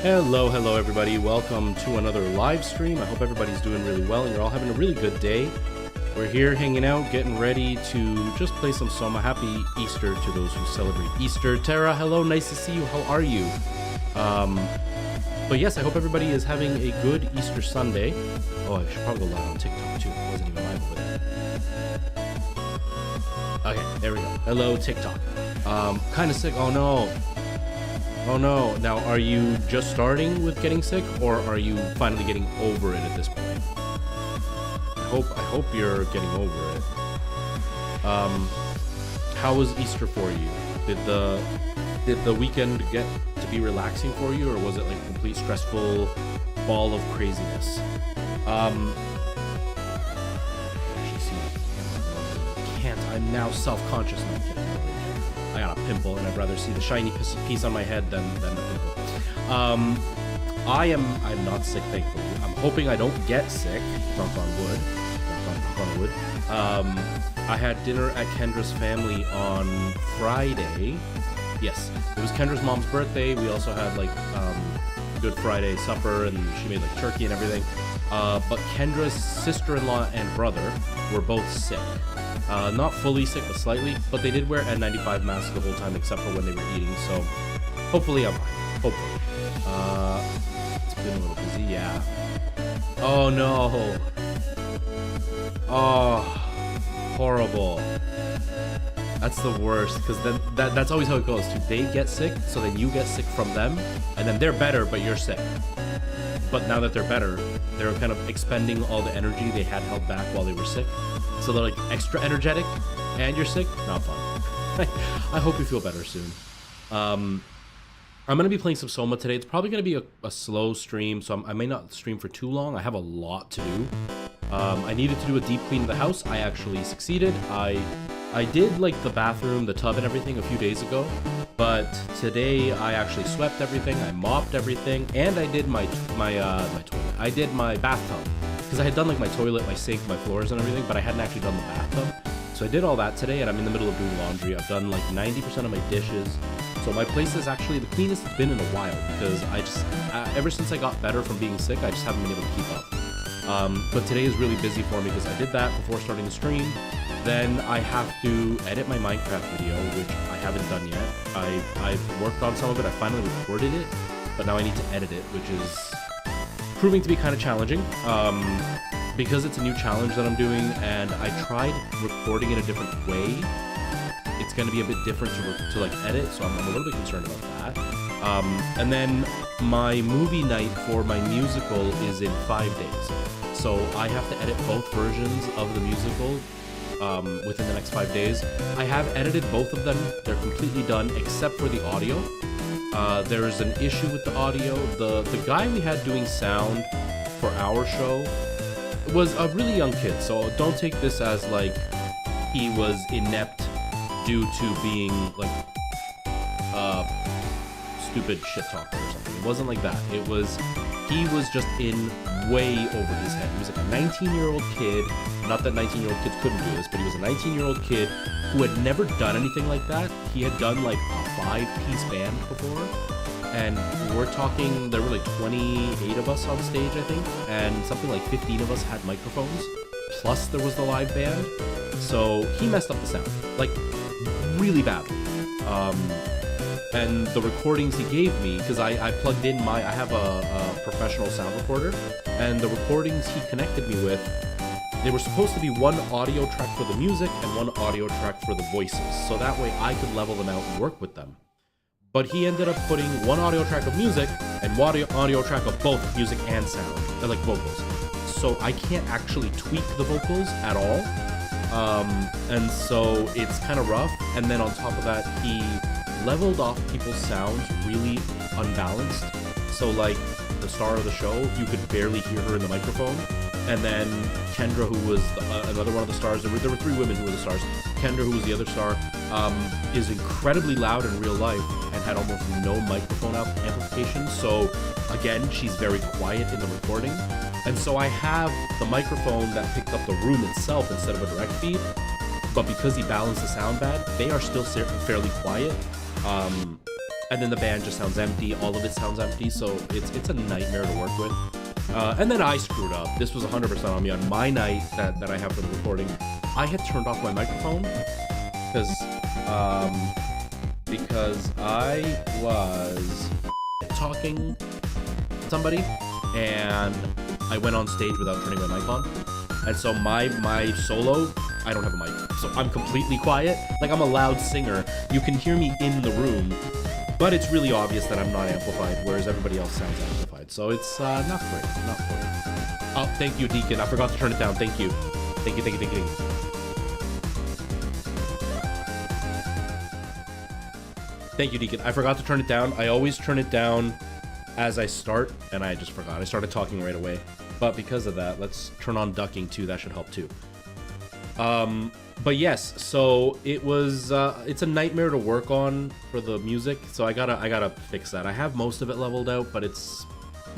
Hello everybody. Welcome to another live stream. I hope everybody's doing really well and you're all having a really good day. We're here hanging out, getting ready to just play some Soma. Happy Easter to those who celebrate Easter. Tara, hello, nice to see you. How are you? But yes, I hope everybody is having a good Easter Sunday. Oh, I should probably go live on TikTok too. It wasn't even live over there. Okay, there we go. Hello, TikTok. Kind of sick. Oh no. Oh no. Now, are you just starting with getting sick, or are you finally getting over it at this point? I hope you're getting over it. How was Easter for you? Did the weekend get to be relaxing for you, or was it like a complete stressful ball of craziness? Actually, see, can't. I'm now self-conscious. No, I'm kidding. I got a pimple, and I'd rather see the shiny piece on my head than the pimple. I'm not sick, thankfully. I'm hoping I don't get sick. Knock on wood. Knock on wood. I had dinner at Kendra's family on Friday. Yes, it was Kendra's mom's birthday. We also had like Good Friday supper, and she made like turkey and everything. But Kendra's sister-in-law and brother were both sick. Not fully sick, but slightly. But they did wear N95 masks the whole time, except for when they were eating. So hopefully I'm fine. Hopefully. It's been a little busy, yeah. Oh no. Oh, horrible. That's the worst, because then that's always how it goes too. They get sick, so then you get sick from them, and then they're better, but you're sick. But now that they're better, they're kind of expending all the energy they had held back while they were sick. So they're like extra energetic, and you're sick. Not fun. I hope you feel better soon. I'm going to be playing some Soma today. It's probably going to be a slow stream, so I may not stream for too long. I have a lot to do. I needed to do a deep clean of the house. I actually succeeded. I did like the bathroom, the tub and everything a few days ago, but today I actually swept everything, I mopped everything, and I did my toilet. I did my bathtub, because I had done like my toilet, my sink, my floors and everything, but I hadn't actually done the bathtub. So I did all that today, and I'm in the middle of doing laundry. I've done like 90% of my dishes. So my place is actually the cleanest it's been in a while, because I just, ever since I got better from being sick, I just haven't been able to keep up. But today is really busy for me because I did that before starting the stream. Then I have to edit my Minecraft video, which I haven't done yet. I've worked on some of it, I finally recorded it, but now I need to edit it, which is proving to be kind of challenging. Because it's a new challenge that I'm doing, and I tried recording in a different way. It's going to be a bit different to like edit, so I'm a little bit concerned about that. And then my movie night for my musical is in 5 days. So I have to edit both versions of the musical within the next 5 days. I have edited both of them. They're completely done except for the audio. There is an issue with the audio. The guy we had doing sound for our show was a really young kid, so don't take this as like he was inept due to being like stupid shit talker or something. It wasn't like that. He was just in way over his head. He was like a 19-year-old kid. Not that 19-year-old kids couldn't do this, but he was a 19-year-old kid who had never done anything like that. He had done like a 5-piece band before, and we're talking, there were like 28 of us on stage, I think, and something like 15 of us had microphones, plus there was the live band. So he messed up the sound, like really badly. And the recordings he gave me, because I plugged in I have a professional sound recorder, and the recordings he connected me with, they were supposed to be one audio track for the music and one audio track for the voices, so that way I could level them out and work with them. But he ended up putting one audio track of music and one audio track of both music and sound, like vocals. So I can't actually tweak the vocals at all, and so it's kind of rough. And then on top of that, he leveled off people's sounds really unbalanced. So like the star of the show, you could barely hear her in the microphone. And then Kendra, who was another one of the stars, there were 3 women who were the stars. Kendra, who was the other star, is incredibly loud in real life and had almost no microphone amplification. So again, she's very quiet in the recording. And so I have the microphone that picked up the room itself instead of a direct feed. But because he balanced the sound bad, they are still fairly quiet. and then the band just sounds empty. All of it sounds empty, so it's a nightmare to work with. And then I screwed up. This was 100% on me. On my night that I have for the recording, I had turned off my microphone because I was talking to somebody, and I went on stage without turning my mic on. And so my solo, I don't have a mic. So I'm completely quiet. Like, I'm a loud singer. You can hear me in the room, but it's really obvious that I'm not amplified, whereas everybody else sounds amplified. So it's not great, not great. Oh, thank you, Deacon. I forgot to turn it down. Thank you. Thank you, thank you, thank you. Thank you, Deacon. I forgot to turn it down. I always turn it down as I start, and I just forgot. I started talking right away. But because of that, let's turn on ducking too. That should help too. But yes, so it was, it's a nightmare to work on for the music. So I gotta fix that. I have most of it leveled out, but it's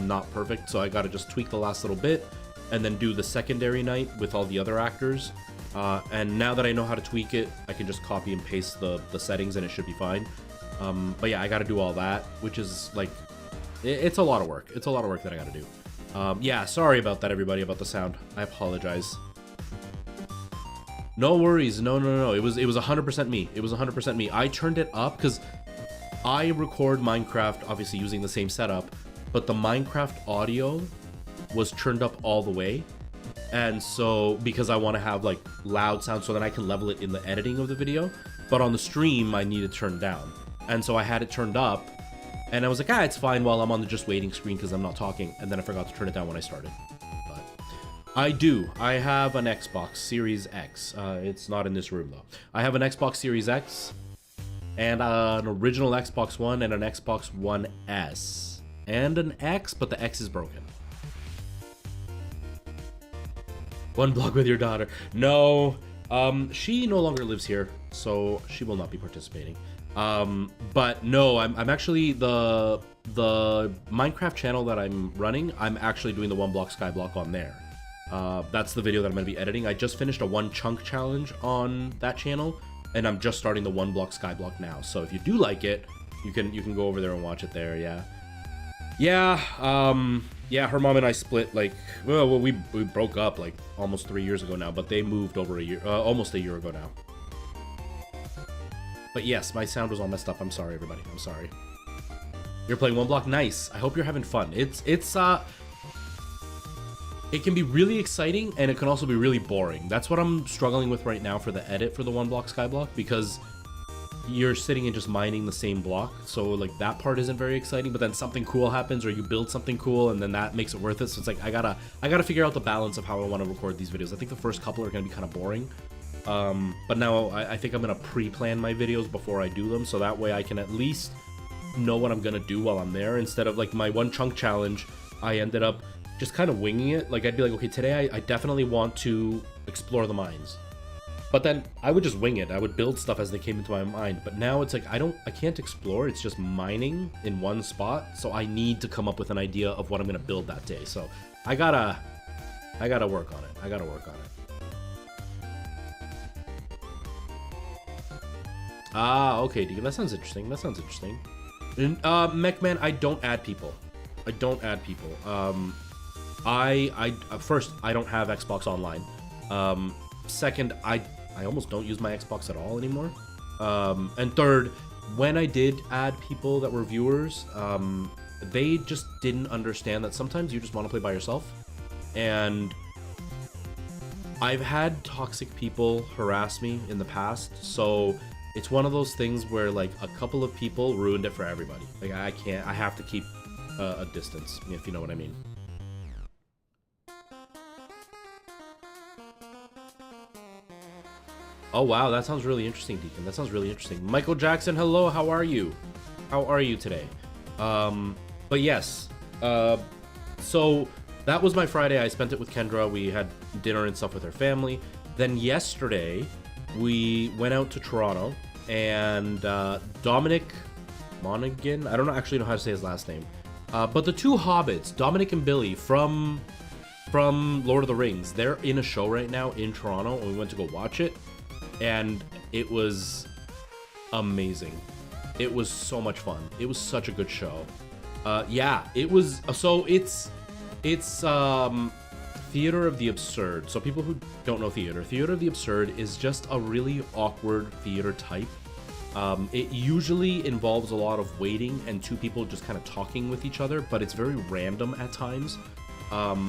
not perfect. So I gotta just tweak the last little bit and then do the secondary night with all the other actors. And now that I know how to tweak it, I can just copy and paste the settings and it should be fine. But yeah, I gotta do all that, which is like, it's a lot of work. It's a lot of work that I gotta do. Yeah, sorry about that, everybody, about the sound. I apologize. No worries. No. It was 100% me. It was 100% me. I turned it up because I record Minecraft, obviously using the same setup, but the Minecraft audio was turned up all the way. And so, because I want to have like loud sound so that I can level it in the editing of the video, but on the stream, I need it turned down. And so I had it turned up, and I was like, it's fine while I'm on the just waiting screen because I'm not talking. And then I forgot to turn it down when I started. But I have an Xbox Series X. It's not in this room though. I have an Xbox Series X and an original Xbox One and an Xbox One S and an X, but the X is broken. One block with your daughter. No, she no longer lives here, so she will not be participating. But no, I'm actually the Minecraft channel that I'm running. I'm actually doing the one block skyblock on there. That's the video that I'm going to be editing. I just finished a one chunk challenge on that channel, and I'm just starting the one block skyblock now. So if you do like it, you can go over there and watch it there. Yeah, her mom and I split like, well, we broke up like almost 3 years ago now, but they moved over almost a year ago now. But yes, my sound was all messed up. I'm sorry, everybody. I'm sorry. You're playing one block. Nice. I hope you're having fun. It can be really exciting, and it can also be really boring. That's what I'm struggling with right now for the edit for the one block skyblock, because you're sitting and just mining the same block. So like that part isn't very exciting, but then something cool happens or you build something cool and then that makes it worth it. So it's like, I gotta figure out the balance of how I want to record these videos. I think the first couple are going to be kind of boring. But now I think I'm going to pre-plan my videos before I do them. So that way I can at least know what I'm going to do while I'm there. Instead of like my one chunk challenge, I ended up just kind of winging it. Like I'd be like, okay, today I definitely want to explore the mines. But then I would just wing it. I would build stuff as they came into my mind. But now it's like, I can't explore. It's just mining in one spot. So I need to come up with an idea of what I'm going to build that day. So I gotta work on it. I gotta work on it. Ah, okay, Deacon. That sounds interesting. That sounds interesting. Mechman, I don't add people. I don't add people. First, I don't have Xbox Online. Second, I almost don't use my Xbox at all anymore. And third, when I did add people that were viewers, they just didn't understand that sometimes you just want to play by yourself. And I've had toxic people harass me in the past, so it's one of those things where like a couple of people ruined it for everybody. Like I have to keep a distance, if you know what I mean. Oh wow, that sounds really interesting, Deacon. That sounds really interesting. Michael Jackson, hello, how are you? How are you today? But yes, so that was my Friday. I spent it with Kendra. We had dinner and stuff with her family. Then yesterday, we went out to Toronto, and Dominic Monaghan, I don't actually know how to say his last name, but the two hobbits, Dominic and Billy from Lord of the Rings, they're in a show right now in Toronto, and we went to go watch it, and it was amazing. It was so much fun. It was such a good show. Yeah, it was. So it's Theater of the Absurd. So people who don't know Theater of the Absurd is just a really awkward theater type. It usually involves a lot of waiting and two people just kind of talking with each other, but it's very random at times.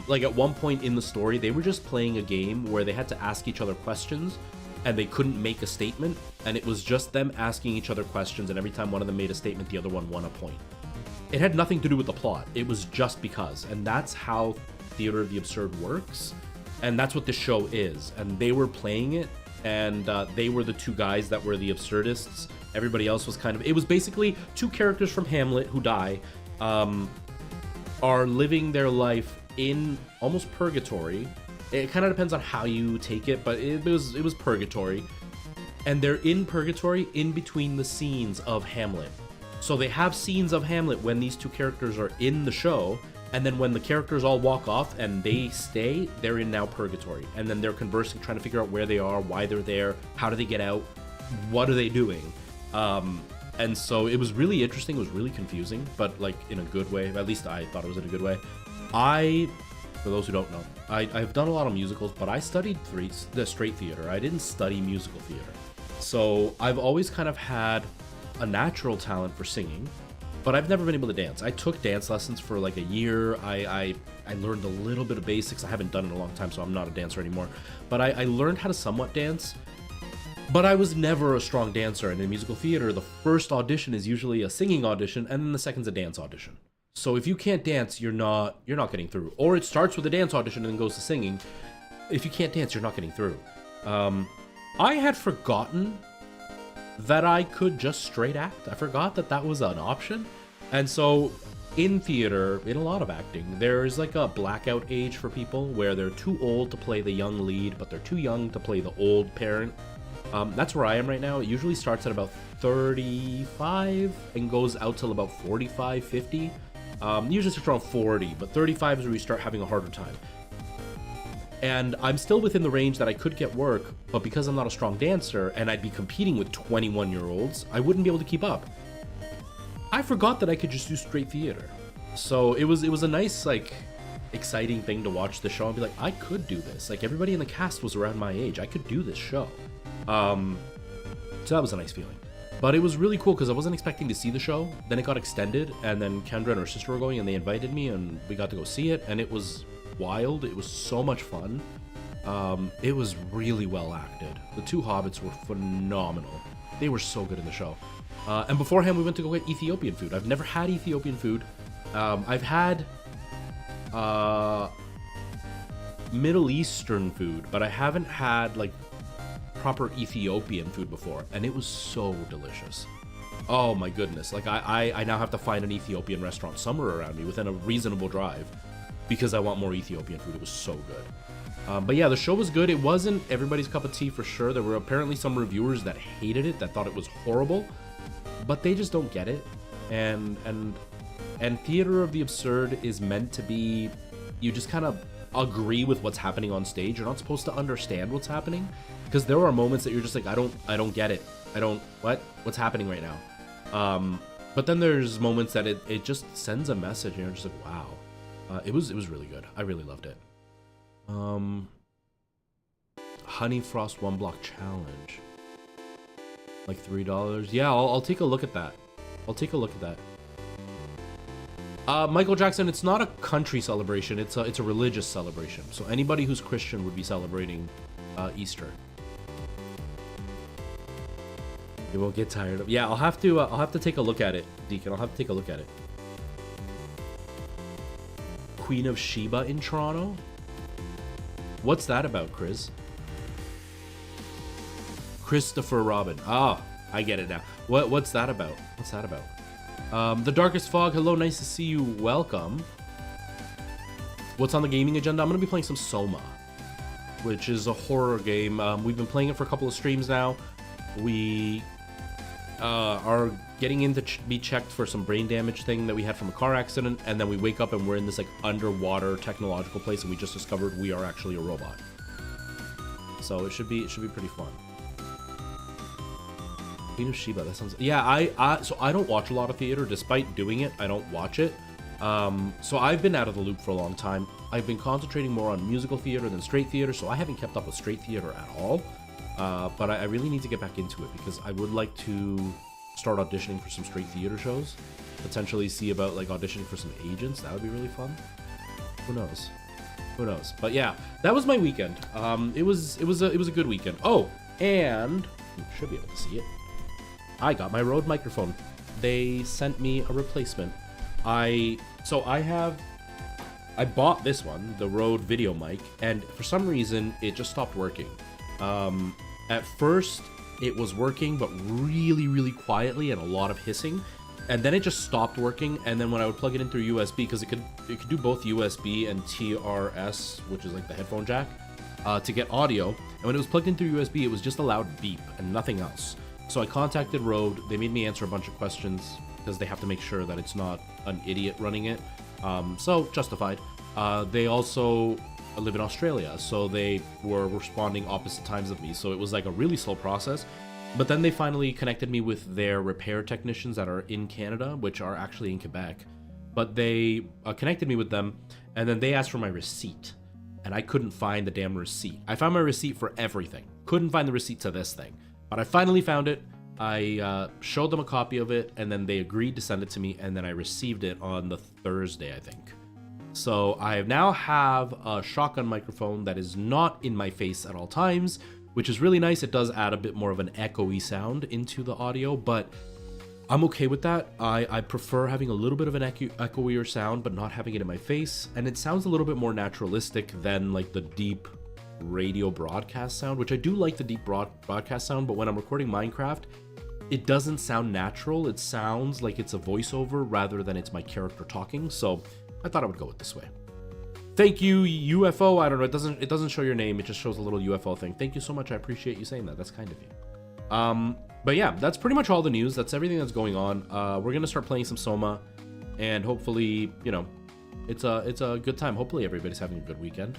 Like at one point in the story, they were just playing a game where they had to ask each other questions and they couldn't make a statement, and it was just them asking each other questions, and every time one of them made a statement, the other one won a point. It had nothing to do with the plot. It was just because, and that's how Theater of the Absurd works, and that's what this show is. And they were playing it, and they were the two guys that were the absurdists. Everybody else was kind of, it was basically two characters from Hamlet who die, are living their life in almost purgatory. It kind of depends on how you take it, but it was purgatory, and they're in purgatory in between the scenes of Hamlet. So they have scenes of Hamlet when these two characters are in the show, and then when the characters all walk off and they stay, they're in now purgatory, and then they're conversing, trying to figure out where they are, why they're there, how do they get out, what are they doing. And so it was really interesting. It was really confusing, but like in a good way. At least I thought it was in a good way. For those who don't know, I've done a lot of musicals, but I studied the straight theater. I didn't study musical theater. So I've always kind of had a natural talent for singing, but I've never been able to dance. I took dance lessons for like a year. I learned a little bit of basics. I haven't done it in a long time, so I'm not a dancer anymore. But I learned how to somewhat dance, but I was never a strong dancer. And in musical theater, the first audition is usually a singing audition, and then the second's a dance audition. So if you can't dance, you're not getting through. Or it starts with a dance audition and then goes to singing. If you can't dance, you're not getting through. I had forgotten that I could just straight act. I forgot that that was an option. And so in theater, in a lot of acting, there's like a blackout age for people where they're too old to play the young lead, but they're too young to play the old parent. That's where I am right now. It usually starts at about 35 and goes out till about 45, 50. Usually it's around 40, but 35 is where we start having a harder time. And I'm still within the range that I could get work, but because I'm not a strong dancer and I'd be competing with 21-year-olds, I wouldn't be able to keep up. I forgot that I could just do straight theater. So it was a nice, like, exciting thing to watch the show and be like, I could do this. Like, everybody in the cast was around my age. I could do this show. So that was a nice feeling. But it was really cool because I wasn't expecting to see the show. Then it got extended, and then Kendra and her sister were going, and they invited me, and we got to go see it, and it was wild. It was so much fun. It was really well acted. The two hobbits were phenomenal. They were so good in the show. And beforehand, we went to go get Ethiopian food. I've never had Ethiopian food. I've had Middle Eastern food, but I haven't had, like, proper Ethiopian food before, and it was so delicious. Oh my goodness. Like, I now have to find an Ethiopian restaurant somewhere around me within a reasonable drive because I want more Ethiopian food. It was so good. But yeah, the show was good. It wasn't everybody's cup of tea for sure. There were apparently some reviewers that hated it, that thought it was horrible, but they just don't get it. And Theater of the Absurd is meant to be, you just kind of agree with what's happening on stage. You're not supposed to understand what's happening, because there are moments that you're just like, I don't get it. What's happening right now? But then there's moments that it just sends a message, and you're just like, wow. It was really good. I really loved it. Honey Frost 1 block challenge, like $3. Yeah, I'll take a look at that. Michael Jackson, it's not a country celebration. It's a religious celebration. So anybody who's Christian would be celebrating Easter. You won't get tired of. Yeah, I'll have to take a look at it, Deacon. I'll have to take a look at it. Queen of Sheba in Toronto. What's that about, Chris? Christopher Robin. Ah, I get it now. What's that about? The Darkest Fog. Hello, nice to see you. Welcome. What's on the gaming agenda? I'm gonna be playing some Soma, which is a horror game. We've been playing it for a couple of streams now. We are getting in to be checked for some brain damage thing that we had from a car accident, and then we wake up and we're in this like underwater technological place, and we just discovered we are actually a robot. So it should be pretty fun. Queen of Sheba, that sounds... Yeah, so I don't watch a lot of theater. Despite doing it, I don't watch it. So I've been out of the loop for a long time. I've been concentrating more on musical theater than straight theater, so I haven't kept up with straight theater at all. But I really need to get back into it because I would like to start auditioning for some straight theater shows. Potentially see about like auditioning for some agents. That would be really fun. Who knows? Who knows? But yeah, that was my weekend. It was a good weekend. Oh, and you should be able to see it. I got my Rode microphone. They sent me a replacement. I bought this one, the Rode video mic, and for some reason it just stopped working. At first it was working, but really, really quietly and a lot of hissing. And then it just stopped working, and then when I would plug it in through USB, because it could do both USB and TRS, which is like the headphone jack, to get audio. And when it was plugged in through USB, it was just a loud beep and nothing else. So I contacted Rode. They made me answer a bunch of questions because they have to make sure that it's not an idiot running it. So justified. They also live in Australia, so they were responding opposite times of me. So it was like a really slow process. But then they finally connected me with their repair technicians that are in Canada, which are actually in Quebec. But they connected me with them, and then they asked for my receipt. And I couldn't find the damn receipt. I found my receipt for everything. Couldn't find the receipt to this thing. But I finally found it. I showed them a copy of it, and then they agreed to send it to me, and then I received it on the Thursday, I think. So I now have a shotgun microphone that is not in my face at all times, which is really nice. It does add a bit more of an echoey sound into the audio, but I'm okay with that. I prefer having a little bit of an echoier sound, but not having it in my face. And it sounds a little bit more naturalistic than like the deep radio broadcast sound, which I do like the deep broadcast sound, but when I'm recording Minecraft, it doesn't sound natural. It sounds like it's a voiceover rather than it's my character talking. So I thought I would go with this way. Thank you, UFO. I don't know. It doesn't show your name. It just shows a little UFO thing. Thank you so much. I appreciate you saying that. That's kind of you. But yeah, that's pretty much all the news. That's everything that's going on. We're gonna start playing some Soma, and hopefully, you know, it's a good time. Hopefully, everybody's having a good weekend.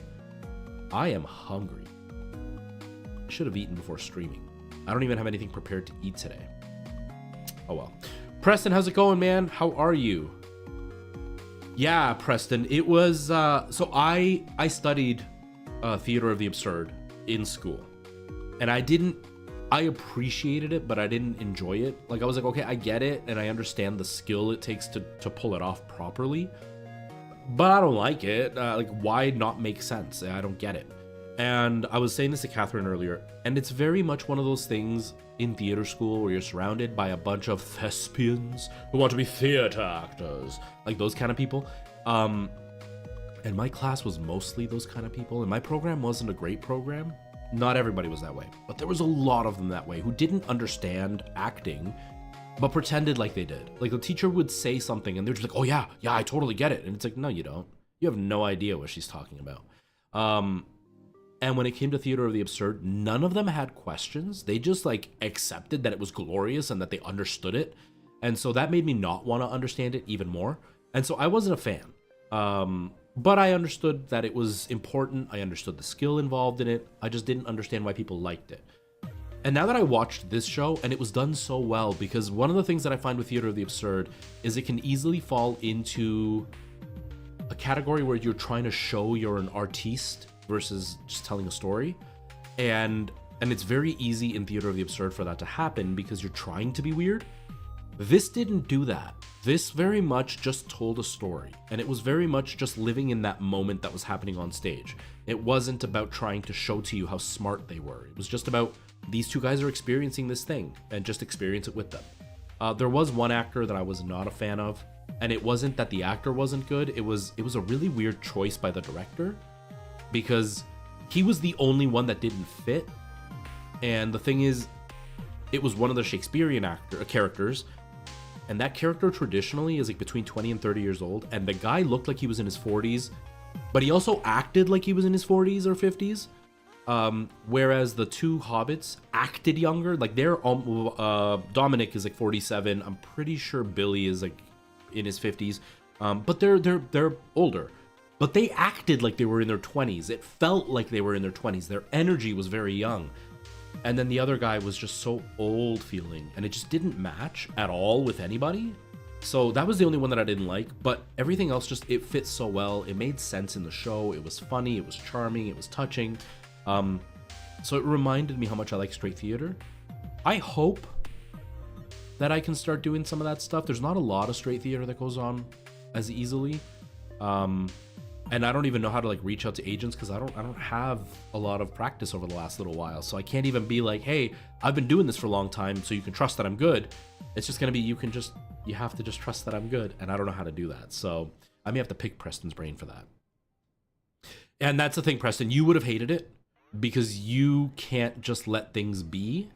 I am hungry. I should have eaten before streaming. I don't even have anything prepared to eat today. Oh well. Preston, how's it going, man? How are you? Yeah, Preston, it was, so I studied Theater of the Absurd in school, and I appreciated it, but I didn't enjoy it. Like, I was like, okay, I get it, and I understand the skill it takes to pull it off properly, but I don't like it. Like, why not make sense? I don't get it. And I was saying this to Catherine earlier, and it's very much one of those things in theater school where you're surrounded by a bunch of thespians who want to be theater actors, like those kind of people. And my class was mostly those kind of people, and my program wasn't a great program. Not everybody was that way, but there was a lot of them that way who didn't understand acting, but pretended like they did. Like, the teacher would say something, and they're just like, oh yeah, I totally get it. And it's like, no, you don't. You have no idea what she's talking about. And when it came to Theater of the Absurd, none of them had questions. They just like accepted that it was glorious and that they understood it. And so that made me not want to understand it even more. And so I wasn't a fan. But I understood that it was important. I understood the skill involved in it. I just didn't understand why people liked it. And now that I watched this show, and it was done so well, because one of the things that I find with Theater of the Absurd is it can easily fall into a category where you're trying to show you're an artiste versus just telling a story, and it's very easy in Theater of the Absurd for that to happen because you're trying to be weird. This didn't do that. This very much just told a story, and it was very much just living in that moment that was happening on stage. It wasn't about trying to show to you how smart they were. It was just about these two guys are experiencing this thing and just experience it with them. There was one actor that I was not a fan of, and it wasn't that the actor wasn't good. It was a really weird choice by the director, because he was the only one that didn't fit. And the thing is, it was one of the Shakespearean characters, and that character traditionally is like between 20 and 30 years old, and the guy looked like he was in his 40s, but he also acted like he was in his 40s or 50s. Whereas the two hobbits acted younger. Like, they're Dominic is like 47. I'm pretty sure Billy is like in his 50s. But they're older. But they acted like they were in their 20s. It felt like they were in their 20s. Their energy was very young. And then the other guy was just so old feeling, and it just didn't match at all with anybody. So that was the only one that I didn't like, but everything else just, it fit so well. It made sense in the show. It was funny, it was charming, it was touching. So it reminded me how much I like straight theater. I hope that I can start doing some of that stuff. There's not a lot of straight theater that goes on as easily. And I don't even know how to like reach out to agents because I don't have a lot of practice over the last little while. So I can't even be like, hey, I've been doing this for a long time, so you can trust that I'm good. It's just gonna be, you have to just trust that I'm good, and I don't know how to do that. So I may have to pick Preston's brain for that. And that's the thing, Preston, you would have hated it because you can't just let things be.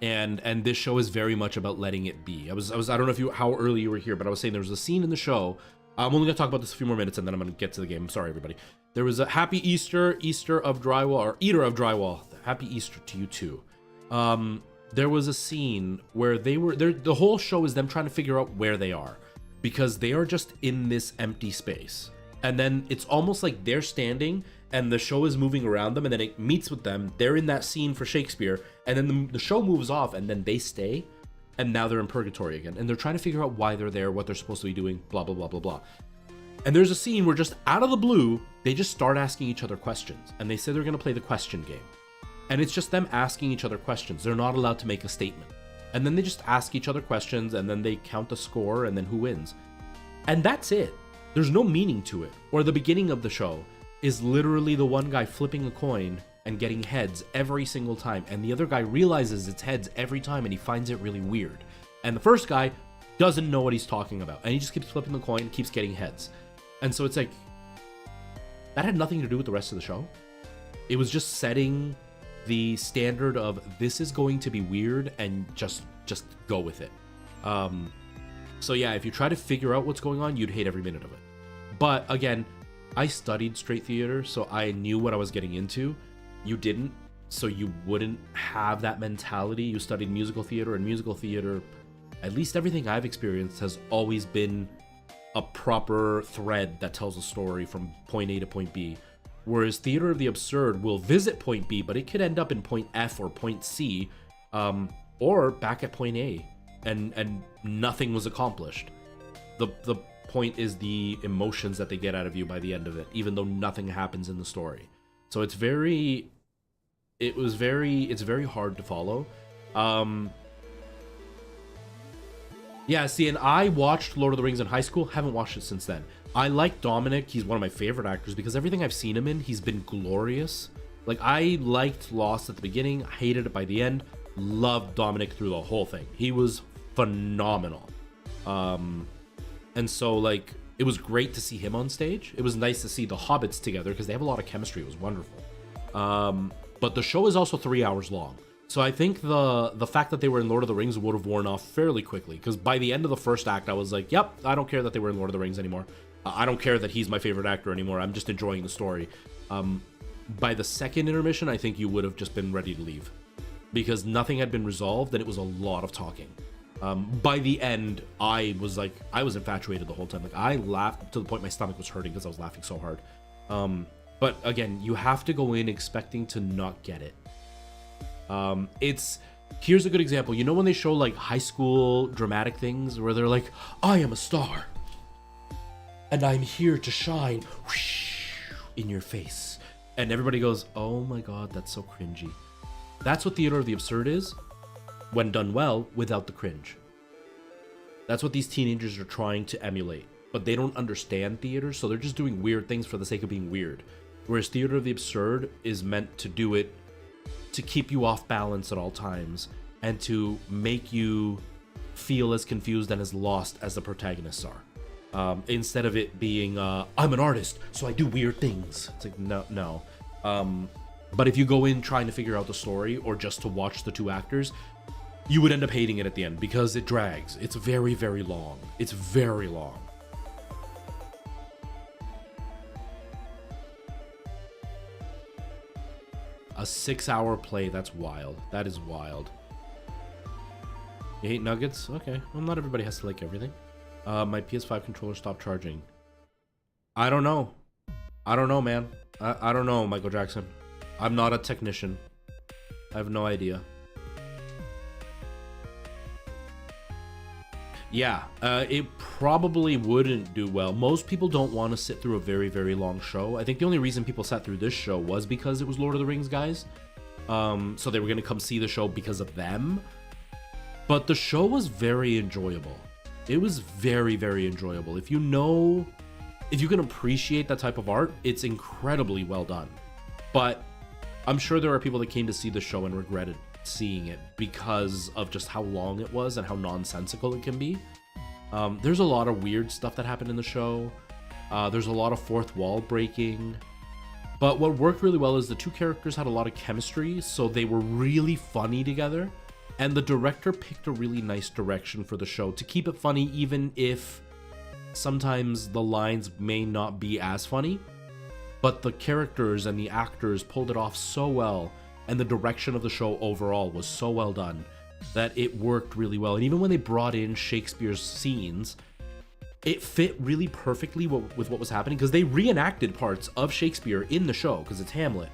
And this show is very much about letting it be. I don't know how early you were here, but I was saying there was a scene in the show. I'm only gonna talk about this a few more minutes and then I'm gonna get to the game. Sorry, everybody. There was a happy Easter of drywall, or Eater of drywall. Happy Easter to you too. There was a scene where the whole show is them trying to figure out where they are because they are just in this empty space. And then it's almost like they're standing and the show is moving around them and then it meets with them. They're in that scene for Shakespeare and then the show moves off and then they stay and now they're in purgatory again. And they're trying to figure out why they're there, what they're supposed to be doing, blah, blah, blah, blah, blah. And there's a scene where just out of the blue, they just start asking each other questions. And they say they're going to play the question game. And it's just them asking each other questions. They're not allowed to make a statement. And then they just ask each other questions and then they count the score and then who wins. And that's it. There's no meaning to it. Or the beginning of the show is literally the one guy flipping a coin and getting heads every single time. And the other guy realizes it's heads every time and he finds it really weird. And the first guy doesn't know what he's talking about. And he just keeps flipping the coin, keeps getting heads. And so it's like, that had nothing to do with the rest of the show. It was just setting the standard of this is going to be weird and just go with it. So yeah, if you try to figure out what's going on, you'd hate every minute of it. But again, I studied straight theater, so I knew what I was getting into. You didn't, so you wouldn't have that mentality. You studied musical theater, and musical theater, at least everything I've experienced, has always been a proper thread that tells a story from point A to point B. Whereas theater of the absurd will visit point B, but it could end up in point F or point C, or back at point A, and nothing was accomplished. The point is the emotions that they get out of you by the end of it, even though nothing happens in the story. So it's very hard to follow. Yeah, see, and I watched Lord of the Rings in high school, haven't watched it since then. I like Dominic, he's one of my favorite actors because everything I've seen him in, he's been glorious. Like, I liked Lost at the beginning, hated it by the end, loved Dominic through the whole thing. He was phenomenal. And so, like, it was great to see him on stage. It was nice to see the Hobbits together because they have a lot of chemistry. It was wonderful. But the show is also 3 hours long. So I think the fact that they were in Lord of the Rings would have worn off fairly quickly, because by the end of the first act, I was like, yep, I don't care that they were in Lord of the Rings anymore. I don't care that he's my favorite actor anymore. I'm just enjoying the story. By the second intermission, I think you would have just been ready to leave, because nothing had been resolved and it was a lot of talking. By the end, I was infatuated the whole time. Like, I laughed to the point my stomach was hurting because I was laughing so hard. But again, you have to go in expecting to not get it. Here's a good example. You know when they show like high school dramatic things where they're like, I am a star and I'm here to shine in your face. And everybody goes, oh my God, that's so cringy. That's what theater of the absurd is when done well without the cringe. That's what these teenagers are trying to emulate, but they don't understand theater. So they're just doing weird things for the sake of being weird. Whereas theater of the absurd is meant to do it to keep you off balance at all times and to make you feel as confused and as lost as the protagonists are. Instead of it being, I'm an artist, so I do weird things. It's like, no. But if you go in trying to figure out the story or just to watch the two actors, you would end up hating it at the end because it drags. It's very, very long. It's very long. A 6-hour play, that's wild. That is wild. You hate nuggets? Okay. Well, not everybody has to like everything. My PS5 controller stopped charging. I don't know. I don't know, man. I don't know, Michael Jackson. I'm not a technician. I have no idea. Yeah, it probably wouldn't do well. Most people don't want to sit through a very, very long show. I think the only reason people sat through this show was because it was Lord of the Rings guys. So they were going to come see the show because of them. But the show was very enjoyable. It was very, very enjoyable. If you can appreciate that type of art, it's incredibly well done. But I'm sure there are people that came to see the show and regretted seeing it because of just how long it was and how nonsensical it can be. There's a lot of weird stuff that happened in the show. There's a lot of fourth wall breaking. But what worked really well is the two characters had a lot of chemistry, so they were really funny together. And the director picked a really nice direction for the show to keep it funny, even if sometimes the lines may not be as funny. But the characters and the actors pulled it off so well, and the direction of the show overall was so well done that it worked really well. And even when they brought in Shakespeare's scenes, it fit really perfectly with what was happening, because they reenacted parts of Shakespeare in the show, because it's Hamlet.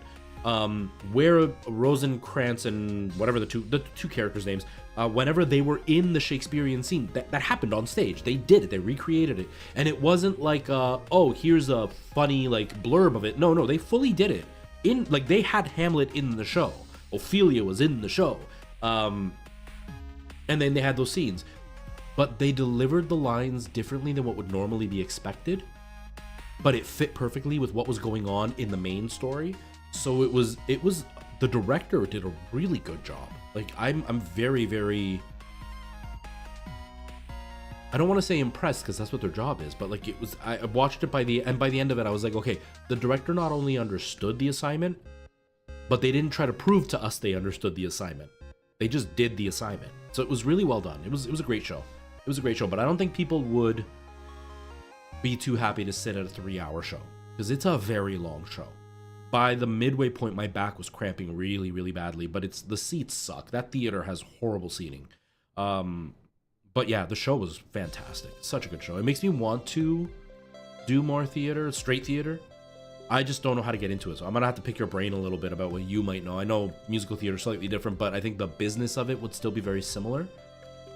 Where Rosencrantz and whatever the two characters' names, whenever they were in the Shakespearean scene, that happened on stage. They did it. They recreated it. And it wasn't like, oh, here's a funny like blurb of it. No, they fully did it. Like, they had Hamlet in the show. Ophelia was in the show. And then they had those scenes. But they delivered the lines differently than what would normally be expected. But it fit perfectly with what was going on in the main story. So it was the director did a really good job. Like, I'm very, very, I don't want to say impressed, because that's what their job is, but like, I watched it by the end of it, I was like, okay, the director not only understood the assignment, but they didn't try to prove to us they understood the assignment. They just did the assignment. So it was really well done. It was a great show. It was a great show, but I don't think people would be too happy to sit at a 3-hour show, because it's a very long show. By the midway point, my back was cramping really, really badly, but the seats suck. That theater has horrible seating. But yeah, the show was fantastic. Such a good show. It makes me want to do more theater, straight theater. I just don't know how to get into it, so I'm gonna have to pick your brain a little bit about what you might know. I know musical theater is slightly different, but I think the business of it would still be very similar.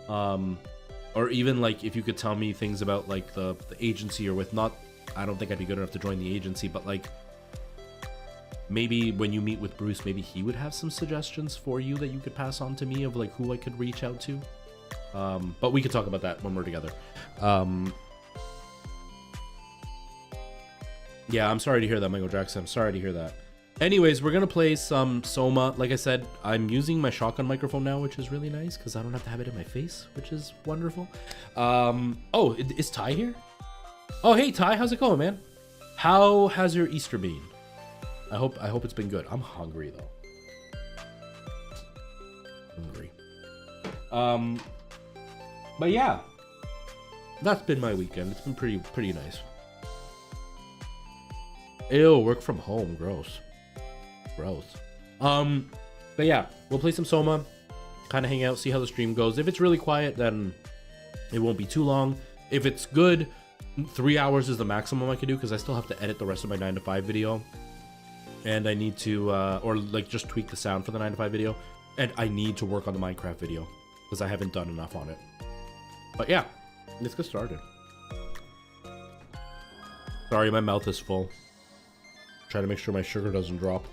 Or even like if you could tell me things about like the agency or with not, I don't think I'd be good enough to join the agency, but like maybe when you meet with Bruce, maybe he would have some suggestions for you that you could pass on to me of like who I could reach out to. But we could talk about that when we're together. Yeah, I'm sorry to hear that, Michael Jackson. I'm sorry to hear that. Anyways, we're going to play some Soma. Like I said, I'm using my shotgun microphone now, which is really nice because I don't have to have it in my face, which is wonderful. Oh, is Ty here? Oh, hey, Ty. How's it going, man? How has your Easter been? I hope it's been good. I'm hungry, though. Hungry. But yeah, that's been my weekend. It's been pretty nice. Ew, work from home. Gross. But yeah, we'll play some Soma, kind of hang out, see how the stream goes. If it's really quiet, then it won't be too long. If it's good, 3 hours is the maximum I can do, because I still have to edit the rest of my 9 to 5 video. And I need to, or like just tweak the sound for the 9 to 5 video. And I need to work on the Minecraft video, because I haven't done enough on it. But yeah, let's get started. Sorry, my mouth is full. Try to make sure my sugar doesn't drop.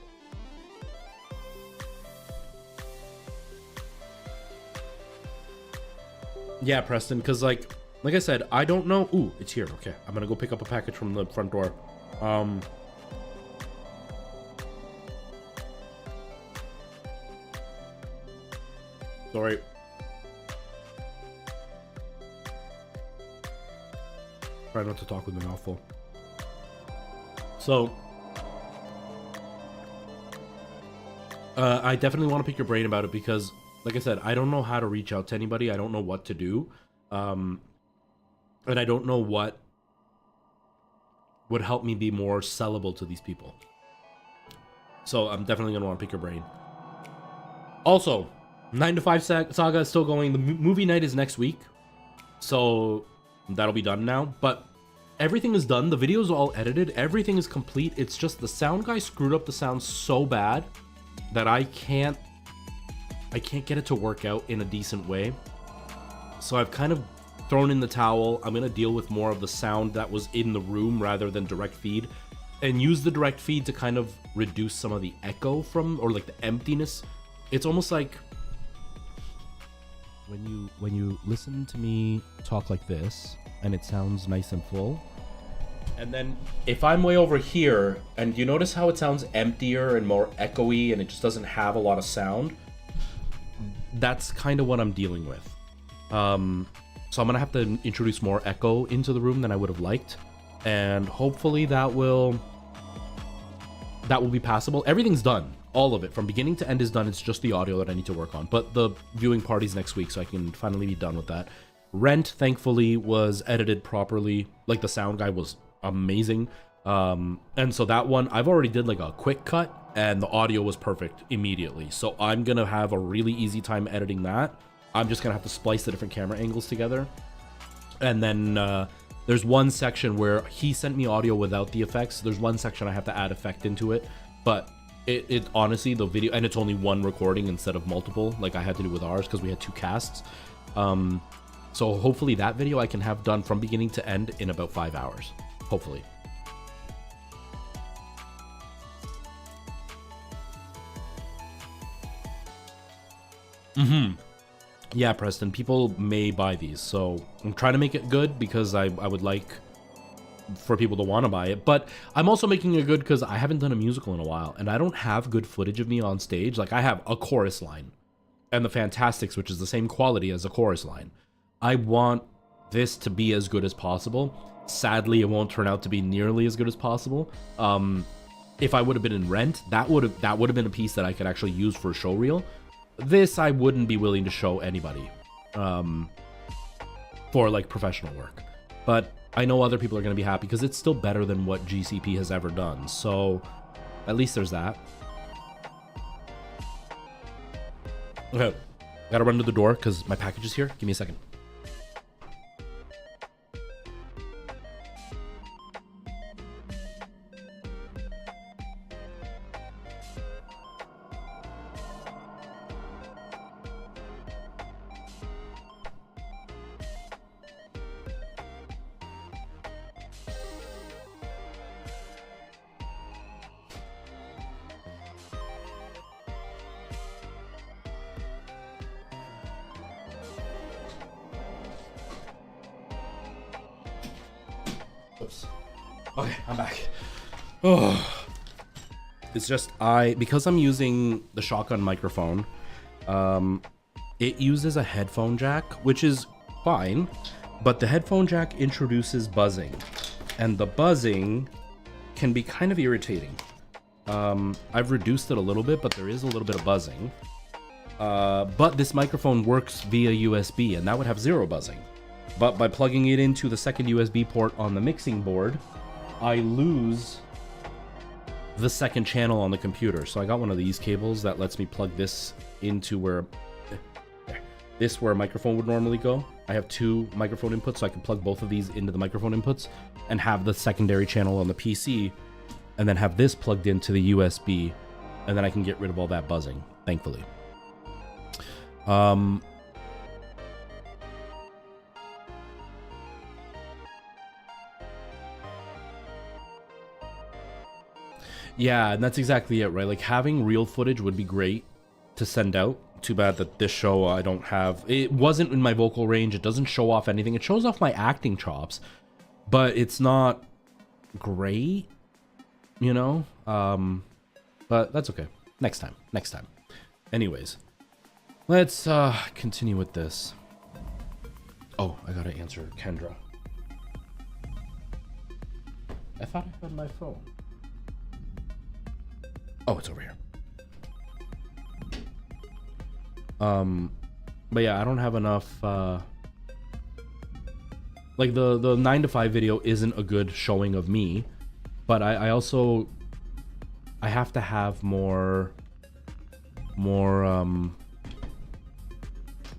Yeah, Preston, because like I said, I don't know. Ooh, it's here. Okay, I'm gonna go pick up a package from the front door. Sorry. Try not to talk with my mouth full. So, I definitely want to pick your brain about it because, like I said, I don't know how to reach out to anybody. I don't know what to do. And I don't know what would help me be more sellable to these people. So I'm definitely going to want to pick your brain. Also, 9 to 5 Saga is still going. The movie night is next week. So that'll be done now. But everything is done. The video's all edited. Everything is complete. It's just the sound guy screwed up the sound so bad that I can't I can't get it to work out in a decent way. So I've kind of thrown in the towel. I'm gonna deal with more of the sound that was in the room rather than direct feed, and use the direct feed to kind of reduce some of the echo from, or like the emptiness. It's almost like when you listen to me talk like this and it sounds nice and full, and then if I'm way over here and you notice how it sounds emptier and more echoey and it just doesn't have a lot of sound, that's kind of what I'm dealing with. So I'm gonna have to introduce more echo into the room than I would have liked, and hopefully that will be passable. Everything's done. All of it from beginning to end is done. It's just the audio that I need to work on. But the viewing party's next week, so I can finally be done with that. Rent, thankfully, was edited properly. Like, the sound guy was amazing. And so that one, I've already did like a quick cut, and the audio was perfect immediately. So I'm gonna have a really easy time editing that. I'm just gonna have to splice the different camera angles together. And then there's one section where he sent me audio without the effects. There's one section I have to add effect into it, but it honestly, the video, and it's only one recording instead of multiple, like I had to do with ours because we had 2 casts. So hopefully that video I can have done from beginning to end in about 5 hours, hopefully. Yeah, Preston, people may buy these, so I'm trying to make it good because I would like for people to want to buy it, but I'm also making it good because I haven't done a musical in a while, and I don't have good footage of me on stage. Like, I have a chorus line and the Fantastics, which is the same quality as a chorus line. I want this to be as good as possible. Sadly, it won't turn out to be nearly as good as possible. If I would have been in Rent, that would have been a piece that I could actually use for a show reel. This I wouldn't be willing to show anybody for like professional work, but I know other people are going to be happy because it's still better than what GCP has ever done. So at least there's that. Okay, gotta run to the door because my package is here. Give me a second. Oops. Okay, I'm back. Oh, it's just because I'm using the shotgun microphone, it uses a headphone jack, which is fine, but the headphone jack introduces buzzing, and the buzzing can be kind of irritating. I've reduced it a little bit, but there is a little bit of buzzing. But this microphone works via USB, and that would have 0 buzzing. But by plugging it into the second USB port on the mixing board, I lose the second channel on the computer. So I got one of these cables that lets me plug this into where a microphone would normally go. I have 2 microphone inputs, so I can plug both of these into the microphone inputs and have the secondary channel on the PC, and then have this plugged into the USB, and then I can get rid of all that buzzing, thankfully. Yeah, and that's exactly it, right? Like, having real footage would be great to send out. Too bad that this show I don't have. It wasn't in my vocal range. It doesn't show off anything. It shows off my acting chops, but it's not great, you know? But that's okay. Next time. Anyways, let's continue with this. Oh, I gotta answer Kendra. I thought I had my phone. Oh, it's over here. But yeah, I don't have enough, like the 9 to 5 video isn't a good showing of me, but I also, I have to have more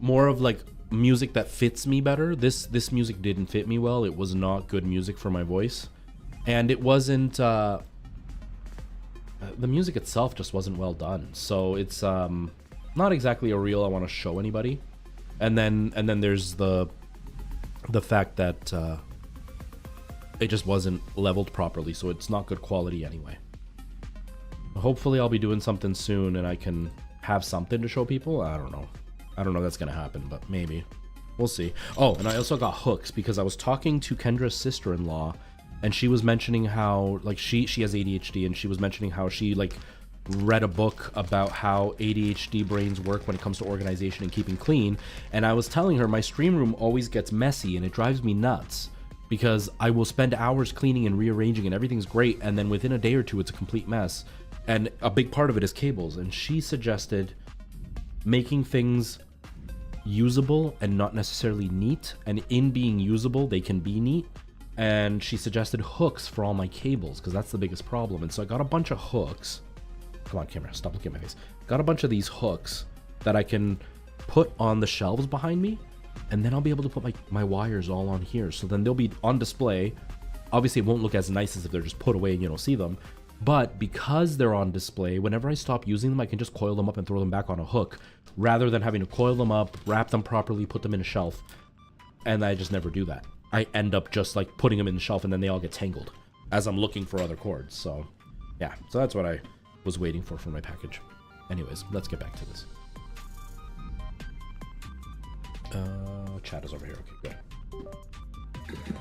of like music that fits me better. This music didn't fit me well. It was not good music for my voice, and it wasn't, the music itself just wasn't well done. So it's, not exactly a reel I want to show anybody. And then there's the fact that it just wasn't leveled properly, so it's not good quality anyway. Hopefully I'll be doing something soon and I can have something to show people. I don't know if that's gonna happen, but maybe. We'll see. Oh, and I also got hooks because I was talking to Kendra's sister-in-law, and she was mentioning how, like, she has ADHD, and she was mentioning how she, like, read a book about how ADHD brains work when it comes to organization and keeping clean. And I was telling her my stream room always gets messy, and it drives me nuts because I will spend hours cleaning and rearranging, and everything's great, and then within a day or two, it's a complete mess. And a big part of it is cables. And she suggested making things usable and not necessarily neat, and in being usable they can be neat. And she suggested hooks for all my cables because that's the biggest problem. And so I got a bunch of hooks. Come on, camera, stop looking at my face. Got a bunch of these hooks that I can put on the shelves behind me, and then I'll be able to put my wires all on here, so then they'll be on display. Obviously it won't look as nice as if they're just put away and you don't see them, but because they're on display, whenever I stop using them, I can just coil them up and throw them back on a hook, rather than having to coil them up, wrap them properly, put them in a shelf. And I just never do that. I end up just like putting them in the shelf, and then they all get tangled as I'm looking for other cords. So yeah, so that's what I was waiting for my package. Anyways, let's get back to this. Chat is over here. Okay, good.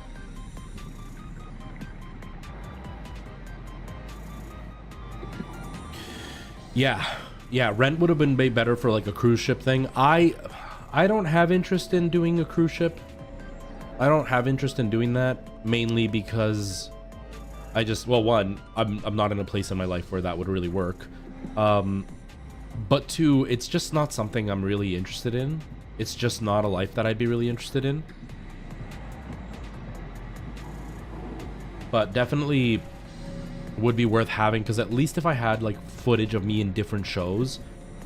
Yeah, rent would have been way better for like a cruise ship thing. I don't have interest in doing a cruise ship. I don't have interest in doing that, mainly because I just, well, one, I'm not in a place in my life where that would really work. But two, it's just not something I'm really interested in. It's just not a life that I'd be really interested in. But definitely would be worth having, because at least if I had like footage of me in different shows,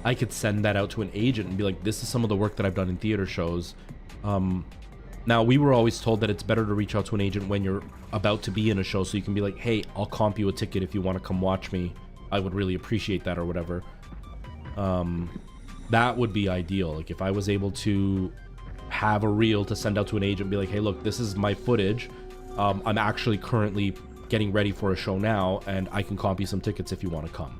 I could send that out to an agent and be like, this is some of the work that I've done in theater shows. Now, we were always told that it's better to reach out to an agent when you're about to be in a show, so you can be like, hey, I'll comp you a ticket if you want to come watch me. I would really appreciate that, or whatever. That would be ideal. Like, if I was able to have a reel to send out to an agent and be like, hey, look, this is my footage. I'm actually currently getting ready for a show now, and I can comp you some tickets if you want to come.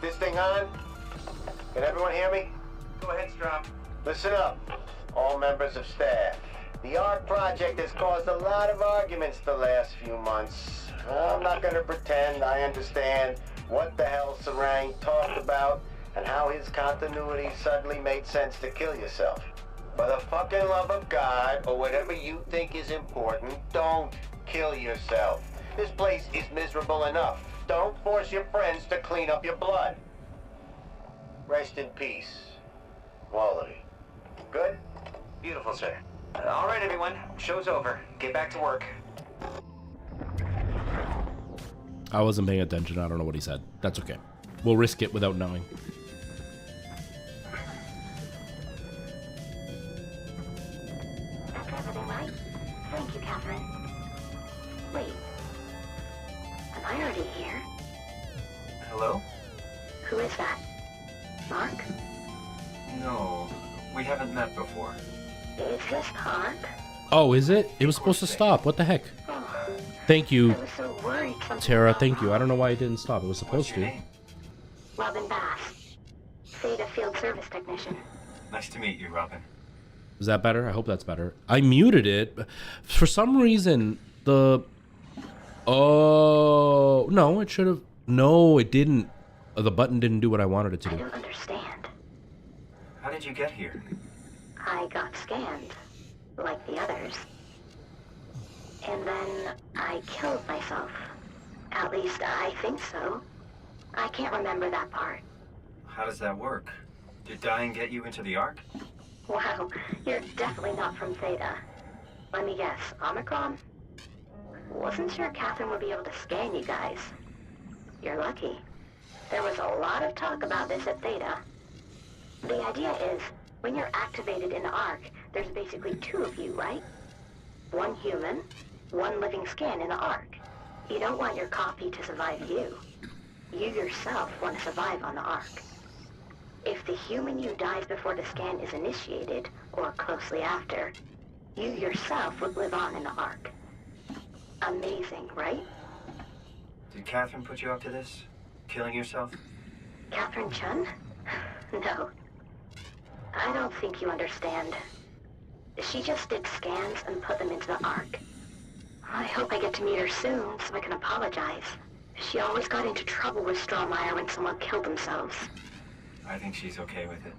This thing on? Can everyone hear me? Go ahead, Strom. Listen up, all members of staff. The ARC project has caused a lot of arguments the last few months. I'm not going to pretend I understand what the hell Sarang talked about and how his continuity suddenly made sense to kill yourself. For the fucking love of God, or whatever you think is important, don't kill yourself. This place is miserable enough. Don't force your friends to clean up your blood. Rest in peace. Quality. Good? Beautiful, sir. All right, everyone. Show's over. Get back to work. I wasn't paying attention. I don't know what he said. That's okay. We'll risk it without knowing. That's everything, right? Thank you, Catherine. Wait. Am I already here? Hello? Who is that? Mark? No, we haven't met before. Is this Mark? Oh, is it? It was supposed to stop. What the heck? Oh, Thank you, I was so worried something Tara. about Thank you. I Mark. don't know why it didn't stop. It was supposed What's your to. name? Robin Bass. Theta Field Service Technician. Nice to meet you, Robin. Is that better? I hope that's better. I muted it. For some reason, the... Oh, no, it should have... No, it didn't. The button didn't do what I wanted it to I do. don't understand. How did you get here? I got scanned, like the others. And then I killed myself. At least I think so. I can't remember that part. How does that work? Did dying get you into the Ark? Wow, you're definitely not from Theta. Let me guess, Omicron? Wasn't sure Catherine would be able to scan you guys. You're lucky. There was a lot of talk about this at Theta. The idea is, when you're activated in the Ark, there's basically two of you, right? One human, one living scan in the Ark. You don't want your copy to survive you. You yourself want to survive on the Ark. If the human you dies before the scan is initiated, or closely after, you yourself would live on in the Ark. Amazing, right? Did Catherine put you up to this? Killing yourself? Catherine Chun? No. I don't think you understand. She just did scans and put them into the Ark. I hope I get to meet her soon so I can apologize. She always got into trouble with Strohmeyer when someone killed themselves. I think she's okay with it.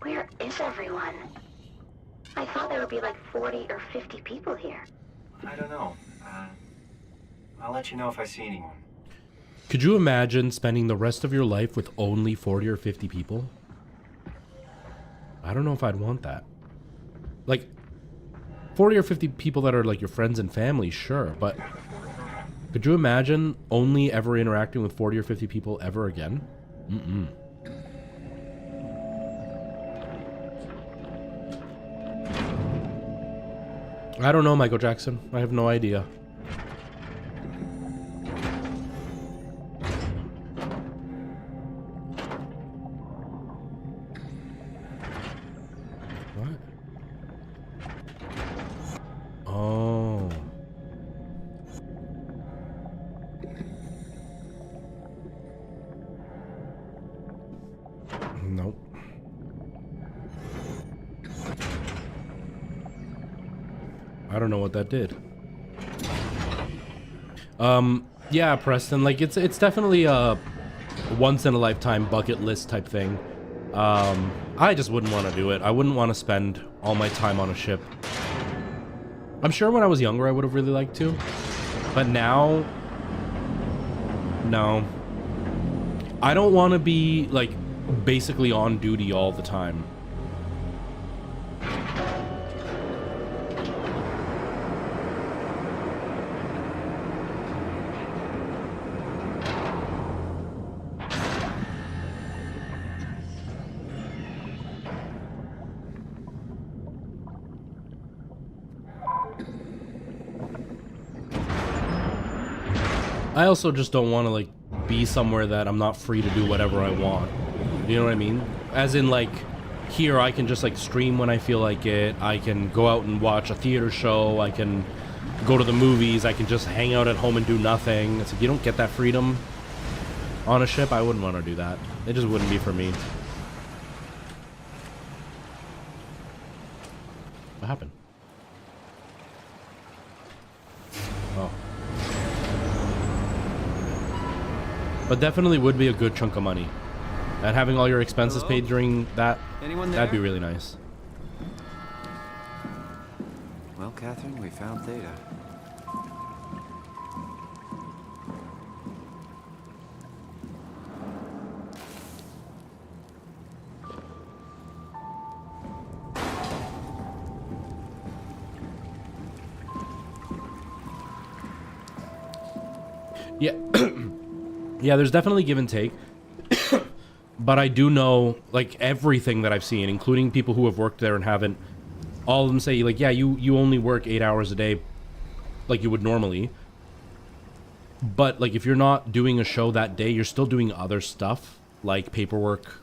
Where is everyone? I thought there would be like 40 or 50 people here. I don't know. I'll let you know if I see anyone. Could you imagine spending the rest of your life with only 40 or 50 people? I don't know if I'd want that. Like, 40 or 50 people that are like your friends and family, sure, but could you imagine only ever interacting with 40 or 50 people ever again? Mm-mm. I don't know, Michael Jackson. I have no idea. What? Oh. Nope. I don't know what that did. Yeah, Preston, like it's definitely a once in a lifetime bucket list type thing. I just wouldn't want to do it. I wouldn't want to spend all my time on a ship. I'm sure when I was younger I would have really liked to, but now, no. I don't want to be like basically on duty all the time. I also just don't want to like be somewhere that I'm not free to do whatever I want. You know what I mean? As in like here I can just like stream when I feel like it. I can go out and watch a theater show. I can go to the movies. I can just hang out at home and do nothing. It's like you don't get that freedom on a ship. I wouldn't want to do that. It just wouldn't be for me. What happened? Oh. But definitely would be a good chunk of money. And having all your expenses paid during that, that'd be really nice. Well, Catherine, we found Theta. Yeah. Yeah, there's definitely give and take. But I do know, like, everything that I've seen, including people who have worked there and haven't, all of them say, like, yeah, you only work 8 hours a day like you would normally. But, like, if you're not doing a show that day, you're still doing other stuff, like paperwork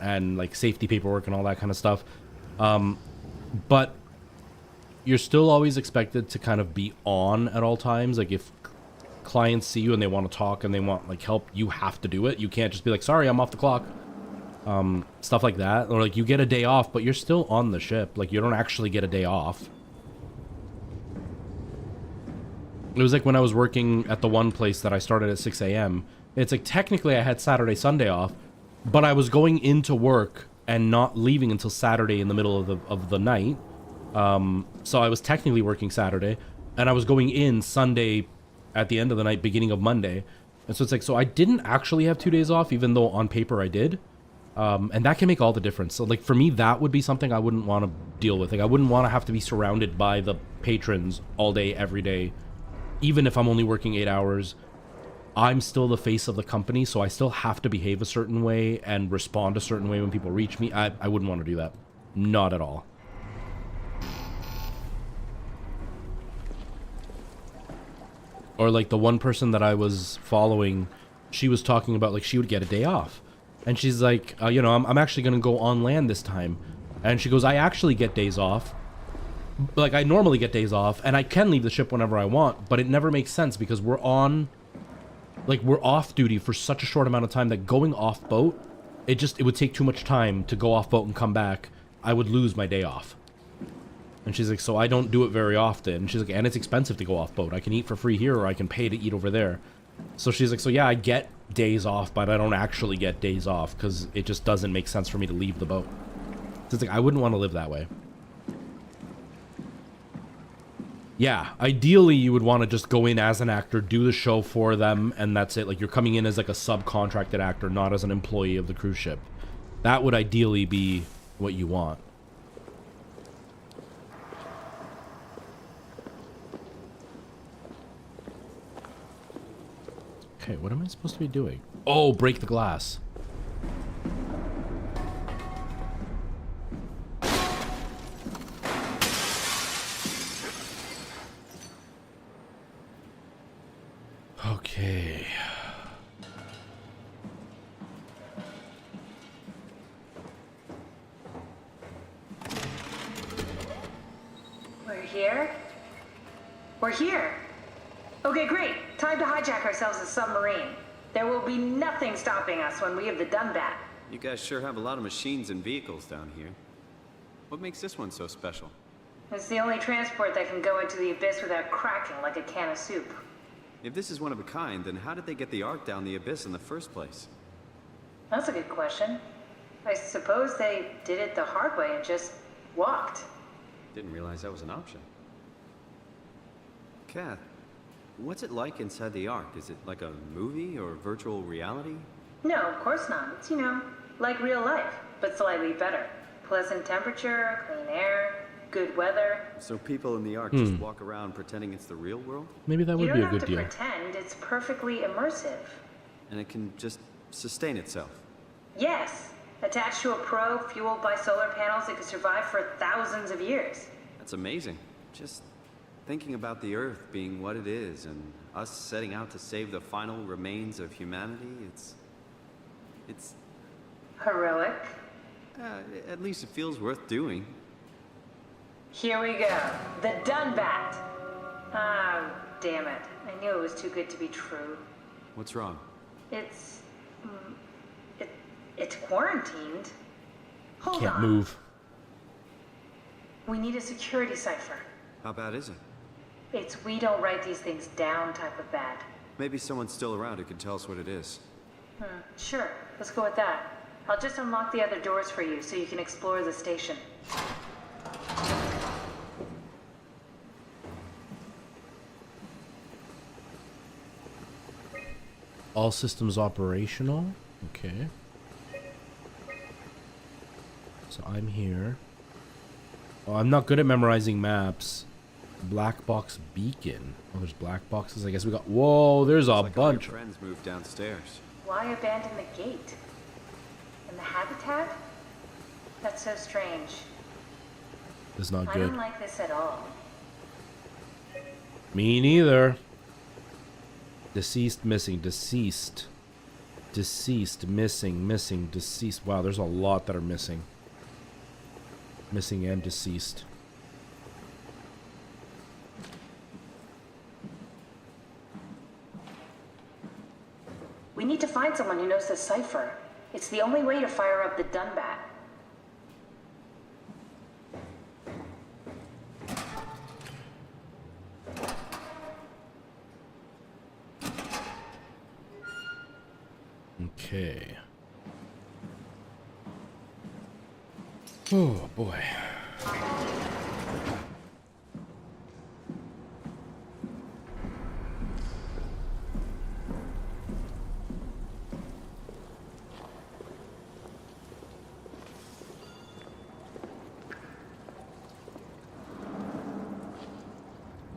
and, like, safety paperwork and all that kind of stuff. But you're still always expected to kind of be on at all times. Like, if clients see you and they want to talk and they want like help, you have to do it. You can't just be like, sorry, I'm off the clock. Stuff like that. Or like you get a day off, but you're still on the ship. Like you don't actually get a day off. It was like when I was working at the one place that I started at 6 a.m. It's like technically I had Saturday, Sunday off, but I was going into work and not leaving until Saturday in the middle of the night. So I was technically working Saturday and I was going in Sunday at the end of the night, beginning of Monday. And so it's like, so I didn't actually have 2 days off, even though on paper I did. And that can make all the difference. So like for me, that would be something I wouldn't want to deal with. Like I wouldn't want to have to be surrounded by the patrons all day, every day. Even if I'm only working 8 hours, I'm still the face of the company. So I still have to behave a certain way and respond a certain way when people reach me. I wouldn't want to do that. Not at all. Or like the one person that I was following, she was talking about like she would get a day off. And she's like, you know, I'm actually going to go on land this time. And she goes, I actually get days off. Like I normally get days off and I can leave the ship whenever I want, but it never makes sense because we're off duty for such a short amount of time that going off boat, it would take too much time to go off boat and come back. I would lose my day off. And she's like, so I don't do it very often. And she's like, and it's expensive to go off boat. I can eat for free here or I can pay to eat over there. So she's like, so yeah, I get days off, but I don't actually get days off because it just doesn't make sense for me to leave the boat. So it's like, I wouldn't want to live that way. Yeah, ideally you would want to just go in as an actor, do the show for them, and that's it. Like you're coming in as like a subcontracted actor, not as an employee of the cruise ship. That would ideally be what you want. Okay, what am I supposed to be doing? Oh, break the glass. Okay. We're here? We're here! Okay, great. Time to hijack ourselves a submarine. There will be nothing stopping us when we have the Dunbat. You guys sure have a lot of machines and vehicles down here. What makes this one so special? It's the only transport that can go into the abyss without cracking like a can of soup. If this is one of a kind, then how did they get the Ark down the abyss in the first place? That's a good question. I suppose they did it the hard way and just walked. Didn't realize that was an option. Kath, what's it like inside the Ark? Is it like a movie or virtual reality? No, of course not. It's, you know, like real life, but slightly better. Pleasant temperature, clean air, good weather. So people in the Ark just walk around pretending it's the real world? Maybe that would be a good deal. You don't have to pretend. It's perfectly immersive. And it can just sustain itself? Yes. Attached to a probe fueled by solar panels, it could survive for thousands of years. That's amazing. Just thinking about the Earth being what it is and us setting out to save the final remains of humanity, it's... Heroic. At least it feels worth doing. Here we go. The Dunbat. Ah, damn it. I knew it was too good to be true. What's wrong? It's... It's quarantined. Hold Can't on. move. We need a security cipher. How bad is it? It's we don't write these things down type of bad. Maybe someone's still around who can tell us what it is. Sure, let's go with that. I'll just unlock the other doors for you so you can explore the station. All systems operational. Okay. So I'm here. Oh, I'm not good at memorizing maps. Black box beacon. Oh, there's black boxes. I guess we got... Whoa, there's a Like all your bunch. friends moved downstairs. Why abandon the gate? And the habitat? That's so strange. It's not I good. don't like this at all. Me neither. Deceased, missing, deceased. Deceased, missing, missing, deceased. Wow, there's a lot that are missing. Missing and deceased. We need to find someone who knows the cipher. It's the only way to fire up the Dunbat. Okay. Oh, boy.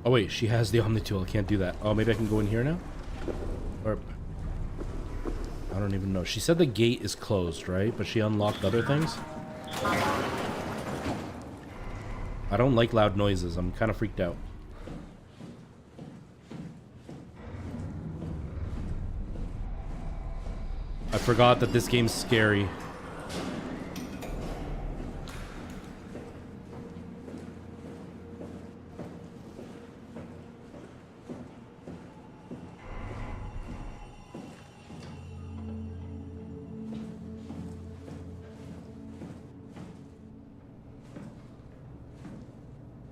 Oh wait, she has the Omni tool. I can't do that. Oh, maybe I can go in here now? Or... I don't even know. She said the gate is closed, right? But she unlocked other things? I don't like loud noises. I'm kind of freaked out. I forgot that this game's scary.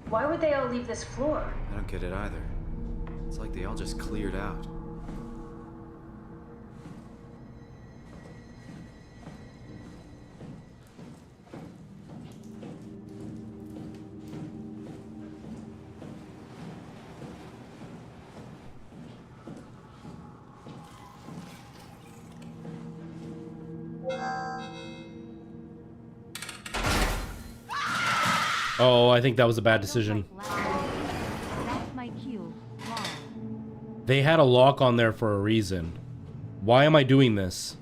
Why would they all leave this floor? I don't get it either. It's like they all just cleared out. Oh, I think that was a bad decision. That's my cue. Wow. They had a lock on there for a reason. Why am I doing this?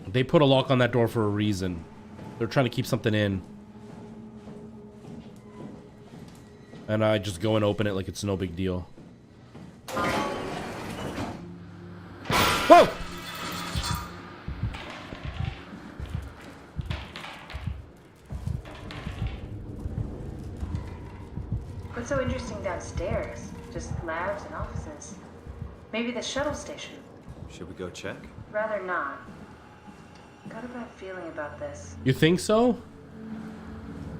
They put a lock on that door for a reason. They're trying to keep something in. And I just go and open it like it's no big deal. Whoa! What's so interesting downstairs? Just labs and offices. Maybe the shuttle station. Should we go check? Rather not. Got a bad feeling about this. You think so?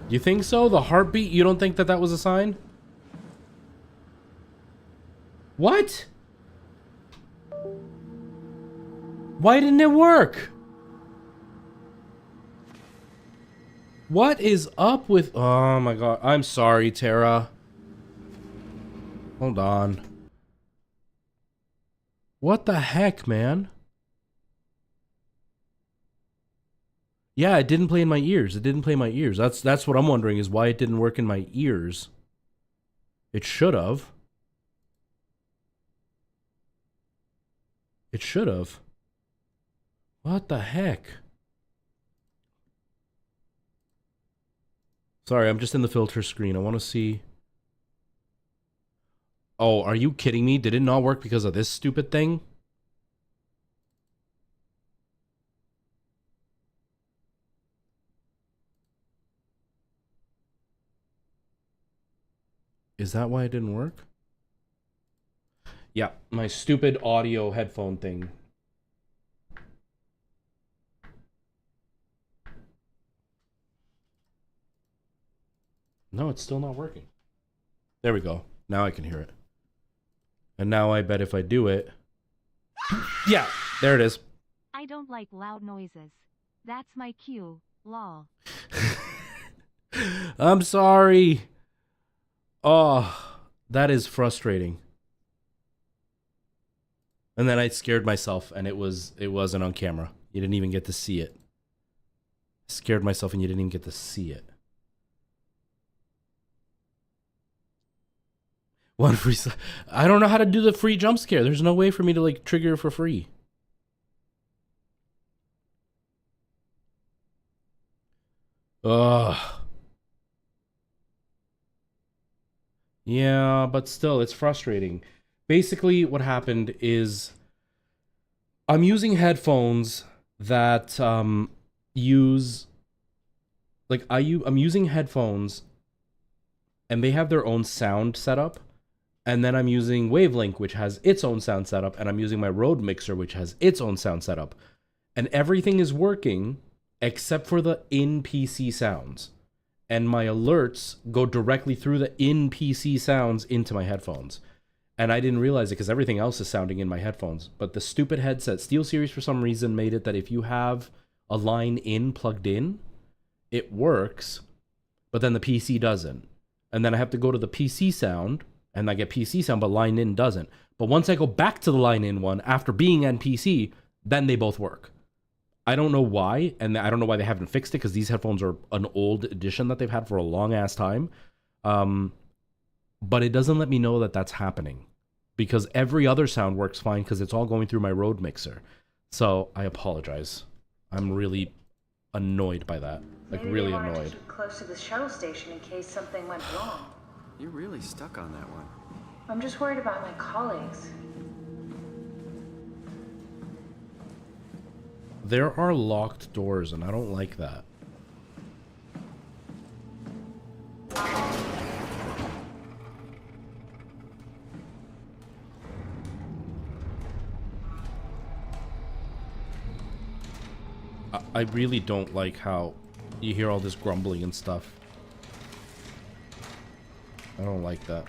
You think so? The heartbeat? You don't think that that was a sign? What? Why didn't it work? What is up with... Oh my god. I'm sorry, Tara. Hold on. What the heck, man? Yeah, it didn't play in my ears. It didn't play in my ears. That's what I'm wondering, is why it didn't work in my ears. It should have. It should have. What the heck? Sorry, I'm just in the filter screen. I want to see. Oh, are you kidding me? Did it not work because of this stupid thing? Is that why it didn't work? Yeah, my stupid audio headphone thing. No, it's still not working. There we go. Now I can hear it. And now I bet if I do it... Yeah, there it is. I don't like loud noises. That's my cue. Lol. I'm sorry. Oh, that is frustrating. And then I scared myself, and it wasn't on camera. You didn't even get to see it. Scared myself, and you didn't even get to see it. One free. I don't know how to do the free jump scare. There's no way for me to like trigger it for free. Ugh. Yeah, but still, it's frustrating. Basically, what happened is I'm using headphones that use like I'm using headphones, and they have their own sound setup. And then I'm using Wavelink, which has its own sound setup, and I'm using my Rode mixer, which has its own sound setup. And everything is working except for the in-PC sounds. And my alerts go directly through the in-PC sounds into my headphones. And I didn't realize it because everything else is sounding in my headphones. But the stupid headset, SteelSeries for some reason made it that if you have a line in plugged in, it works, but then the PC doesn't. And then I have to go to the PC sound, and I get PC sound, but line in doesn't. But once I go back to the line in one, after being on PC, then they both work. I don't know why, and I don't know why they haven't fixed it, because these headphones are an old edition that they've had for a long-ass time. But it doesn't let me know that that's happening, because every other sound works fine, because it's all going through my Rode mixer. So I apologize. I'm really annoyed by that. Like, Maybe really they wanted annoyed. to keep close to the shuttle station in case something went wrong. You're really stuck on that one. I'm just worried about my colleagues. There are locked doors, and I don't like that. I really don't like how you hear all this grumbling and stuff. I don't like that.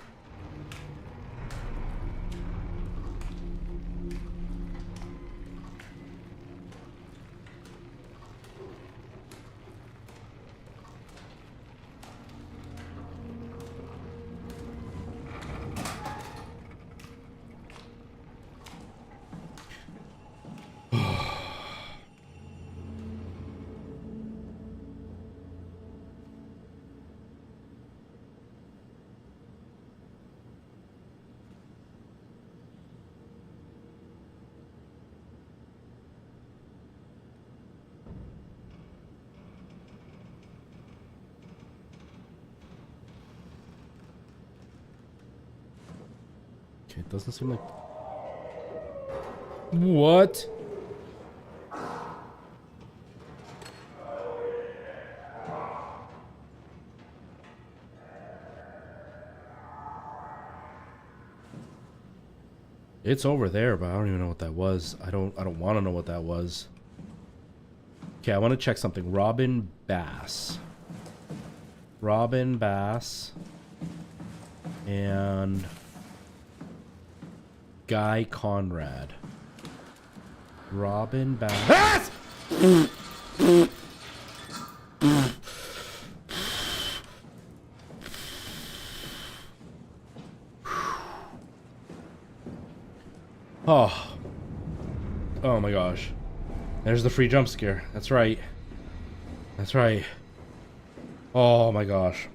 Okay, it doesn't seem like... What? It's over there, but I don't even know what that was. I don't want to know what that was. Okay, I want to check something. Robin Bass. Robin Bass. And Guy Conrad. Robin Bass. Oh. Oh my gosh. There's the free jump scare. That's right. That's right. Oh my gosh.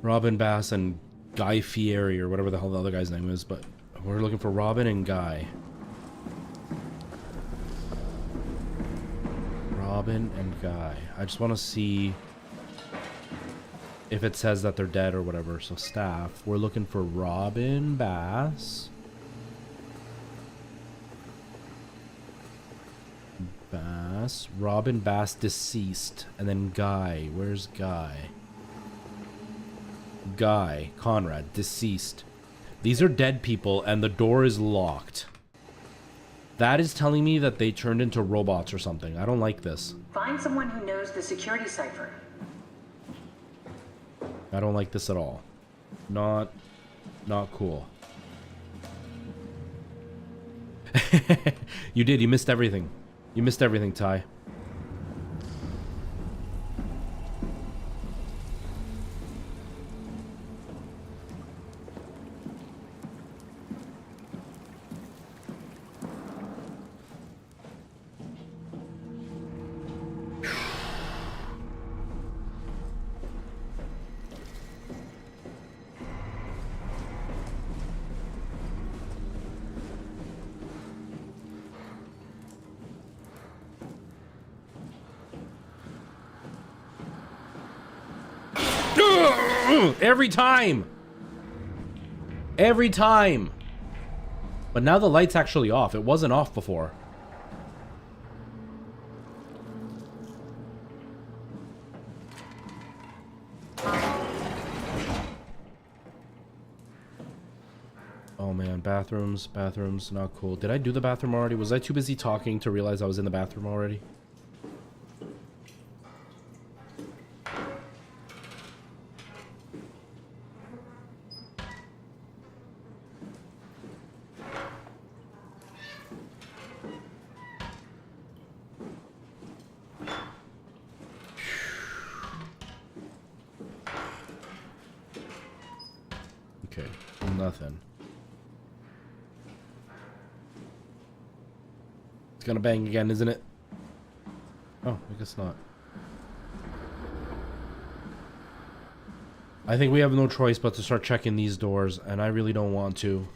Robin Bass and Guy Fieri, or whatever the hell the other guy's name is, but we're looking for Robin and Guy. Robin and Guy. I just want to see if it says that they're dead or whatever. So staff, we're looking for Robin Bass. Robin Bass deceased. And then Guy. Where's Guy? Guy Conrad deceased. These are dead people and the door is locked. That is telling me that they turned into robots or something. I don't like this. Find someone who knows the security cipher. I don't like this at all. Not cool. You did. You missed everything. You missed everything, Ty. Every time. Every time. But now the light's actually off. It wasn't off before. Oh man, bathrooms, not cool. Did I do the bathroom already? Was I too busy talking to realize I was in the bathroom already? Okay, nothing. It's gonna bang again, isn't it? Oh, I guess not. I think we have no choice but to start checking these doors, and I really don't want to.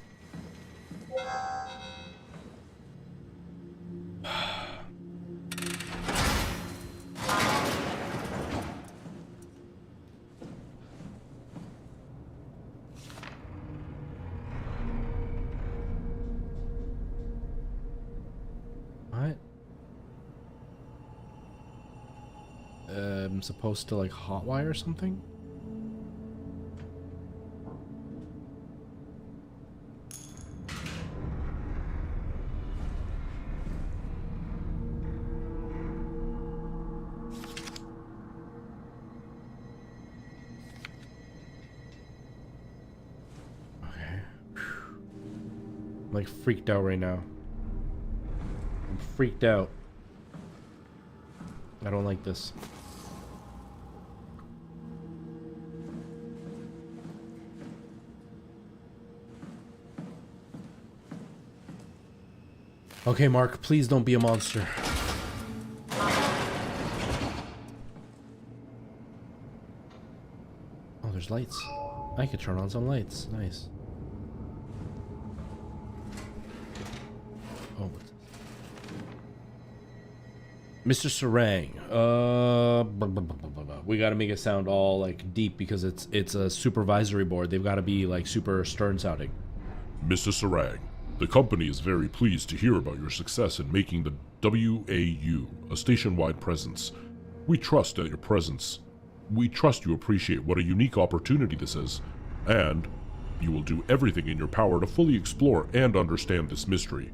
I'm supposed to like hotwire something? I'm like freaked out right now. I'm freaked out. I don't like this. Okay, Mark, please don't be a monster. Oh, there's lights. I could turn on some lights. Nice. Oh, Mr. Sarang, we gotta make it sound all like deep because it's a supervisory board. They've got to be like super stern sounding. Mr. Sarang, the company is very pleased to hear about your success in making the WAU a station-wide presence. We trust you appreciate what a unique opportunity this is, and you will do everything in your power to fully explore and understand this mystery.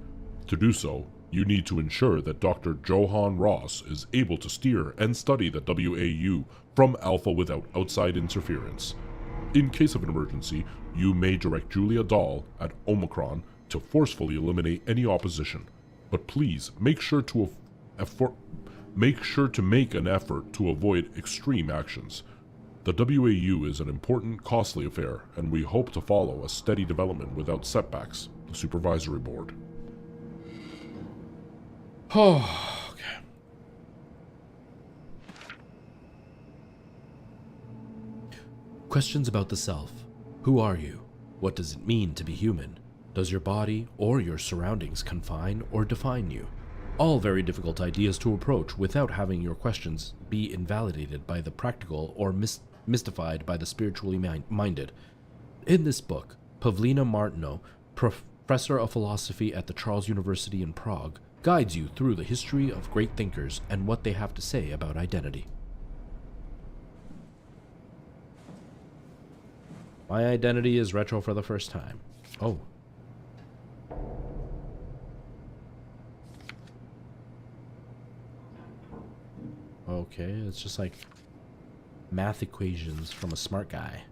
To do so, you need to ensure that Dr. Johann Ross is able to steer and study the WAU from Alpha without outside interference. In case of an emergency, you may direct Julia Dahl at Omicron to forcefully eliminate any opposition. But please make sure to make an effort to avoid extreme actions. The WAU is an important, costly affair, and we hope to follow a steady development without setbacks. The Supervisory Board. Oh, okay. Questions about the self. Who are you? What does it mean to be human? Does your body or your surroundings confine or define you? All very difficult ideas to approach without having your questions be invalidated by the practical or mystified by the spiritually minded. In this book, Pavlina Martineau, professor of philosophy at the Charles University in Prague, guides you through the history of great thinkers and what they have to say about identity. My identity is retro for the first time. Oh. Okay, it's just like math equations from a smart guy.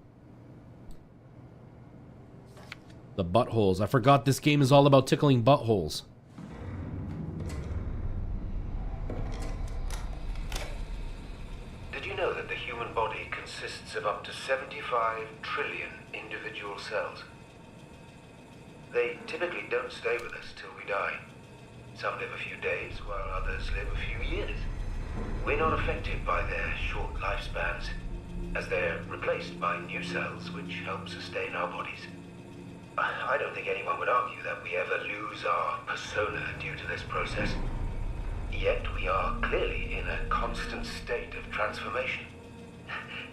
The buttholes. I forgot this game is all about tickling buttholes. Did you know that the human body consists of up to 75 trillion individual cells? They typically don't stay with us till we die. Some live a few days, while others live a few years. We're not affected by their short lifespans, as they're replaced by new cells which help sustain our bodies. I don't think anyone would argue that we ever lose our persona due to this process. Yet we are clearly in a constant state of transformation.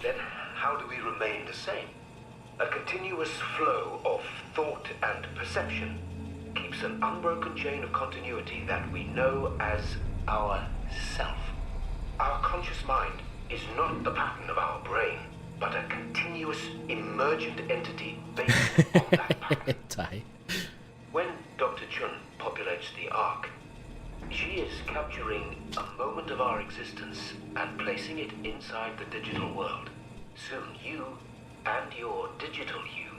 Then how do we remain the same? A continuous flow of thought and perception keeps an unbroken chain of continuity that we know as our self. Our conscious mind is not the pattern of our brain, but a continuous emergent entity based on that pattern. When Dr. Chun populates the Ark, she is capturing a moment of our existence and placing it inside the digital world. Soon you and your digital you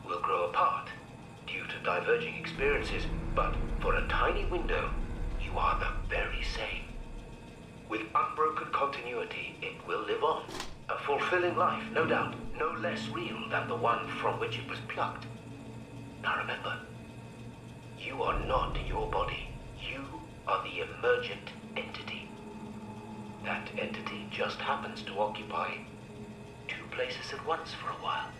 will grow apart due to diverging experiences, but for a tiny window, you are the very same. With unbroken continuity, it will live on. A fulfilling life, no doubt, no less real than the one from which it was plucked. Now remember, you are not your body. You are the emergent entity. That entity just happens to occupy two places at once for a while.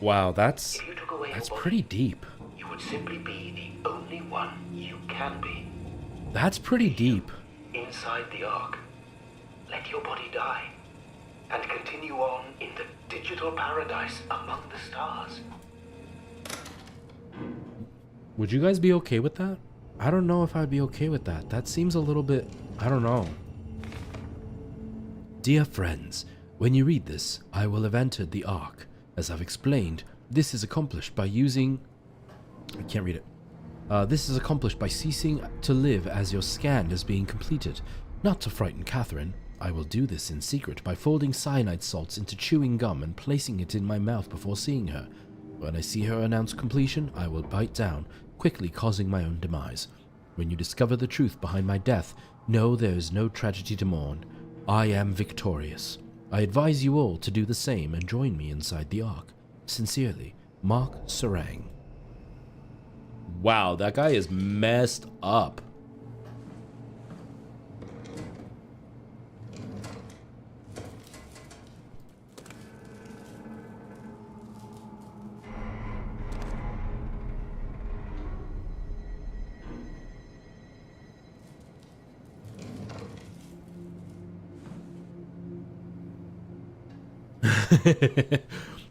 Wow, that's If you took away your body, pretty deep. You would simply be the only one you can be. That's pretty deep. Inside the Ark, let your body die and continue on in the digital paradise among the stars. Would you guys be okay with that? I don't know if I'd be okay with that. That seems a little bit, I don't know. Dear friends, when you read this, I will have entered the Ark. As I've explained, this is accomplished by using... I can't read it. This is accomplished by ceasing to live as your scan is being completed. Not to frighten Catherine, I will do this in secret by folding cyanide salts into chewing gum and placing it in my mouth before seeing her. When I see her announce completion, I will bite down, quickly causing my own demise. When you discover the truth behind my death, know there is no tragedy to mourn. I am victorious. I advise you all to do the same and join me inside the Ark. Sincerely, Mark Sarang. Wow, that guy is messed up.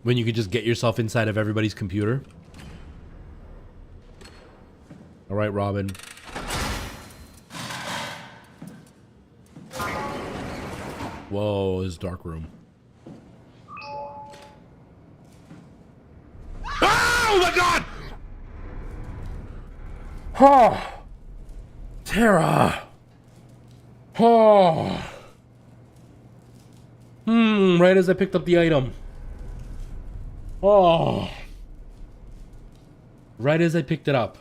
When you could just get yourself inside of everybody's computer. All right, Robin. Whoa, this dark room. Oh my God! Oh, Tara. Oh. Right as I picked up the item. Oh. Right as I picked it up.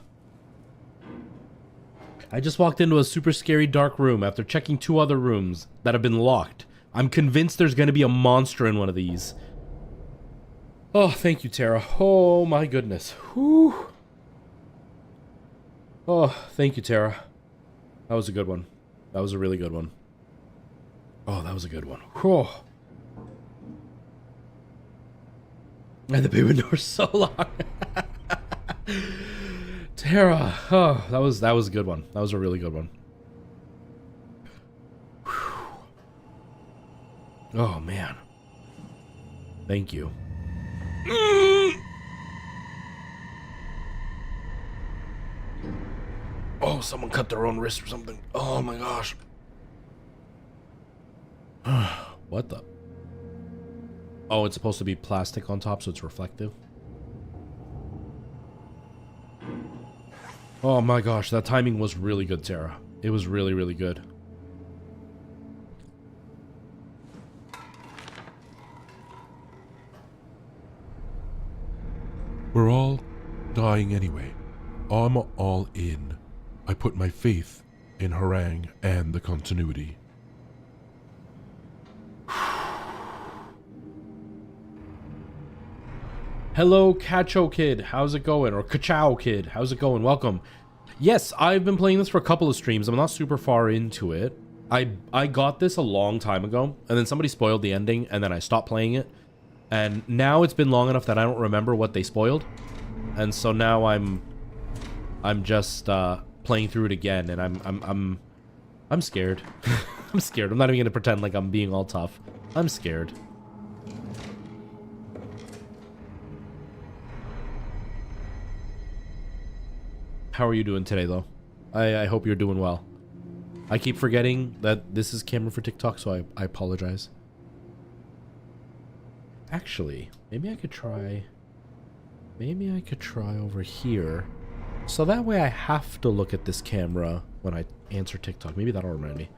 I just walked into a super scary dark room after checking 2 other rooms that have been locked. I'm convinced there's going to be a monster in one of these. Oh, thank you, Tara. Oh, my goodness. Whew. Oh, thank you, Tara. That was a good one. That was a really good one. Oh, that was a good one. Whew. And the bay window was so long. Tara. Oh, that was a good one. That was a really good one. Whew. Oh, man. Thank you. Oh, someone cut their own wrist or something. Oh my gosh. What the? Oh, it's supposed to be plastic on top so it's reflective. Oh my gosh, that timing was really good, Tara. It was really, really good. We're all dying anyway. I'm all in. I put my faith in Harang and the continuity. Hello, Cacho Kid. How's it going? Or Kachow Kid. How's it going? Welcome. Yes, I've been playing this for a couple of streams. I'm not super far into it. I got this a long time ago, and then somebody spoiled the ending, and then I stopped playing it. And now it's been long enough that I don't remember what they spoiled. And so now I'm just playing through it again, and I'm scared. I'm scared. I'm not even gonna pretend like I'm being all tough. I'm scared. How are you doing today, though? I hope you're doing well. I keep forgetting that this is camera for TikTok, so I apologize. Actually, maybe I could try over here. So that way I have to look at this camera when I answer TikTok. Maybe that'll remind me.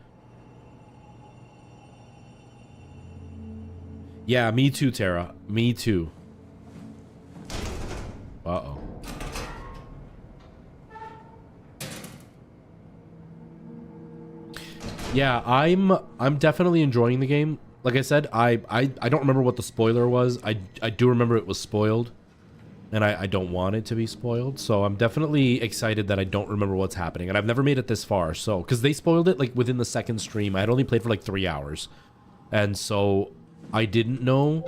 Yeah, me too, Tara. Me too. Uh-oh. Yeah, I'm definitely enjoying the game. Like I said, I don't remember what the spoiler was. I do remember it was spoiled. And I don't want it to be spoiled. So I'm definitely excited that I don't remember what's happening. And I've never made it this far. So, because they spoiled it like within the second stream. I had only played for like 3 hours. And so I didn't know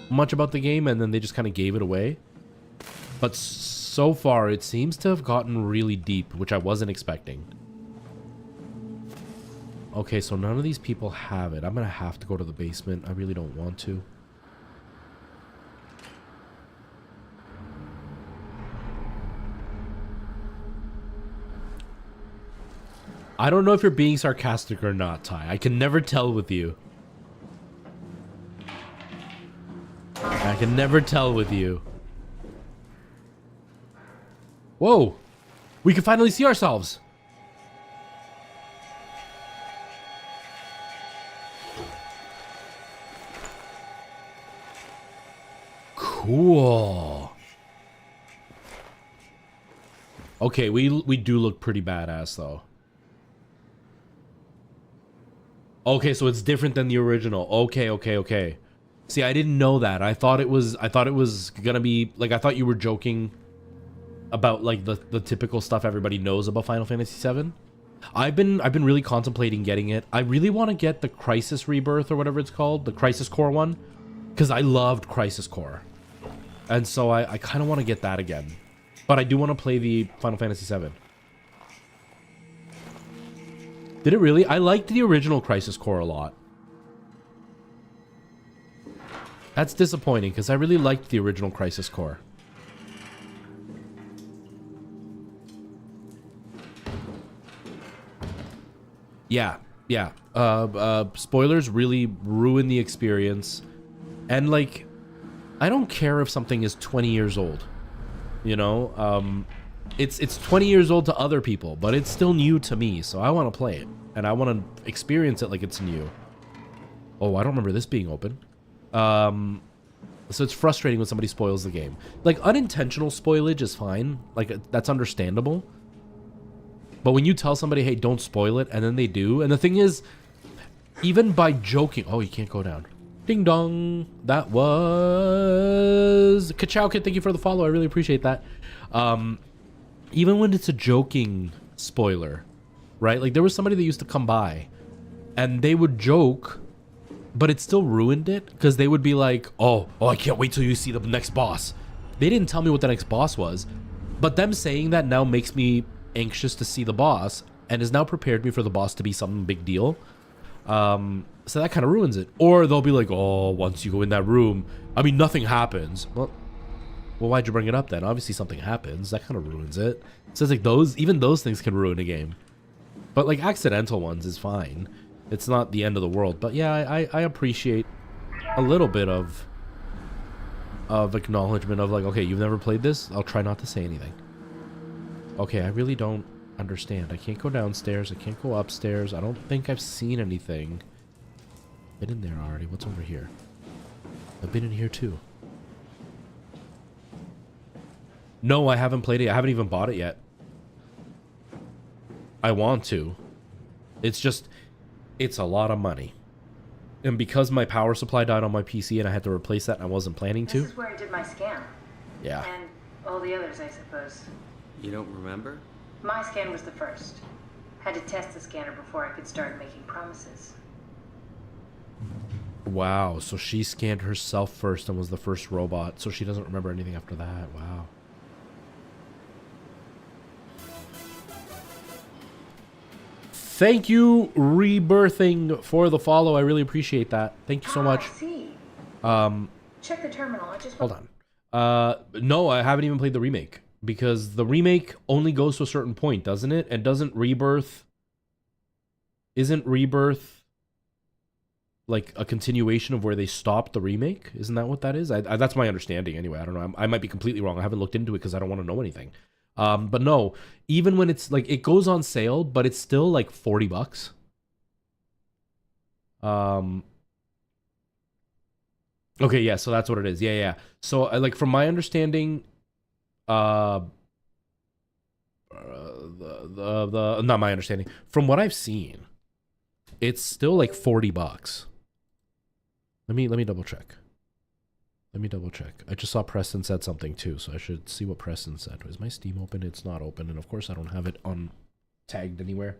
much about the game. And then they just kind of gave it away. But so far, it seems to have gotten really deep, which I wasn't expecting. Okay, so none of these people have it. I'm going to have to go to the basement. I really don't want to. I don't know if you're being sarcastic or not, Ty. I can never tell with you. can never tell with you. Whoa! We can finally see ourselves! Cool. Okay, we do look pretty badass though. Okay, so it's different than the original. Okay. See, I didn't know that. I thought it was gonna be like, I thought you were joking about like the typical stuff everybody knows about Final Fantasy VII. I've been really contemplating getting it. I really want to get the Crisis Rebirth or whatever it's called, the Crisis Core one, because I loved Crisis Core. And so I kind of want to get that again. But I do want to play the Final Fantasy VII. Did it really? I liked the original Crisis Core a lot. That's disappointing, because I really liked the original Crisis Core. Yeah. Spoilers really ruin the experience. And, like, I don't care if something is 20 years old. You know? It's 20 years old to other people, but it's still new to me, so I want to play it. And I want to experience it like it's new. Oh, I don't remember this being open. So it's frustrating when somebody spoils the game. Like, unintentional spoilage is fine. Like, that's understandable. But when you tell somebody, hey, don't spoil it, and then they do, and the thing is, even by joking... Oh, you can't go down. Ding dong. That was... Ka-chow Kid, thank you for the follow. I really appreciate that. Even when it's a joking spoiler, right? Like, there was somebody that used to come by, and they would joke, but it still ruined it, because they would be like, oh, I can't wait till you see the next boss. They didn't tell me what the next boss was, but them saying that now makes me anxious to see the boss, and has now prepared me for the boss to be some big deal. So that kind of ruins it. Or they'll be like, oh, once you go in that room, I mean, nothing happens. Well, why'd you bring it up then? Obviously something happens. That kind of ruins it. So it's like even those things can ruin a game. But like accidental ones is fine. It's not the end of the world. But yeah, I appreciate a little bit of acknowledgement of like, okay, you've never played this? I'll try not to say anything. Okay, I really don't understand. I can't go downstairs. I can't go upstairs. I don't think I've seen anything. Been in there already. What's over here? I've been in here too. No, I haven't played it. I haven't even bought it yet. I want to. It's just, it's a lot of money. And because my power supply died on my PC and I had to replace that and I wasn't planning to. This is where I did my scan. Yeah. And all the others, I suppose. You don't remember? My scan was the first. Had to test the scanner before I could start making promises. Wow, so she scanned herself first and was the first robot, so she doesn't remember anything after that. Wow. Thank you, Rebirthing, for the follow. I really appreciate that. Thank you so much. I see. Check the terminal. I just hold on. No, I haven't even played the remake. Because the remake only goes to a certain point, doesn't it? And doesn't Rebirth... Isn't Rebirth like a continuation of where they stopped the remake? Isn't that what that is? That's my understanding anyway. I don't know. I might be completely wrong. I haven't looked into it because I don't want to know anything. But no, even when it's like, it goes on sale, but it's still like $40. Okay, yeah, so that's what it is. Yeah. So like from my understanding... not my understanding. From what I've seen, it's still like $40. Let me double check. I just saw Preston said something too, so I should see what Preston said. Is my Steam open? It's not open, and of course I don't have it on tagged anywhere.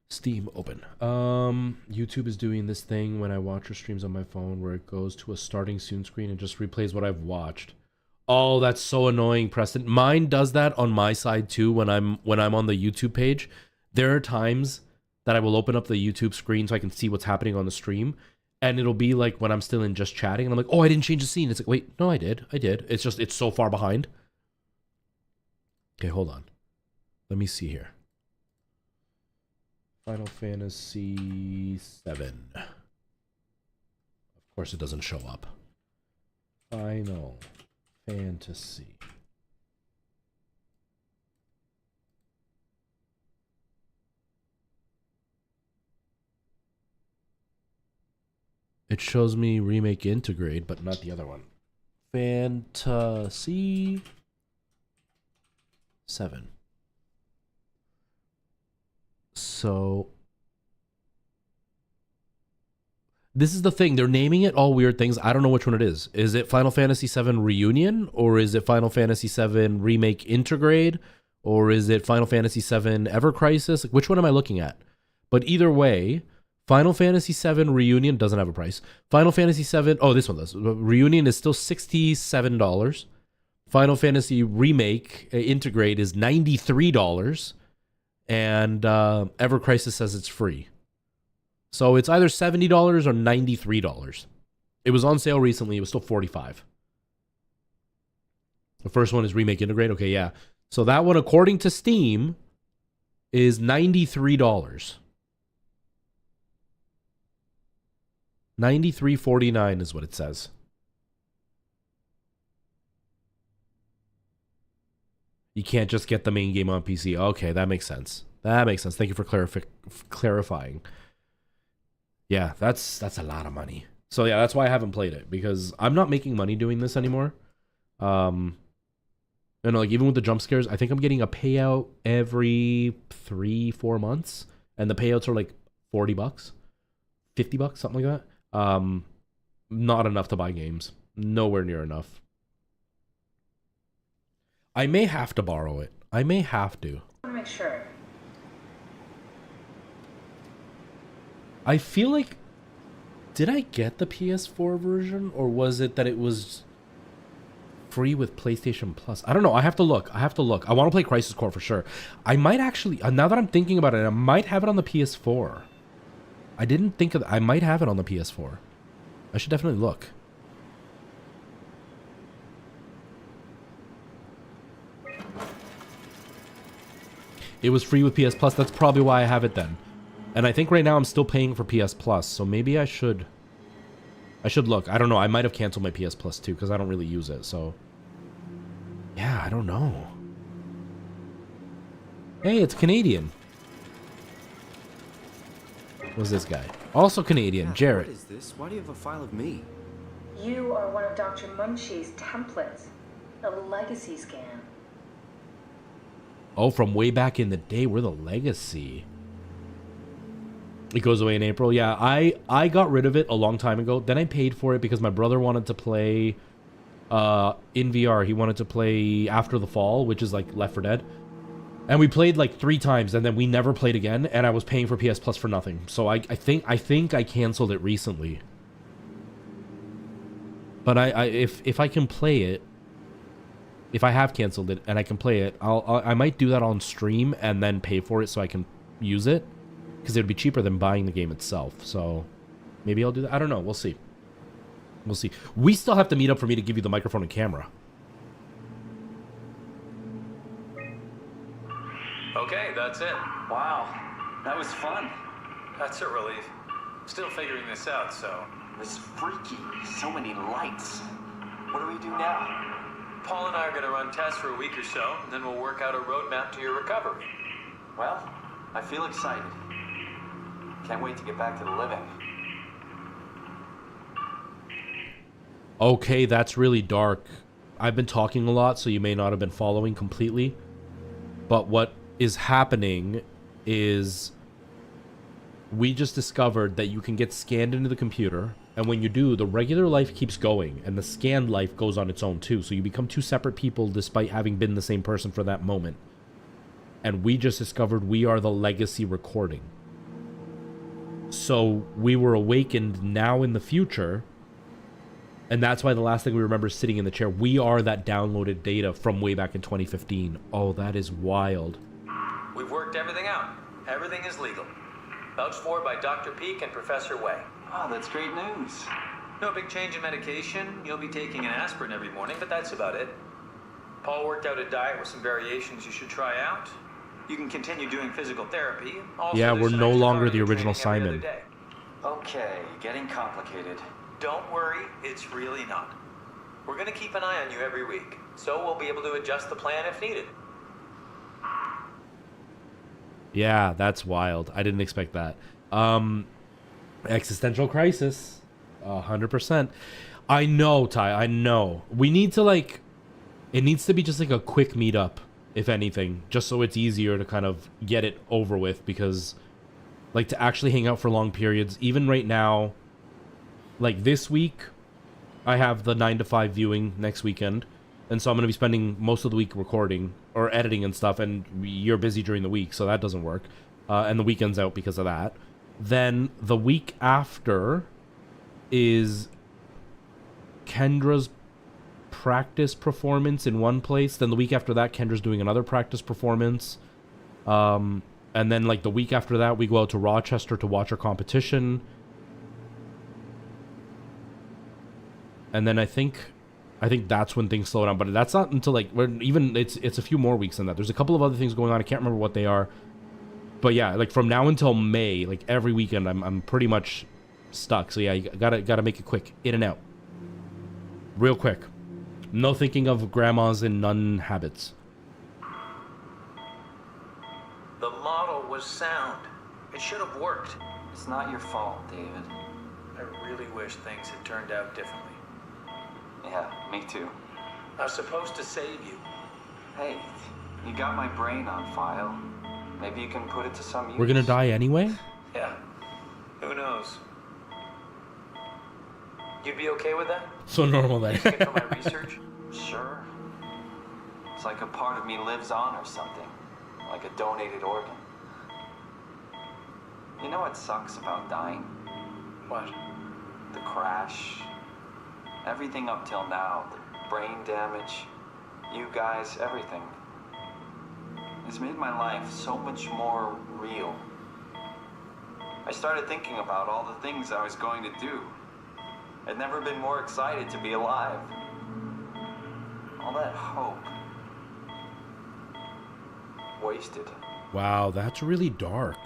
Steam open. YouTube is doing this thing when I watch your streams on my phone where it goes to a starting soon screen and just replays what I've watched. Oh, that's so annoying, Preston. Mine does that on my side too when I'm on the YouTube page. There are times that I will open up the YouTube screen so I can see what's happening on the stream, and it'll be like when I'm still in just chatting and I'm like, "Oh, I didn't change the scene." It's like, "Wait, no, I did. It's just it's so far behind." Okay, hold on. Let me see here. Final Fantasy VII. Of course it doesn't show up. Final Fantasy. It shows me remake integrate, but not the other one. Fantasy 7. So this is the thing. They're naming it all weird things. I don't know which one it is. Is it Final Fantasy 7 Reunion? Or is it Final Fantasy 7 Remake Intergrade? Or is it Final Fantasy 7 Ever Crisis? Like, which one am I looking at? But either way, Final Fantasy 7 Reunion doesn't have a price. Final Fantasy 7... Oh, this one does. Reunion is still $67. Final Fantasy Remake Intergrade is $93. And Ever Crisis says it's free. So it's either $70 or $93. It was on sale recently. It was still $45. The first one is Remake Integrate. Okay, yeah. So that one, according to Steam, is $93. $93.49 is what it says. You can't just get the main game on PC. Okay, that makes sense. That makes sense. Thank you for clarifying. Yeah, that's a lot of money. So yeah, that's why I haven't played it, because I'm not making money doing this anymore. You know, like even with the jump scares, I think I'm getting a payout every 3-4 months, and the payouts are like $40, $50, something like that. Not enough to buy games. Nowhere near enough. I may have to borrow it. I may have to. I want to make sure. I feel like, did I get the PS4 version, or was it that it was free with PlayStation Plus? I don't know. I have to look. I want to play Crisis Core for sure. I might actually, now that I'm thinking about it, I might have it on the PS4. I didn't think of I might have it on the PS4. I should definitely look. It was free with PS Plus. That's probably why I have it then. And I think right now I'm still paying for PS Plus, so maybe I should look. I don't know. I might have canceled my PS Plus too, because I don't really use it, so yeah, I don't know. Hey, it's Canadian. Who's this guy? Also Canadian, Yeah, Jarrett. What is this? Why do you have a file of me? You are one of Dr. Munchie's templates. A legacy scan. Oh, from way back in the day. We're the legacy. It goes away in April. Yeah, I got rid of it a long time ago. Then I paid for it because my brother wanted to play in VR. He wanted to play After the Fall, which is like Left 4 Dead. And we played like 3 times, and then we never played again, and I was paying for PS Plus for nothing. So I think I canceled it recently. But if I can play it, if I have canceled it and I can play it, I might do that on stream and then pay for it so I can use it, because it would be cheaper than buying the game itself. So maybe I'll do that. I don't know. We'll see. We'll see. We still have to meet up for me to give you the microphone and camera. Okay, that's it. Wow, that was fun. That's a relief. Still figuring this out, so... It was freaky. So many lights. What do we do now? Paul and I are going to run tests for a week or so, and then we'll work out a roadmap to your recovery. Well, I feel excited. Can't wait to get back to the living. Okay, that's really dark. I've been talking a lot, so you may not have been following completely. But what is happening is we just discovered that you can get scanned into the computer, and when you do, the regular life keeps going, and the scanned life goes on its own too. So you become 2 separate people despite having been the same person for that moment. And we just discovered we are the legacy recording. So we were awakened now in the future, and that's why the last thing we remember is sitting in the chair. We are that downloaded data from way back in 2015. Oh, that is wild. We've worked everything out. Everything is legal. Vouched for by Dr. Peak and Professor Way. Oh, that's great news. No big change in medication. You'll be taking an aspirin every morning, but that's about it. Paul worked out a diet with some variations you should try out. You can continue doing physical therapy. Also, Yeah, we're there's no some longer extra the original training every Simon. other day. Okay, getting complicated. Don't worry, it's really not. We're gonna keep an eye on you every week, so we'll be able to adjust the plan if needed. Yeah, that's wild. I didn't expect that. Existential crisis. 100%. I know, Ty. I know. We need to, like... It needs to be just, like, a quick meetup, if anything. Just so it's easier to kind of get it over with. Because, like, to actually hang out for long periods... Even right now... Like, this week... I have the 9 to 5 viewing next weekend. And so I'm going to be spending most of the week recording or editing and stuff. And you're busy during the week, so that doesn't work. And the weekend's out because of that. Then the week after is Kendra's practice performance in one place. Then the week after that, Kendra's doing another practice performance. And then like the week after that, we go out to Rochester to watch our competition. And then I think that's when things slow down, but that's not until like it's a few more weeks than that. There's a couple of other things going on. I can't remember what they are, but yeah, like from now until May, like every weekend, I'm pretty much stuck. So yeah, you gotta make it quick, in and out, real quick. No thinking of grandmas and nun habits. The model was sound. It should have worked. It's not your fault, David. I really wish things had turned out differently. Yeah, me too. I was supposed to save you. Hey, you got my brain on file. Maybe you can put it to some use. We're gonna die anyway? Yeah. Who knows? You'd be okay with that? So normal then. Skip for my research? Sure. It's like a part of me lives on or something. Like a donated organ. You know what sucks about dying? What? The crash. Everything up till now. The brain damage. You guys, everything. It's made my life so much more real. I started thinking about all the things I was going to do. I'd never been more excited to be alive. All that hope. Wasted. Wow, that's really dark.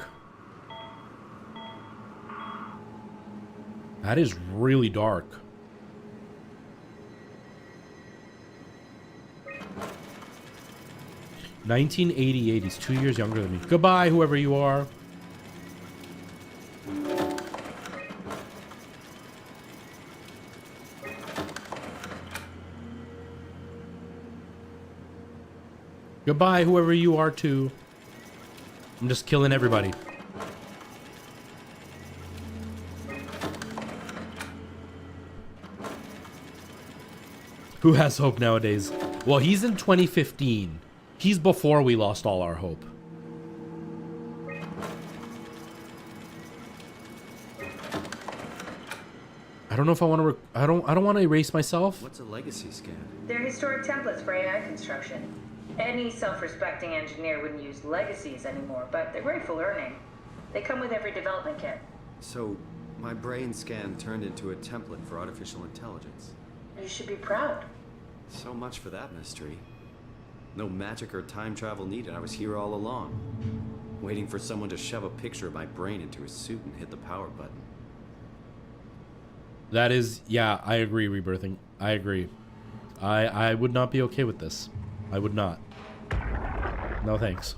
That is really dark. ...1988. He's 2 years younger than me. Goodbye, whoever you are. Goodbye, whoever you are, too. I'm just killing everybody. Who has hope nowadays? Well, he's in 2015. He's before we lost all our hope. I don't know if I want to. I don't want to erase myself. What's a legacy scan? They're historic templates for AI construction. Any self-respecting engineer wouldn't use legacies anymore, but they're great for learning. They come with every development kit. So, my brain scan turned into a template for artificial intelligence. You should be proud. So much for that mystery. No magic or time travel needed. I was here all along. Waiting for someone to shove a picture of my brain into a suit and hit the power button. That is, yeah, I agree, Rebirthing. I agree. I would not be okay with this. I would not. No thanks.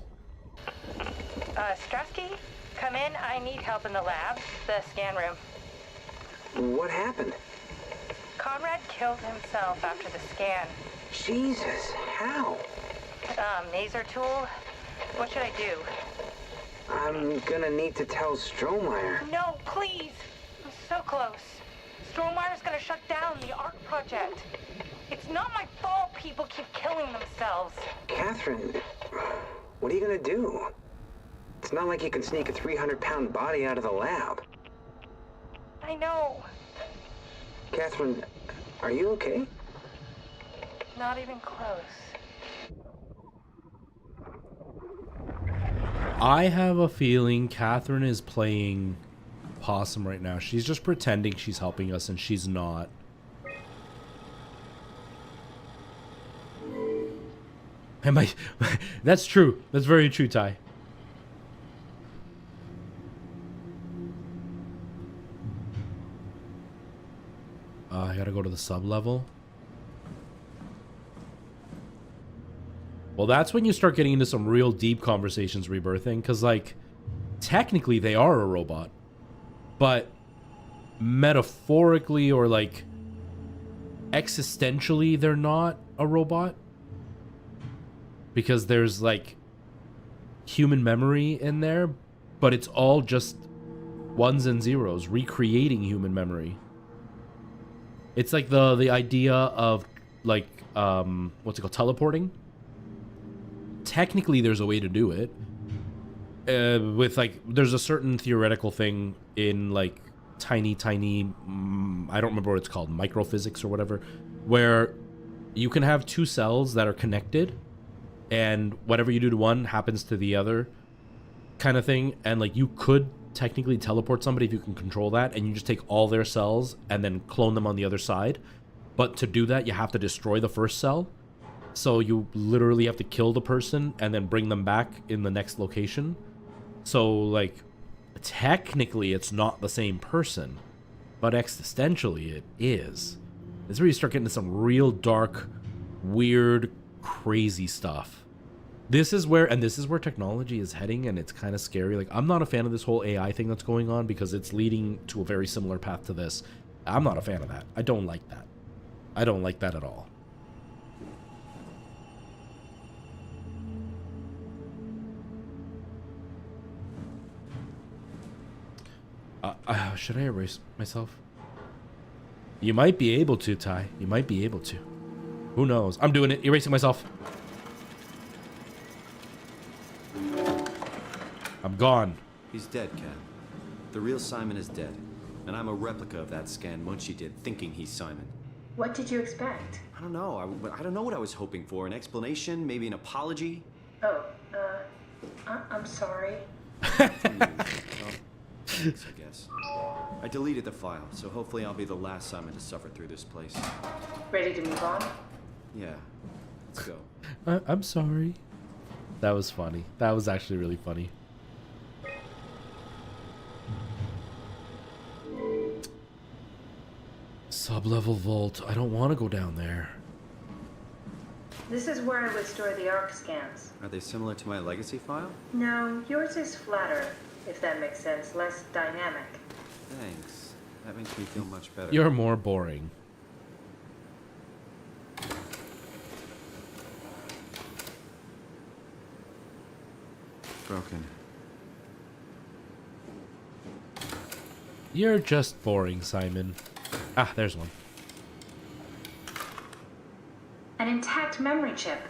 Strasky, come in. I need help in the lab, the scan room. What happened? Conrad killed himself after the scan. Jesus, how? Maser tool. What should I do? I'm gonna need to tell Strohmeyer. No, please. I'm so close. Strohmeyer's gonna shut down the ARC project. It's not my fault people keep killing themselves. Catherine, what are you gonna do? It's not like you can sneak a 300-pound body out of the lab. I know. Catherine, are you okay? Not even close. I have a feeling Catherine is playing possum right now. She's just pretending she's helping us and she's not. Am I? That's true. That's very true, Ty. I gotta go to the sub level. Well, that's when you start getting into some real deep conversations, Rebirthing, because, like, technically they are a robot, but metaphorically or, like, existentially they're not a robot. Because there's, like, human memory in there, but it's all just ones and zeros, recreating human memory. It's like the idea of, like, what's it called, teleporting. Technically, there's a way to do it. With, like, there's a certain theoretical thing in, like, tiny, I don't remember what it's called, microphysics or whatever, where you can have two cells that are connected, and whatever you do to one happens to the other, kind of thing. And, like, you could technically teleport somebody if you can control that, and you just take all their cells and then clone them on the other side. But to do that, you have to destroy the first cell. So you literally have to kill the person and then bring them back in the next location. So, like, technically it's not the same person, but existentially it is. It's where you start getting into some real dark, weird, crazy stuff. This is where technology is heading, and it's kind of scary. Like, I'm not a fan of this whole AI thing that's going on because it's leading to a very similar path to this. I'm not a fan of that. I don't like that. I don't like that at all. Should I erase myself? You might be able to, Ty. You might be able to. Who knows? I'm doing it. Erasing myself. I'm gone. He's dead, Cat. The real Simon is dead. And I'm a replica of that scan Munchie did, thinking he's Simon. What did you expect? I don't know. I don't know what I was hoping for. An explanation? Maybe an apology? Oh, I'm sorry. Thanks, I guess. I deleted the file, so hopefully I'll be the last Simon to suffer through this place. Ready to move on? Yeah. Let's go. I'm sorry. That was funny. That was actually really funny. Sub-level vault. I don't want to go down there. This is where I would store the ARC scans. Are they similar to my legacy file? No, yours is flatter, if that makes sense. Less dynamic. Thanks. That makes me feel much better. You're more boring. Broken. You're just boring, Simon. Ah, there's one. An intact memory chip.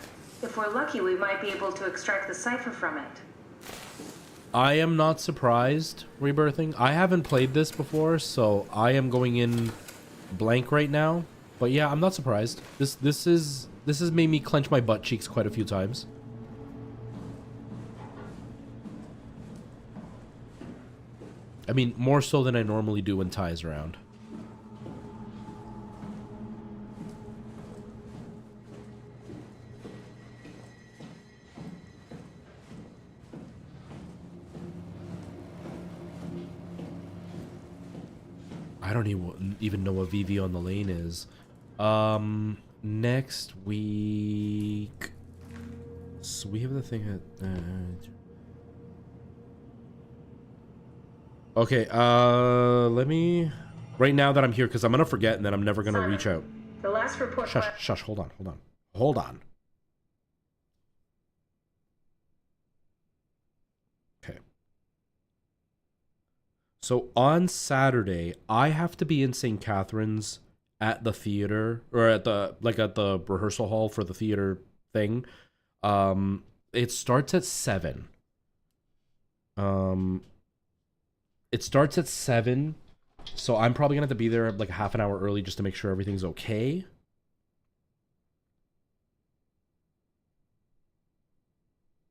If we're lucky, we might be able to extract the cipher from it. I am not surprised, Rebirthing. I haven't played this before, so I am going in blank right now. But yeah, I'm not surprised. This has made me clench my butt cheeks quite a few times. I mean, more so than I normally do when Ty's around. I don't even know what VV on the lane is. Next week. So we have the thing at. Okay. Let me. Right now that I'm here, because I'm gonna forget, and then I'm never gonna reach out. The last report. Shush. Hold on. Okay. So on Saturday, I have to be in St. Catharines at the theater, or at the rehearsal hall for the theater thing. It starts at 7. It starts at 7, so I'm probably gonna have to be there like half an hour early just to make sure everything's okay.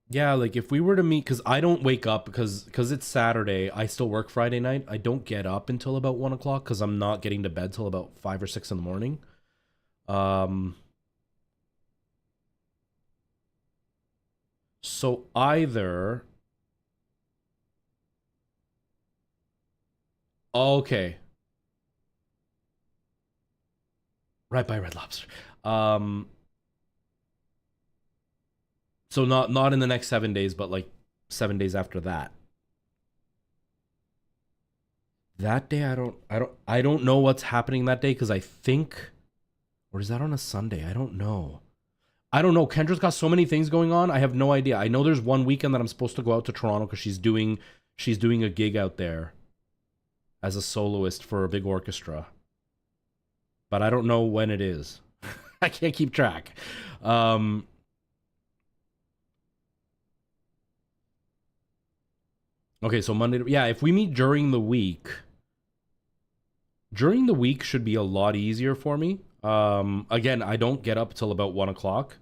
Yeah, like if we were to meet, because I don't wake up because it's Saturday. I still work Friday night. I don't get up until about 1 o'clock because I'm not getting to bed till about 5 or 6 in the morning. So either. Okay. Right by Red Lobster. So not in the next 7 days, but like 7 days after that. That day, I don't know what's happening that day because I think, or is that on a Sunday? I don't know. I don't know. Kendra's got so many things going on. I have no idea. I know there's one weekend that I'm supposed to go out to Toronto because she's doing a gig out there as a soloist for a big orchestra. But I don't know when it is. I can't keep track. Okay, so Monday. Yeah, if we meet during the week should be a lot easier for me. Again, I don't get up till about 1 o'clock.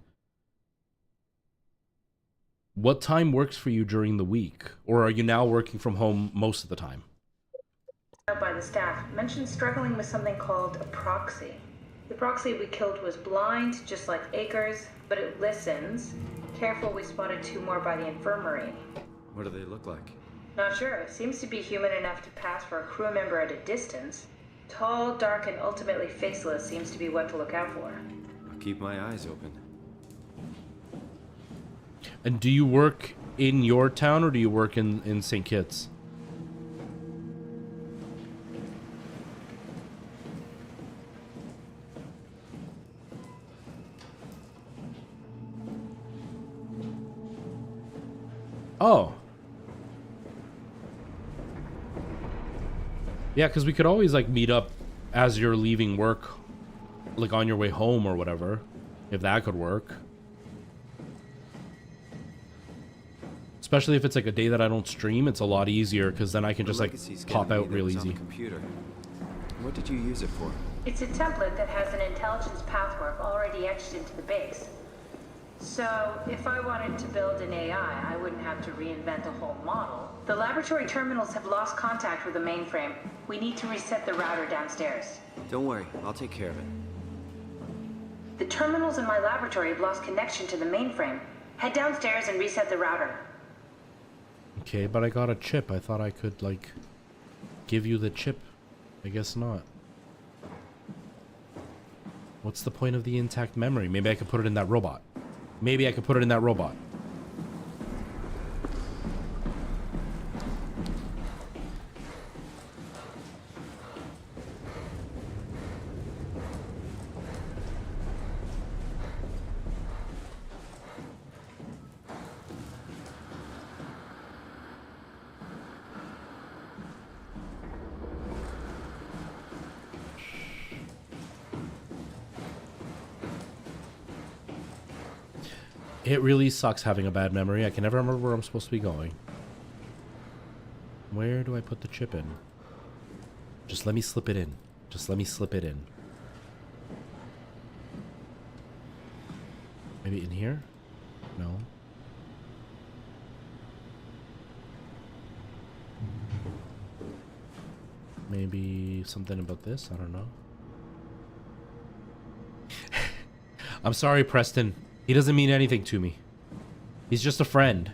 What time works for you during the week? Or are you now working from home most of the time? By the staff, mentioned struggling with something called a proxy. The proxy we killed was blind, just like Akers, but it listens. Careful, we spotted 2 more by the infirmary. What do they look like? Not sure. Seems to be human enough to pass for a crew member at a distance. Tall, dark, and ultimately faceless seems to be what to look out for. I'll keep my eyes open. And do you work in your town or do you work in St. Kitts? Oh. Yeah, because we could always like meet up as you're leaving work, like on your way home or whatever, if that could work. Especially if it's like a day that I don't stream, it's a lot easier because then I can just like pop out real easy. Computer. What did you use it for? It's a template that has an intelligence pathwork already etched into the base. So, if I wanted to build an AI, I wouldn't have to reinvent a whole model. The laboratory terminals have lost contact with the mainframe. We need to reset the router downstairs. Don't worry, I'll take care of it. The terminals in my laboratory have lost connection to the mainframe. Head downstairs and reset the router. Okay, but I got a chip. I thought I could, like, give you the chip. I guess not. What's the point of the intact memory? Maybe I could put it in that robot. Maybe I could put it in that robot. It really sucks having a bad memory. I can never remember where I'm supposed to be going. Where do I put the chip in? Just let me slip it in. Just let me slip it in. Maybe in here? No. Maybe something about this? I don't know. I'm sorry, Preston. He doesn't mean anything to me. He's just a friend.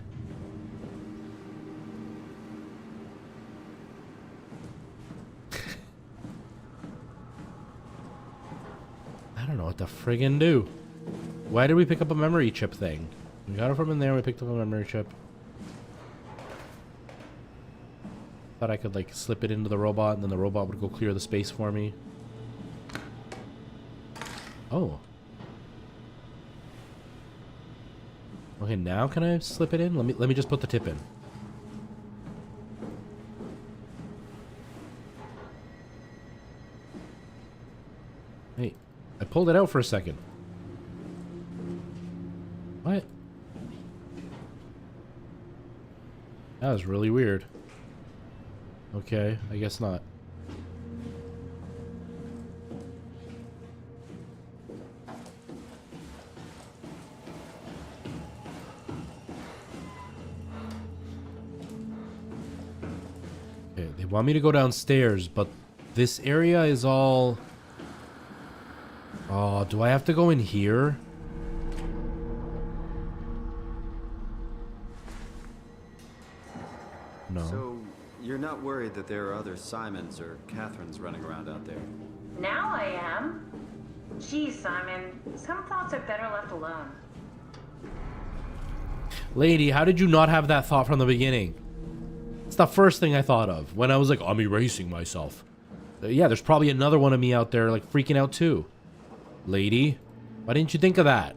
I don't know what to friggin' do. Why did we pick up a memory chip thing? We got it from in there, we picked up a memory chip. Thought I could like slip it into the robot and then the robot would go clear the space for me. Oh. Okay, now can I slip it in? Let me just put the tip in. Hey, I pulled it out for a second. What? That was really weird. Okay, I guess not. They want me to go downstairs, but this area is all... Oh, do I have to go in here? No. So, you're not worried that there are other Simons or Catherines running around out there? Now I am. Geez, Simon, some thoughts are better left alone. Lady, how did you not have that thought from the beginning? It's the first thing I thought of when I was like, I'm erasing myself. Yeah, there's probably another one of me out there like freaking out too. Lady, why didn't you think of that?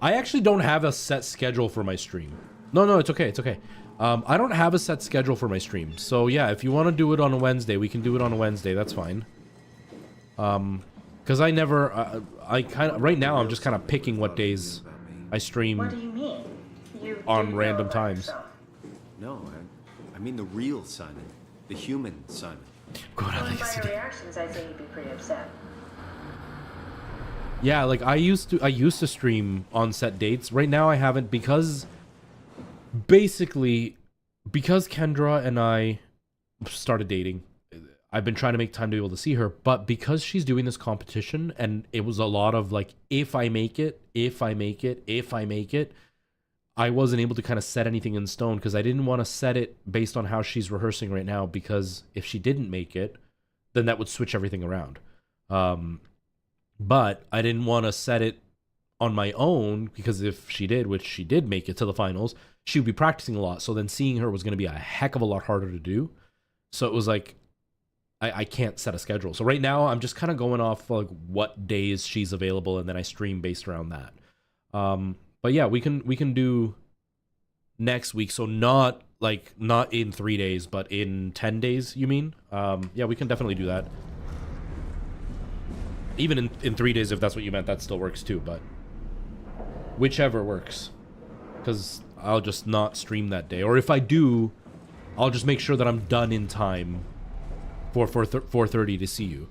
I actually don't have a set schedule for my stream. No, it's okay, it's okay. I don't have a set schedule for my stream. So yeah, if you want to do it on a Wednesday, we can do it on a Wednesday, that's fine. Because I never, I kind of, right now I'm just kind of picking what days I stream. What do you mean? You on didn't random know about times. yourself. No, I mean the real Simon. The human Simon. Going by your reactions, I'd say you'd be pretty upset. Yeah, like I used to stream on set dates. Right now I haven't because basically because Kendra and I started dating. I've been trying to make time to be able to see her, but because she's doing this competition and it was a lot of like if I make it, I wasn't able to kind of set anything in stone because I didn't want to set it based on how she's rehearsing right now, because if she didn't make it, then that would switch everything around. But I didn't want to set it on my own because if she did, which she did make it to the finals, she would be practicing a lot. So then seeing her was going to be a heck of a lot harder to do. So it was like, I can't set a schedule. So right now I'm just kind of going off like what days she's available, and then I stream based around that. But yeah, we can do next week. So not in 3 days, but in 10 days, you mean? Yeah, we can definitely do that. Even in 3 days, if that's what you meant, that still works too, but whichever works. Because I'll just not stream that day. Or if I do, I'll just make sure that I'm done in time for 4:30 to see you.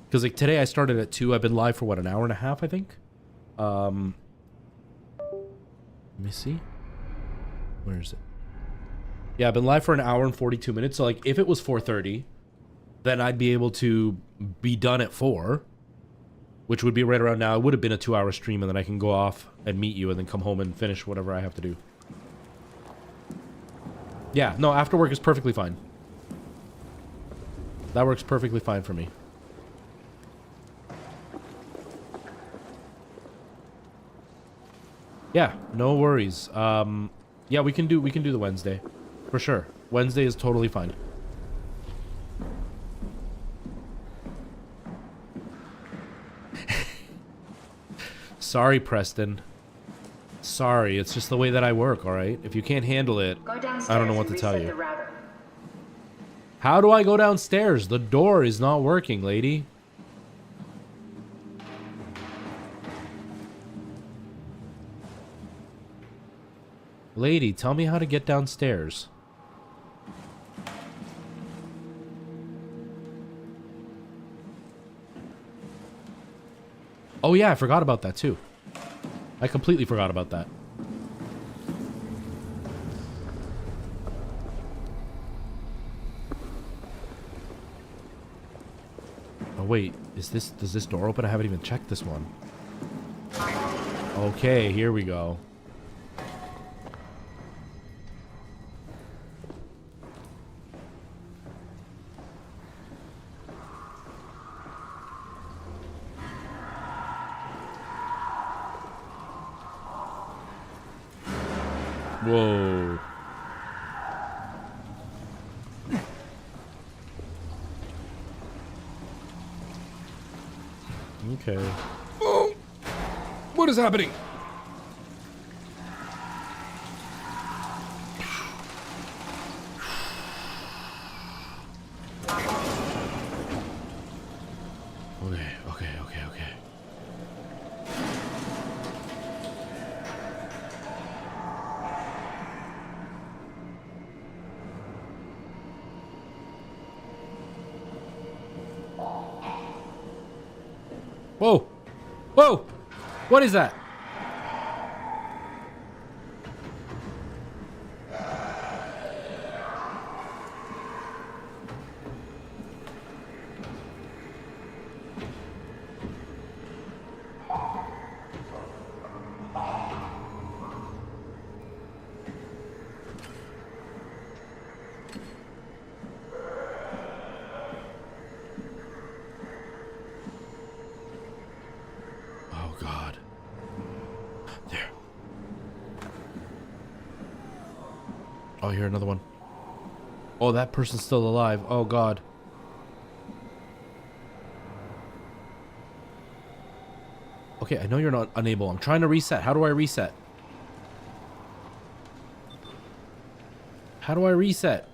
Because like today I started at 2. I've been live for what, an hour and a half, I think? Let me see. Where is it? Yeah, I've been live for an hour and 42 minutes. So like if it was 4:30, then I'd be able to be done at 4, which would be right around now. It would have been a 2-hour stream, and then I can go off and meet you and then come home and finish whatever I have to do. Yeah, no, after work is perfectly fine. That works perfectly fine for me. Yeah, no worries. Yeah, we can do the Wednesday. For sure. Wednesday is totally fine. Sorry, Preston. Sorry, it's just the way that I work, alright? If you can't handle it, I don't know what to tell you. How do I go downstairs? The door is not working, lady. Lady, tell me how to get downstairs. Oh yeah, I forgot about that too. I completely forgot about that. Oh wait, does this door open? I haven't even checked this one. Okay, here we go. Whoa. Okay. Oh! What is happening? Okay. Whoa! Whoa! What is that? Oh, here, another one. Oh, that person's still alive. Oh, God. Okay, I know you're not unable. I'm trying to reset. How do I reset? How do I reset?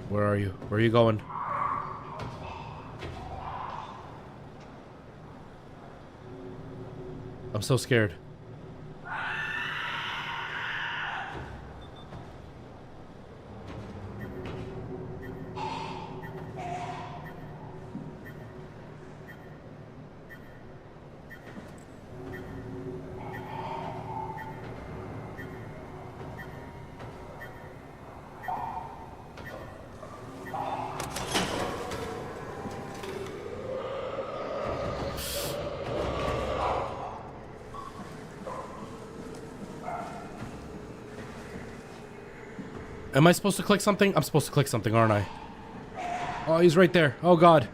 Where are you? Where are you going? I'm so scared. Am I supposed to click something? I'm supposed to click something, aren't I? Oh, he's right there. Oh, God.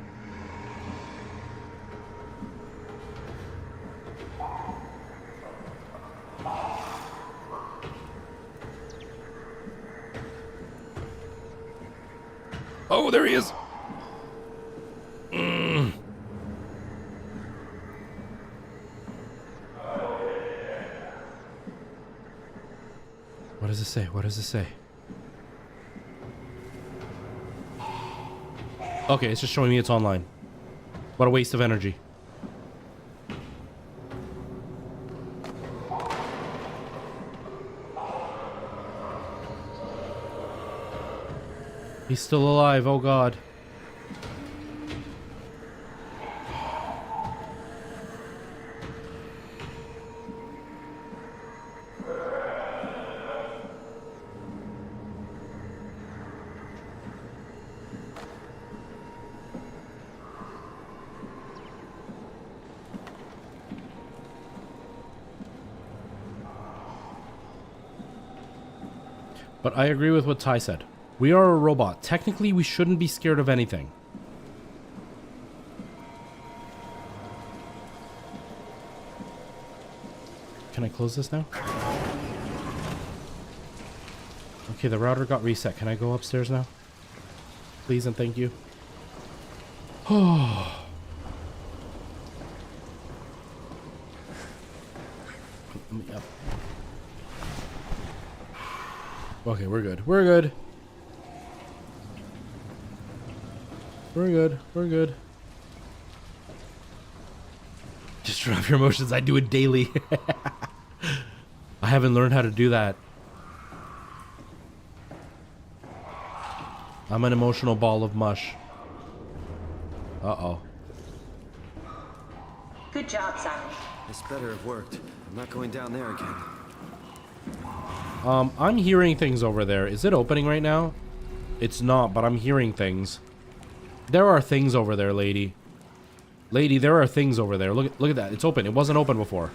Oh, there he is. What does it say? What does it say? Okay, it's just showing me it's online. What a waste of energy. He's still alive, oh God. But I agree with what Ty said. We are a robot. Technically, we shouldn't be scared of anything. Can I close this now? Okay, the router got reset. Can I go upstairs now? Please and thank you. Oh. Let me up. Okay, we're good. We're good. We're good. We're good. Just drop your emotions. I do it daily. I haven't learned how to do that. I'm an emotional ball of mush. Uh-oh. Good job, Simon. This better have worked. I'm not going down there again. I'm hearing things over there. Is it opening right now? It's not, but I'm hearing things. There are things over there, lady. Lady, there are things over there. Look at that. It's open. It wasn't open before.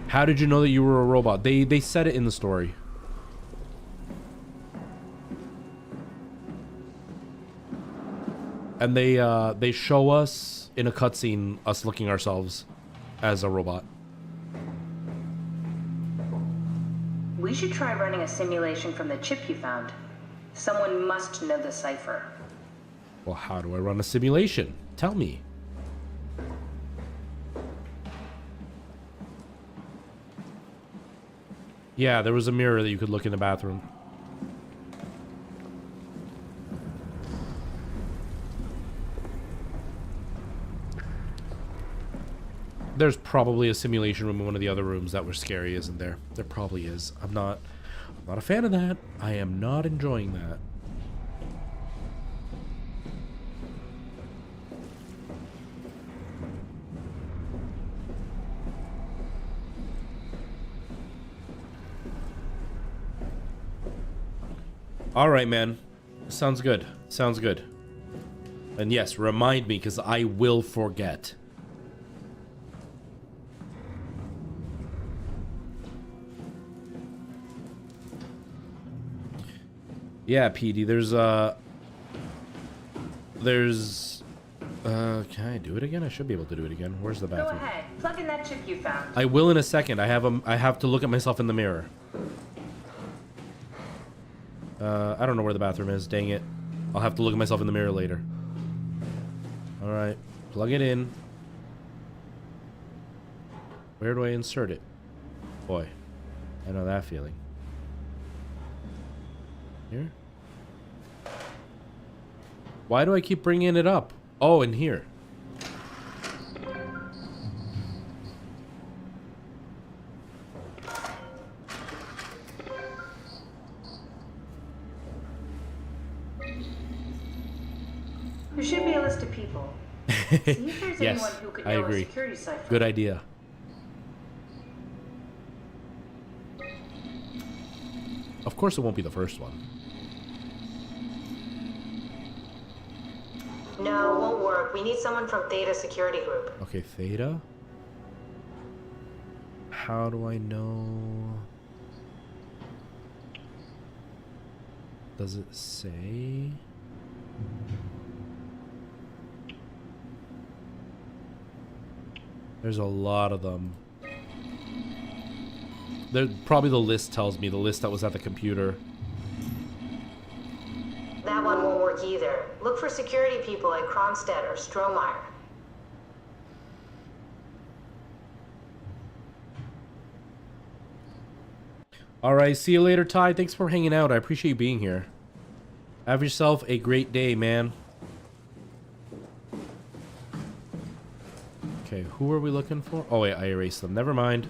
How did you know that you were a robot? They said it in the story. And they show us in a cutscene us looking ourselves as a robot. We should try running a simulation from the chip you found. Someone must know the cipher. Well, how do I run a simulation? Tell me. Yeah, there was a mirror that you could look in the bathroom. There's probably a simulation room in one of the other rooms that were scary, isn't there? There probably is. I'm not a fan of that. I am not enjoying that. All right, man. Sounds good. Sounds good. And yes, remind me, because I will forget. Yeah, PD, can I do it again? I should be able to do it again. Where's the Go bathroom? ahead. Plug in that chip you found. I will in a second. I have to look at myself in the mirror. I don't know where the bathroom is. Dang it. I'll have to look at myself in the mirror later. Alright. Plug it in. Where do I insert it? Boy. I know that feeling. Here? Why do I keep bringing it up? Oh, in here. There should be a list of people. See if there's Yes, anyone who could I know agree. a security cipher. Good idea. Of course it won't be the first one. No, won't work. We need someone from Theta Security Group. Okay, Theta? How do I know? Does it say? There's a lot of them. Probably the list tells me, the list that was at the computer. That one won't work either. Look for security people at Kronstadt or Strohmeyer. Alright, see you later, Ty. Thanks for hanging out. I appreciate you being here. Have yourself a great day, man. Okay, who are we looking for? Oh, wait, I erased them. Never mind.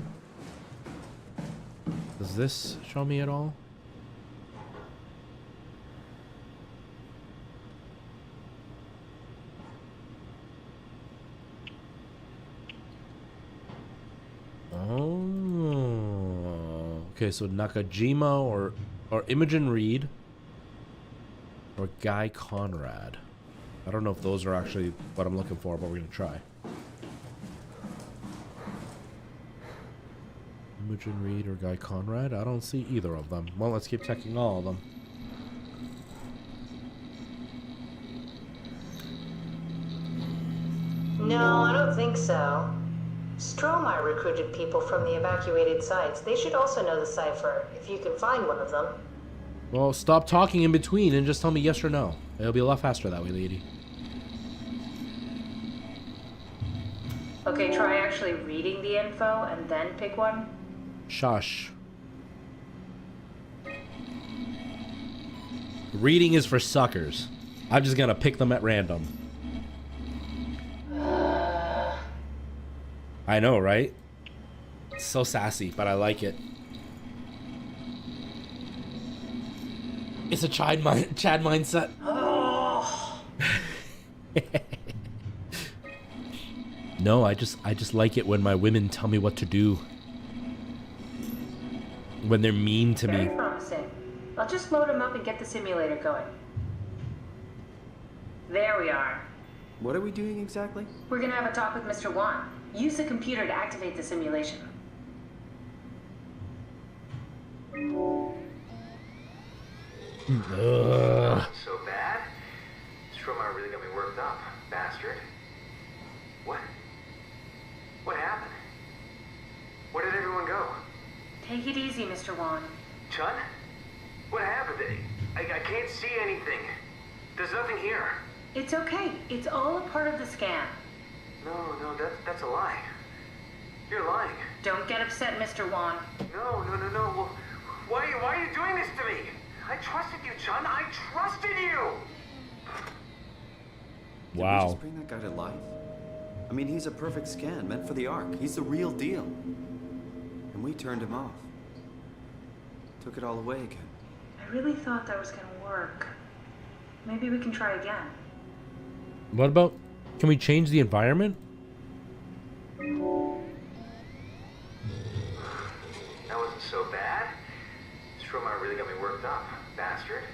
Does this show me at all? Oh. Okay, so Nakajima or Imogen Reed or Guy Conrad. I don't know if those are actually what I'm looking for, but we're gonna try. Imogen Reed or Guy Conrad? I don't see either of them. Well, let's keep checking all of them. No, I don't think so. Strohmeyer recruited people from the evacuated sites. They should also know the cipher, if you can find one of them. Well, stop talking in between and just tell me yes or no. It'll be a lot faster that way, lady. Okay, try actually reading the info and then pick one. Shush. Reading is for suckers. I'm just gonna pick them at random. I know, right? It's so sassy, but I like it. It's a Chad mindset. Oh. No, I just like it when my women tell me what to do. When they're mean to Very me. promising. I'll just load them up and get the simulator going. There we are. What are we doing exactly? We're gonna have a talk with Mr. Wan. Use the computer to activate the simulation. So bad? Strohmeyer really got me worked up, bastard. What? What happened? Where did everyone go? Take it easy, Mr. Wan. Chun? What happened? I can't see anything. There's nothing here. It's okay. It's all a part of the scan. No, that's a lie. You're lying. Don't get upset, Mr. Wan. No. Well, why are you doing this to me? I trusted you, Chun. I trusted you. Did we just bring that guy to life? I mean, he's a perfect scan, meant for the Ark. He's the real deal. And we turned him off. Took it all away again. I really thought that was gonna work. Maybe we can try again. What about... Can we change the environment? That wasn't so bad. Strohmeyer really got me worked up, bastard.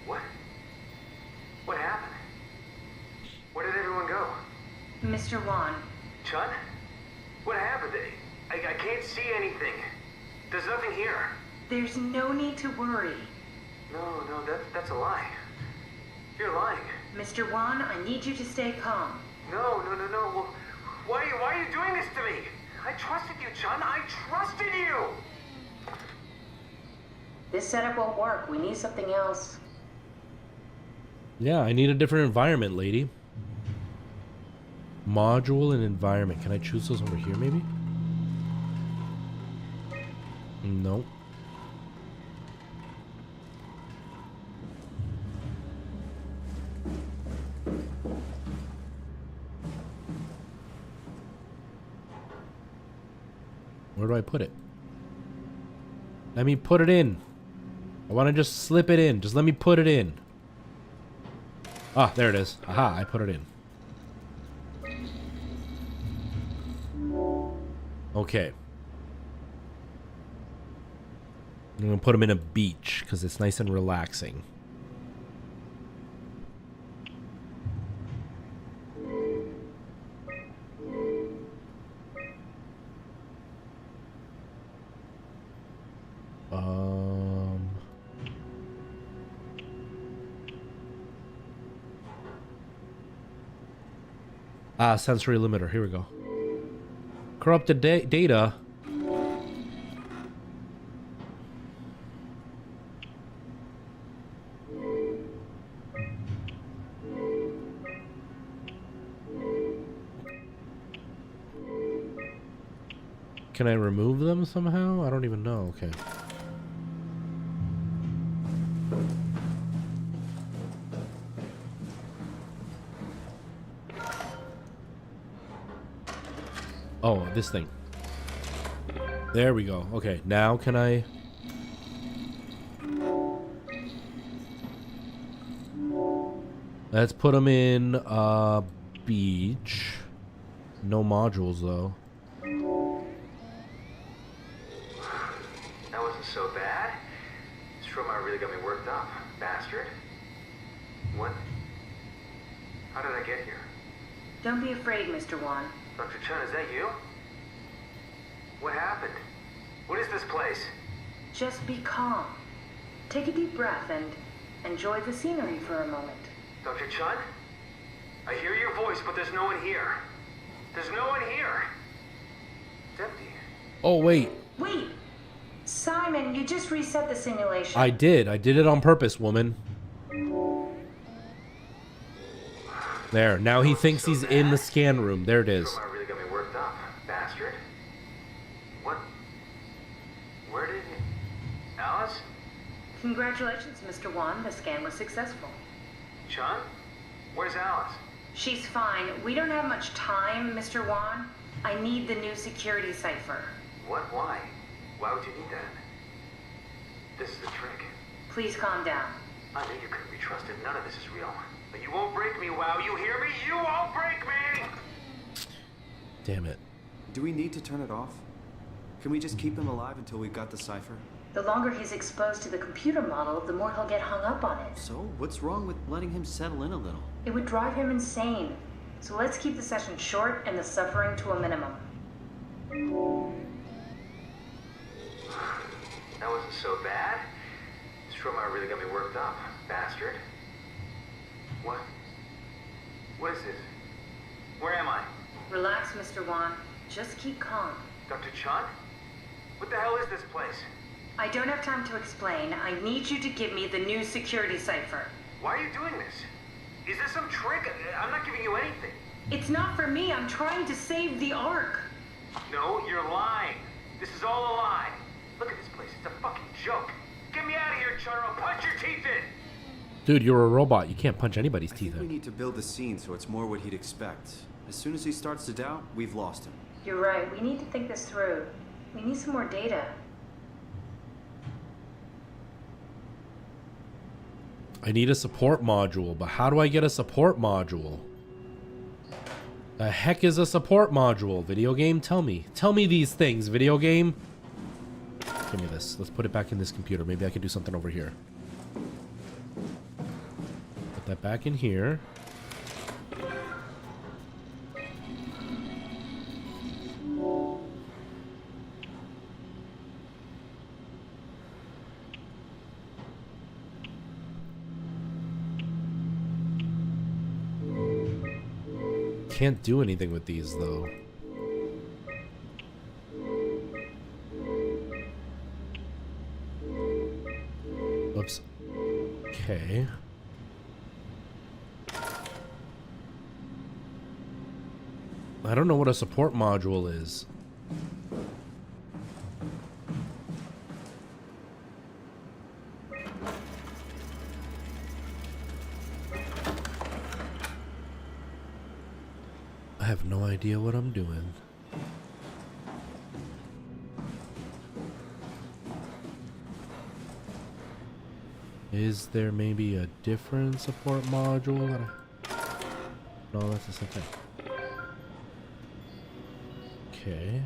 What? What happened? Where did everyone go? Mr. Wan. Chun? What happened? I can't see anything. There's nothing here. There's no need to worry. No, that's a lie. You're lying. Mr. Wan, I need you to stay calm. No. Well, why are you doing this to me? I trusted you, Chun. I trusted you! This setup won't work. We need something else. Yeah, I need a different environment, lady. Module and environment. Can I choose those over here, maybe? Nope. Where do I put it? Let me put it in. I want to just slip it in. Just let me put it in. Ah, there it is. Aha, I put it in. Okay. I'm going to put him in a beach because it's nice and relaxing. Sensory limiter. Here we go. Corrupted data. Can I remove them somehow? I don't even know. Okay. Oh, this thing. There we go. Okay, now can I... Let's put them in beach. No modules, though. That wasn't so bad. Stromer really got me worked up, bastard. What? How did I get here? Don't be afraid, Mr. Wan. Dr. Chun, is that you? What happened? What is this place? Just be calm. Take a deep breath and enjoy the scenery for a moment. Dr. Chun? I hear your voice, but there's no one here. There's no one here. It's empty. Oh, wait. Wait! Simon, you just reset the simulation. I did. I did it on purpose, woman. There. Now he thinks he's in the scan room. There it is. Stromer really got me worked up, bastard. What? Where did... Alice? Congratulations, Mr. Wan. The scan was successful. Chun? Where's Alice? She's fine. We don't have much time, Mr. Wan. I need the new security cipher. What? Why? Why would you need that? This is the trick. Please calm down. I knew you couldn't be trusted. None of this is real. But you won't break me, WoW. You hear me? You won't break me! Damn it. Do we need to turn it off? Can we just keep him alive until we've got the cipher? The longer he's exposed to the computer model, the more he'll get hung up on it. So, what's wrong with letting him settle in a little? It would drive him insane. So let's keep the session short and the suffering to a minimum. That wasn't so bad. Stromer really got me worked up, bastard. What? What is this? Where am I? Relax, Mr. Wan. Just keep calm. Dr. Chun? What the hell is this place? I don't have time to explain. I need you to give me the new security cipher. Why are you doing this? Is this some trick? I'm not giving you anything. It's not for me. I'm trying to save the Ark. No, you're lying. This is all a lie. Look at this place. It's a fucking joke. Get me out of here, Chun, or I'll punch your teeth in. Dude, you're a robot. You can't punch anybody's teeth We in. need to build the scene so it's more what he'd expect. As soon as he starts to doubt, we've lost him. You're right. We need to think this through. We need some more data. I need a support module, but how do I get a support module? The heck is a support module? Video game? Tell me. Tell me these things, video game. Give me this. Let's put it back in this computer. Maybe I can do something over here. Put that back in here. can't do anything with these though. Oops. Okay. I don't know what a support module is. I have no idea what I'm doing. Is there maybe a different support module? No, that's the same thing. Okay.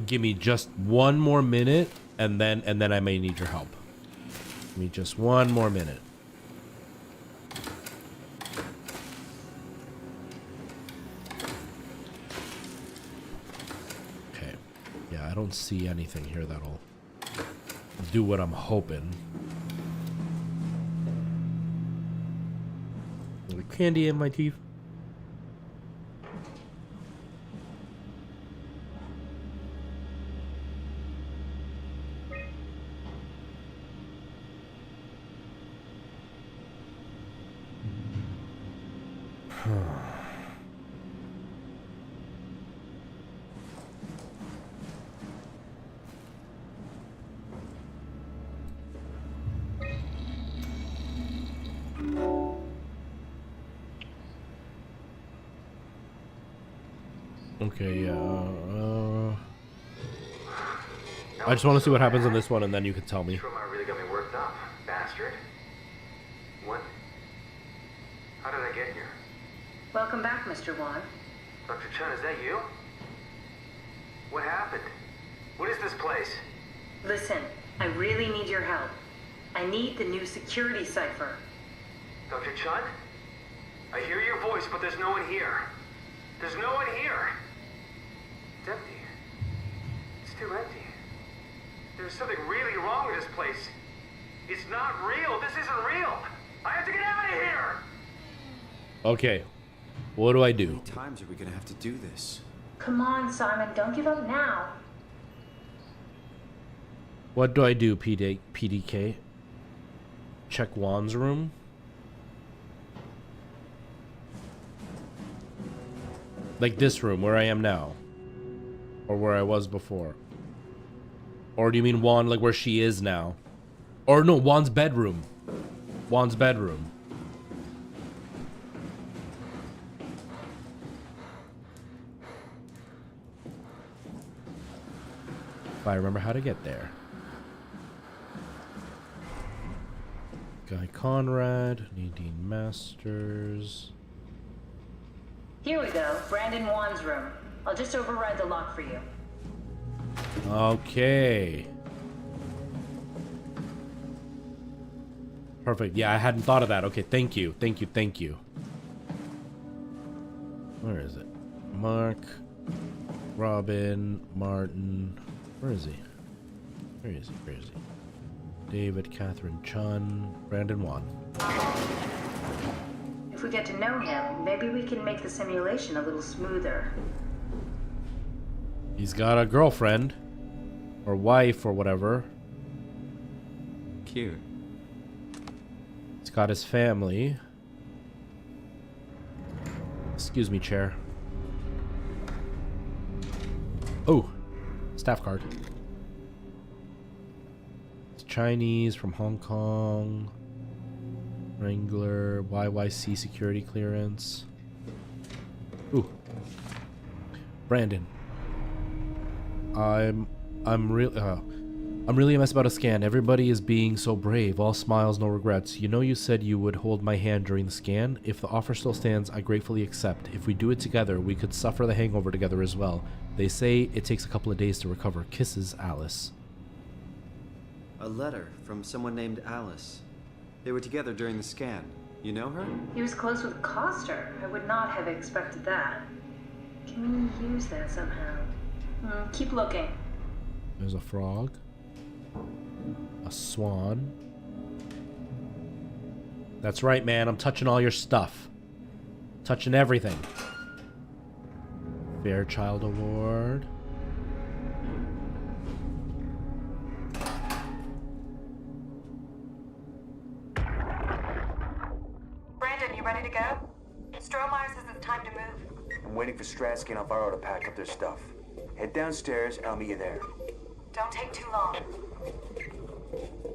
Give me just one more minute, and then I may need your help. Give me just one more minute. Okay. Yeah, I don't see anything here that'll do what I'm hoping. Candy in my teeth. Okay, I just want to see what happens in this one, and then you can tell me. Soma really got me worked up, bastard. What? How did I get here? Welcome back, Mr. Wan. Dr. Chun, is that you? What happened? What is this place? Listen, I really need your help. I need the new security cipher. Dr. Chun? I hear your voice, but there's no one here. There's no one here. It's empty. It's too empty. There's something really wrong with this place. It's not real. This isn't real. I have to get out of here. Okay. What do I do? How many times are we gonna have to do this? Come on, Simon, don't give up now. What do I do, PDK? Check Juan's room? Like this room, where I am now? Or where I was before? Or do you mean Juan, like where she is now? Or no, Juan's bedroom. Juan's bedroom. If I remember how to get there. Guy Conrad, Nadine Masters. Here we go, Brandon Wan's room. I'll just override the lock for you. Okay. Perfect. Yeah, I hadn't thought of that. Okay, thank you. Thank you. Thank you. Where is it? Mark, Robin, Martin. Where is he? Where is he? Where is he? David, Catherine Chun, Brandon Wan. If we get to know him, maybe we can make the simulation a little smoother. He's got a girlfriend. Or wife, or whatever. Cute. He's got his family. Excuse me, chair. Oh, staff card. It's Chinese from Hong Kong. Wrangler, YYC security clearance. Ooh. Brandon. I'm really a mess about a scan. Everybody is being so brave. All smiles, no regrets. You know you said you would hold my hand during the scan. If the offer still stands, I gratefully accept. If we do it together, we could suffer the hangover together as well. They say it takes a couple of days to recover. Kisses, Alice. A letter from someone named Alice. They were together during the scan. You know her? He was close with Coster. I would not have expected that. Can we use that somehow? Keep looking. There's a frog. A swan. That's right, man. I'm touching all your stuff. Touching everything. Fairchild Award. Brandon, you ready to go? Strohmeyer says it's time to move. I'm waiting for Stratsky and Alvaro to pack up their stuff. Head downstairs and I'll meet you there. Don't take too long.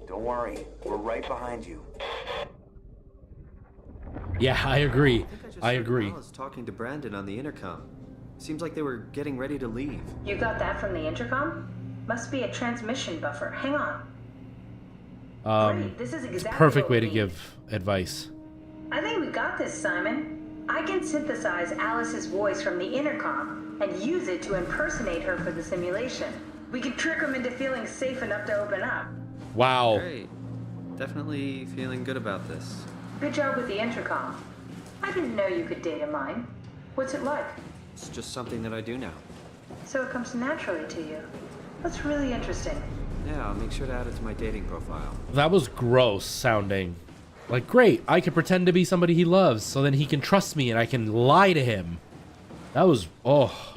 Don't worry, we're right behind you. Yeah, I agree. I heard agree. Alice talking to Brandon on the intercom. Seems like they were getting ready to leave. You got that from the intercom? Must be a transmission buffer. Hang on. Great, this is exactly Perfect what way we to need. give advice. I think we got this, Simon. I can synthesize Alice's voice from the intercom and use it to impersonate her for the simulation. We could trick them into feeling safe enough to open up. Wow. Great. Definitely feeling good about this. Good job with the intercom. I didn't know you could data mine. What's it like? It's just something that I do now. So it comes naturally to you. That's really interesting. Yeah, I'll make sure to add it to my dating profile. That was gross sounding. Like, great, I can pretend to be somebody he loves so then he can trust me and I can lie to him. That was, oh.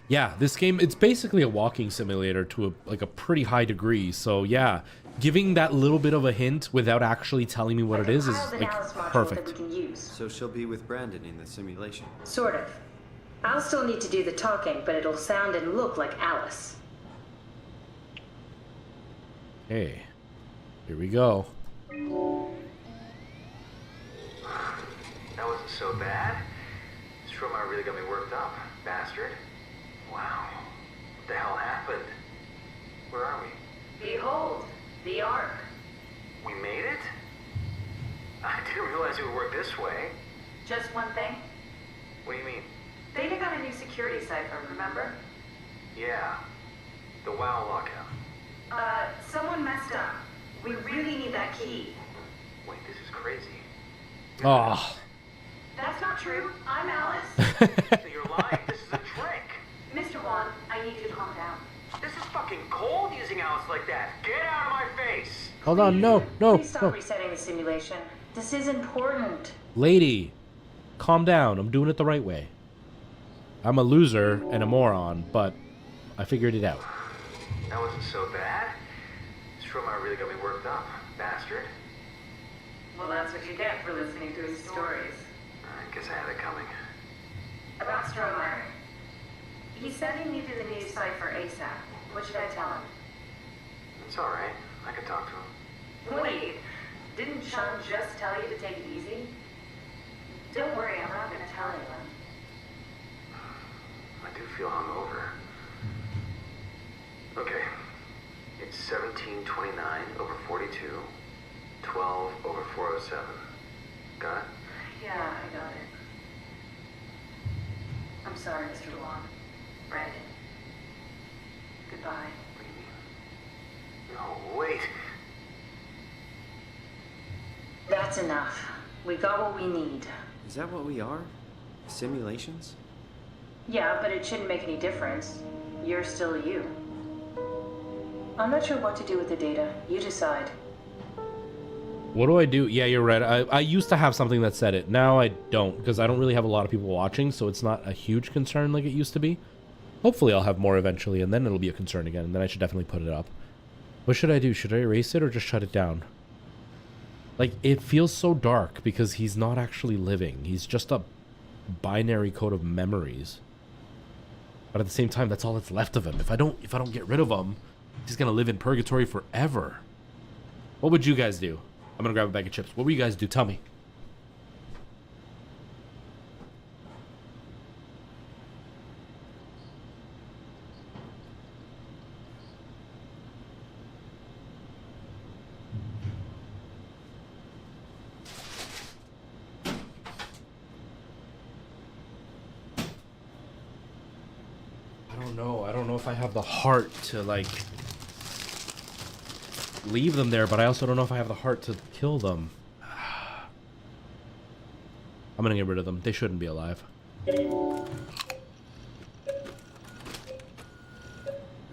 Yeah, this game, it's basically a walking simulator to a pretty high degree. So yeah, giving that little bit of a hint without actually telling me what it is like perfect. That we can use. So she'll be with Brandon in the simulation. Sort of. I'll still need to do the talking, but it'll sound and look like Alice. Hey, here we go. That wasn't so bad. Strohmeyer really got me worked up, bastard. Wow. What the hell happened? Where are we? Behold, the Ark. We made it? I didn't realize it would work this way. Just one thing. What do you mean? Theta got a new security cipher, remember? Yeah. The WoW lockout. Someone messed up. We really need that key. Wait, this is crazy. Oh. That's not true. I'm Alice. So you're lying. This is a trick. Mr. Wan, I need you to calm down. This is fucking cold using Alice like that. Get out of my face. Hold on, no. Please stop resetting the simulation. This is important. Lady, calm down. I'm doing it the right way. I'm a loser and a moron, but I figured it out. That wasn't so bad. Strohmeyer really got me worked up, bastard. Well, that's what you get for listening to his stories. I guess I had it coming. About Strohmeyer. He said he needed a new cipher ASAP. What should I tell him? It's alright. I can talk to him. Wait, didn't Sean just tell you to take it easy? Don't worry, I'm not going to tell anyone. I do feel hungover. Okay. It's 1729 over 42, 12 over 407. Got it? Yeah, I got it. I'm sorry, Mr. Long. Brandon. Goodbye. No, wait. That's enough. We got what we need. Is that what we are? Simulations? Yeah, but it shouldn't make any difference. You're still you. I'm not sure what to do with the data. You decide. What do I do? Yeah, you're right. I used to have something that said it. Now I don't, because I don't really have a lot of people watching, so it's not a huge concern like it used to be. Hopefully I'll have more eventually, and then it'll be a concern again, and then I should definitely put it up. What should I do? Should I erase it or just shut it down? Like, it feels so dark because he's not actually living. He's just a binary code of memories. But at the same time, that's all that's left of him. If I don't get rid of him, he's gonna live in purgatory forever. What would you guys do? I'm gonna grab a bag of chips. What would you guys do? Tell me. I don't know if I have the heart to, like, leave them there, but I also don't know if I have the heart to kill them. I'm gonna get rid of them. They shouldn't be alive.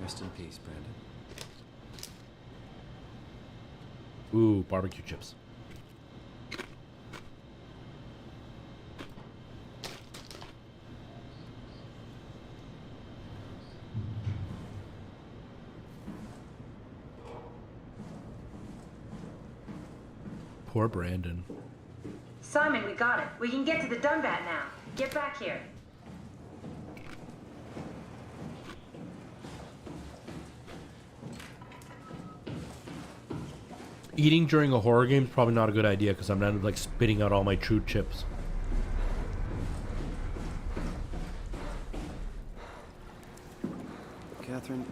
Rest in peace, Brandon. Ooh, barbecue chips. Poor Brandon. Simon, we got it. We can get to the Dunbat now. Get back here. Eating during a horror game is probably not a good idea because I'm gonna end up like spitting out all my true chips. Catherine,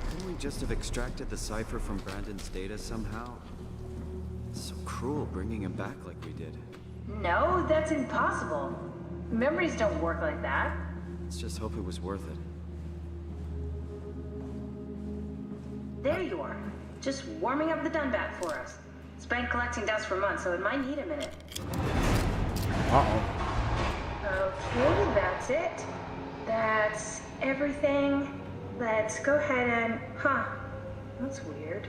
couldn't we just have extracted the cipher from Brandon's data somehow? It's so cruel bringing him back like we did. No, that's impossible. Memories don't work like that. Let's just hope it was worth it. There you are. Just warming up the Dunbat for us. It's been collecting dust for months, so it might need a minute. Uh-oh. Okay, that's it. That's everything. Let's go ahead and... Huh. That's weird.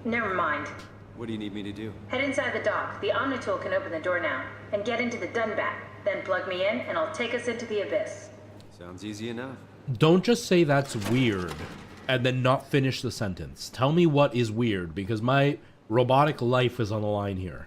Never mind. What do you need me to do? Head inside the dock. The Omnitool can open the door now. And get into the Dunbat. Then plug me in, and I'll take us into the abyss. Sounds easy enough. Don't just say that's weird and then not finish the sentence. Tell me what is weird, because my robotic life is on the line here.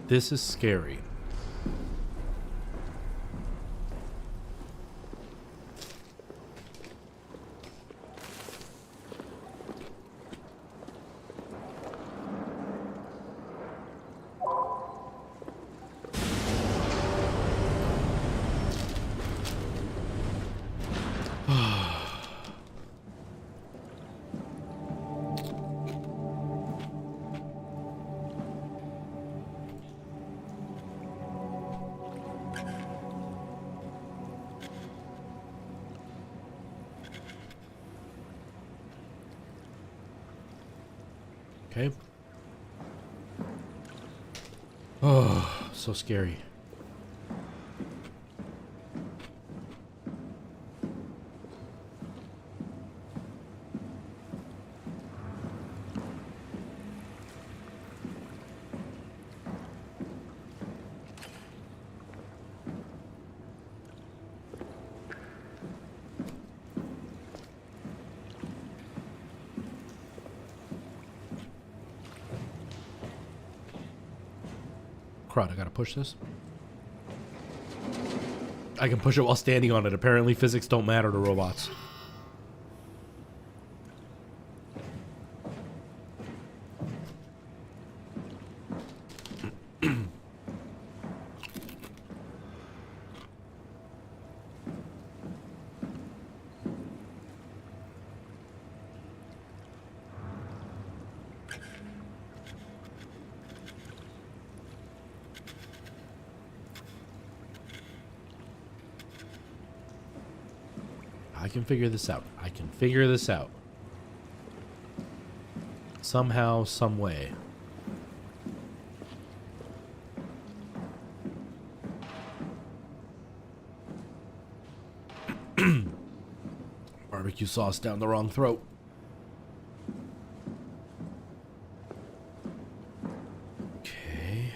This is scary. Okay. Oh, so scary. Crud, I gotta push this. I can push it while standing on it. Apparently physics don't matter to robots. I can figure this out. I can figure this out. Somehow, some way. Barbecue sauce down the wrong throat. Okay.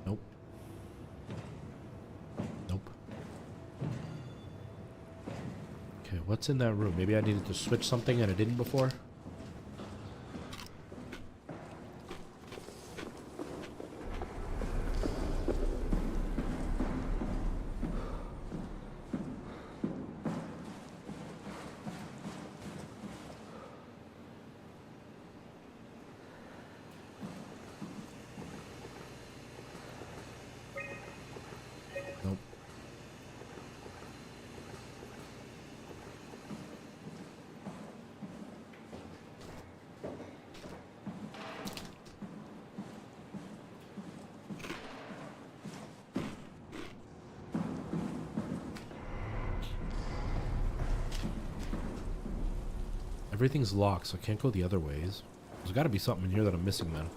Nope. Nope. Okay, what's in that room? Maybe I needed to switch something and I didn't before? Everything's locked, so I can't go the other ways. There's got to be something in here that I'm missing, then.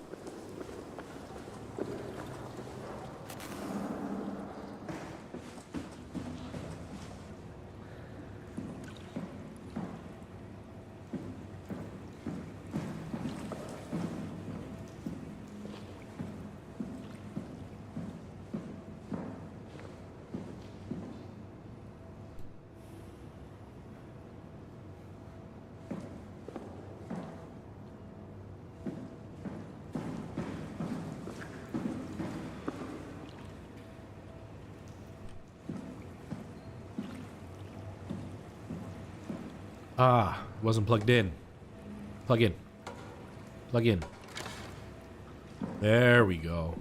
Ah, wasn't plugged in. Plug in. Plug in. There we go.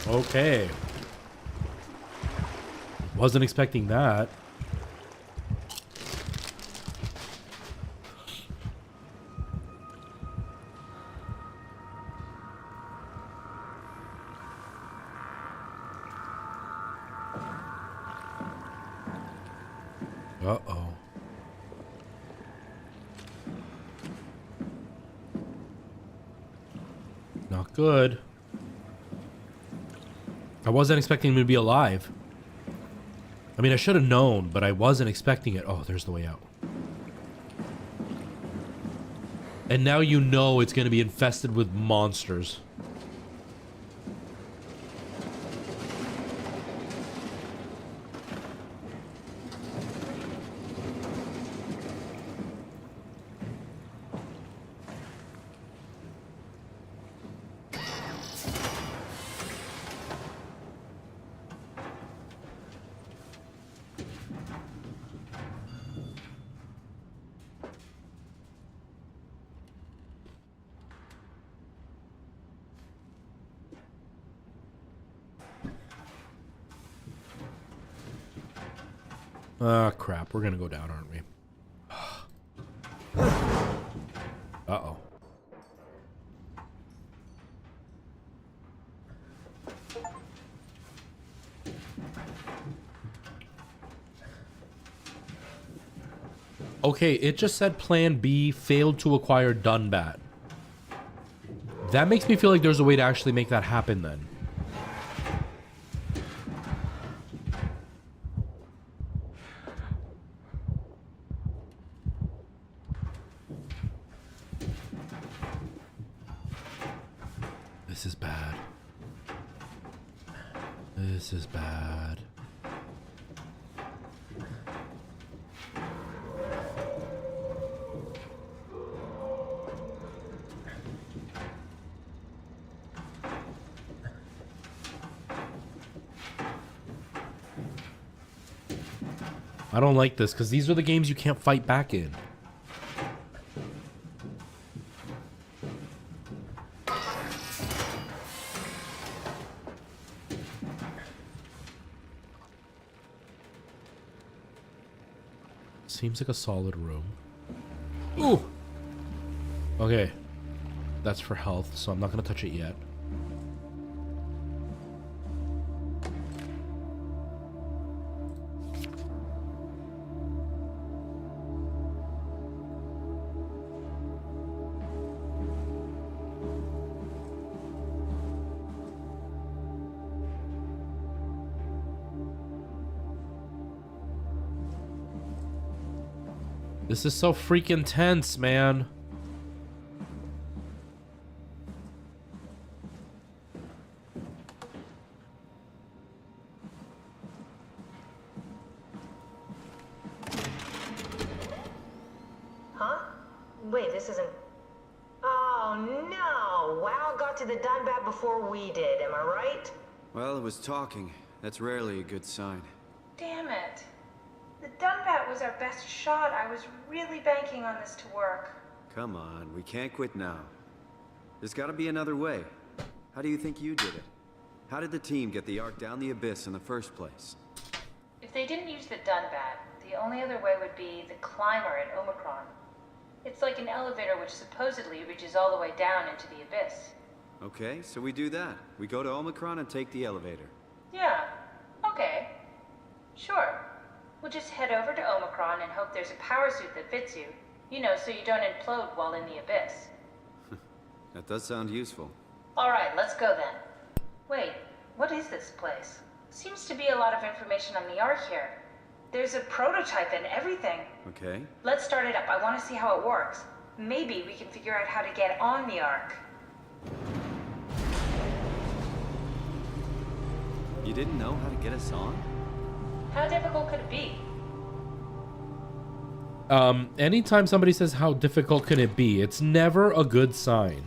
Okay. Wasn't expecting that. Uh-oh. Not good. I wasn't expecting him to be alive. I mean, I should have known, but I wasn't expecting it. Oh, there's the way out. And now you know it's going to be infested with monsters. Ah, crap. We're gonna go down, aren't we? Uh-oh. Okay, it just said Plan B failed to acquire Dunbat. That makes me feel like there's a way to actually make that happen then. This is bad. This is bad. I don't like this because these are the games you can't fight back in. Seems like a solid room. Ooh! Okay. That's for health, so I'm not going to touch it yet. This is so freaking tense, man. Wait, this isn't... Oh, no! WoW got to the Dunbat before we did, am I right? Well, it was talking. That's rarely a good sign. Damn it. The Dunbat was our best shot. I was really banking on this to work. Come on, we can't quit now. There's gotta be another way. How do you think you did it? How did the team get the Ark down the abyss in the first place? If they didn't use the Dunbat, the only other way would be the climber at Omicron. It's like an elevator which supposedly reaches all the way down into the abyss. Okay, so we do that. We go to Omicron and take the elevator. Yeah, okay. Sure. We'll just head over to Omicron and hope there's a power suit that fits you. You know, so you don't implode while in the abyss. That does sound useful. Alright, let's go then. Wait, what is this place? Seems to be a lot of information on the Ark here. There's a prototype and everything. Okay. Let's start it up. I want to see how it works. Maybe we can figure out how to get on the Ark. You didn't know how to get us on? How difficult could it be? Anytime somebody says how difficult can it be, it's never a good sign.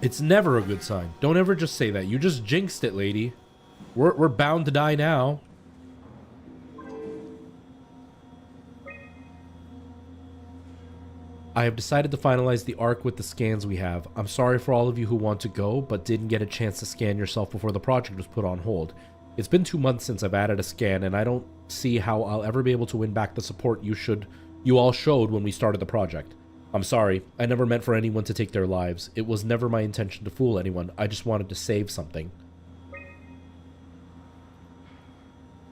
It's never a good sign. Don't ever just say that. You just jinxed it, lady. We're bound to die now. I have decided to finalize the Ark with the scans we have. I'm sorry for all of you who want to go, but didn't get a chance to scan yourself before the project was put on hold. It's been 2 months since I've added a scan, and I don't see how I'll ever be able to win back the support you all showed when we started the project. I'm sorry. I never meant for anyone to take their lives. It was never my intention to fool anyone. I just wanted to save something.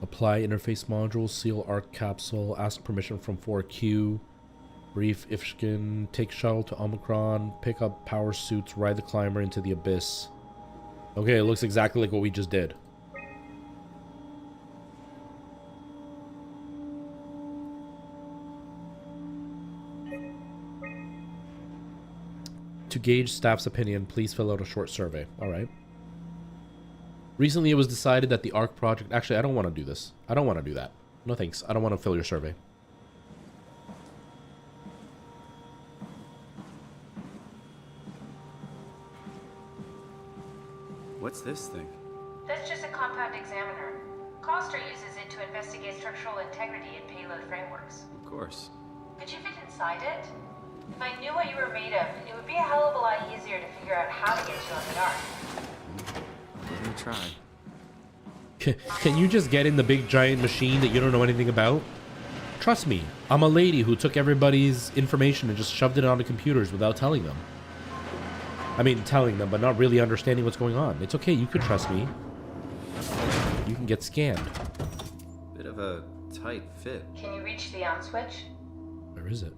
Apply interface module, seal Ark capsule, ask permission from 4Q, brief Ifshkin, take shuttle to Omicron, pick up power suits, ride the climber into the abyss. Okay, it looks exactly like what we just did. To gauge staff's opinion, please fill out a short survey. All right. Recently, it was decided that the Ark project... Actually, I don't want to do this. I don't want to do that. No thanks. I don't want to fill your survey. What's this thing? That's just a compact examiner. Coster uses it to investigate structural integrity in payload frameworks. Of course. Could you fit inside it? If I knew what you were made of, it would be a hell of a lot easier to figure out how to get you on the Ark. Let me try. Can you just get in the big giant machine that you don't know anything about? Trust me, I'm a lady who took everybody's information and just shoved it onto computers without telling them. I mean, telling them, but not really understanding what's going on. It's okay, you can trust me. You can get scanned. Bit of a tight fit. Can you reach the on switch? Where is it?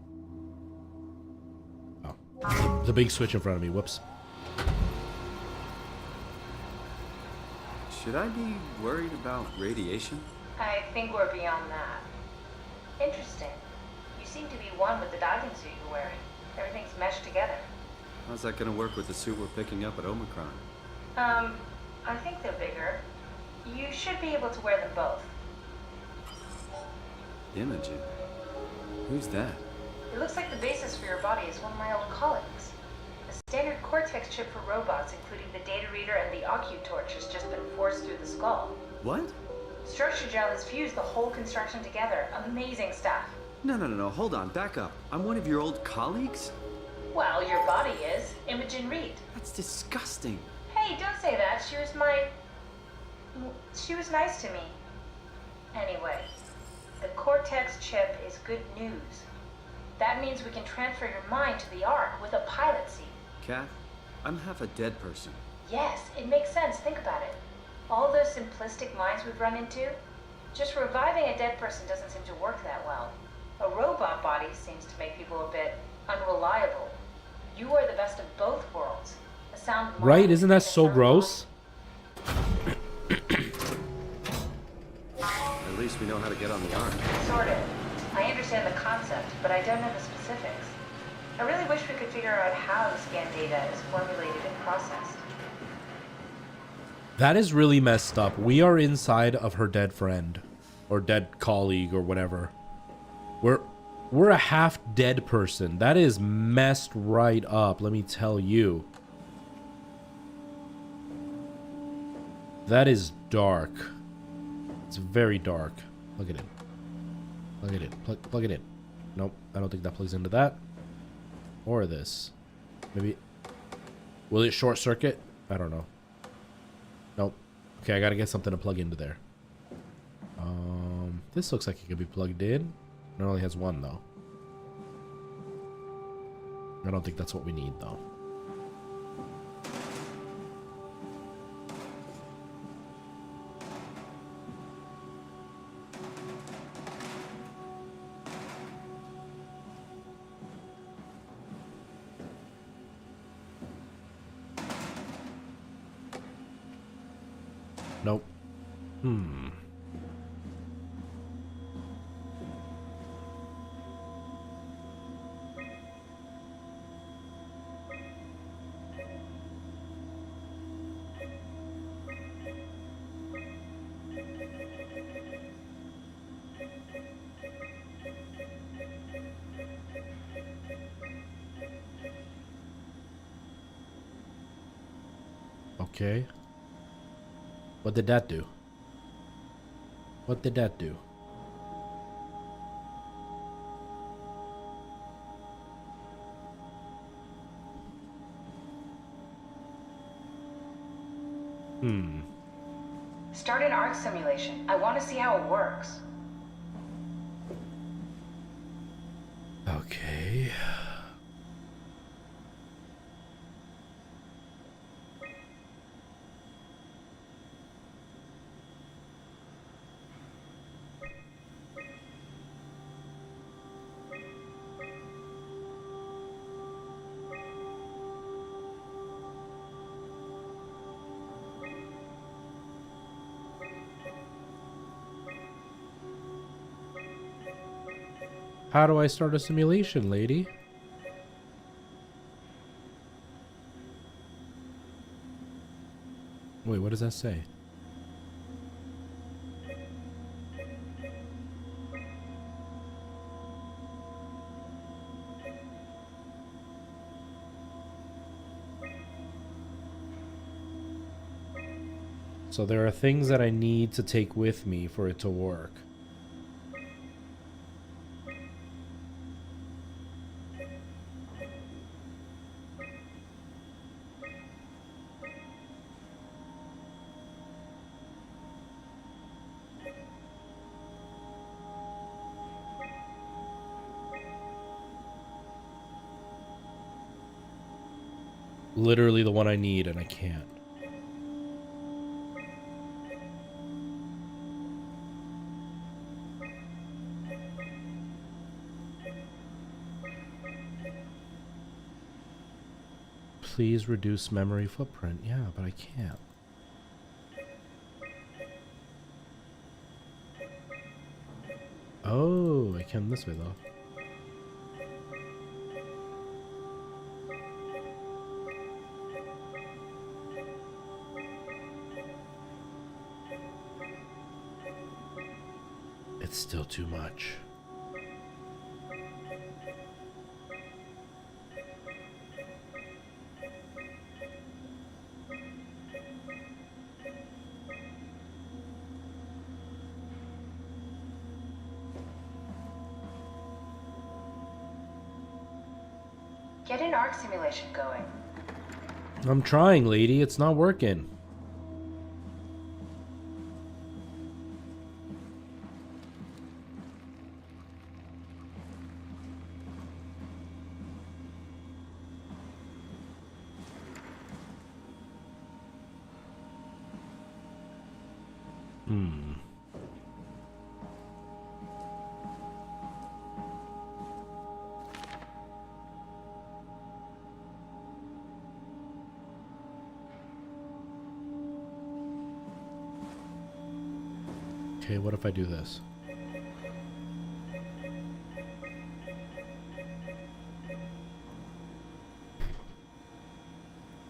Oh, the big switch in front of me. Whoops. Should I be worried about radiation? I think we're beyond that. Interesting. You seem to be one with the diving suit you're wearing. Everything's meshed together. How's that gonna work with the suit we're picking up at Omicron? I think they're bigger. You should be able to wear them both. Imogen? Who's that? It looks like the basis for your body is one of my old colleagues. A standard Cortex chip for robots, including the data reader and the OcuTorch, has just been forced through the skull. What? Structure gel has fused the whole construction together. Amazing stuff. No, hold on, back up. I'm one of your old colleagues? Well, your body is. Imogen Reed. That's disgusting. Hey, don't say that. She was nice to me. Anyway, the Cortex chip is good news. That means we can transfer your mind to the Ark with a pilot seat. Kath, I'm half a dead person. Yes, it makes sense. Think about it. All those simplistic minds we've run into, just reviving a dead person doesn't seem to work that well. A robot body seems to make people a bit unreliable. You are the best of both worlds. A sound mind. Right? Isn't that so gross? At least we know how to get on the Ark. Sort of. I understand the concept, but I don't know the specifics. I really wish we could figure out how the scan data is formulated and processed. That is really messed up. We are inside of her dead friend. Or dead colleague or whatever. We're a half dead person. That is messed right up, let me tell you. That is dark. It's very dark. Plug it in. Plug it in. Plug it in. Nope, I don't think that plugs into that. Or this. Maybe. Will it short circuit? I don't know. Nope. Okay, I gotta get something to plug into there. This looks like it could be plugged in. It only has one though. I don't think that's what we need though. Nope. Okay. What did that do? What did that do? Start an arc simulation. I want to see how it works. Okay. How do I start a simulation, lady? Wait, what does that say? So there are things that I need to take with me for it to work. Literally the one I need, and I can't. Please reduce memory footprint. Yeah, but I can't. Oh, I can this way though. It's still too much. Get an arc simulation going. I'm trying, lady. It's not working. Okay, what if I do this?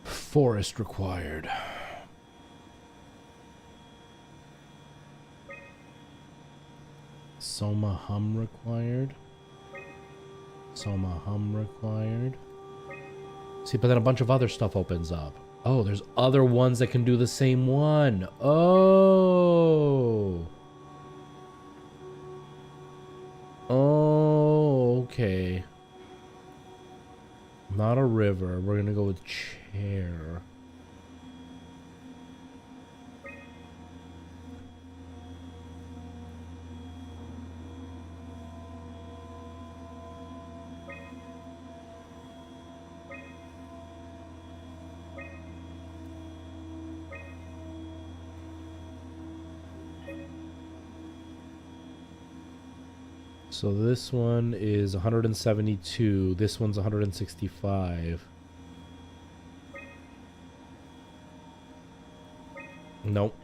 Forest required. Soma hum required. Soma hum required. See, but then a bunch of other stuff opens up. Oh, there's other ones that can do the same one. Oh. Oh, okay. Not a river. We're gonna go with chair. So this one is 172. This one's 165. Nope.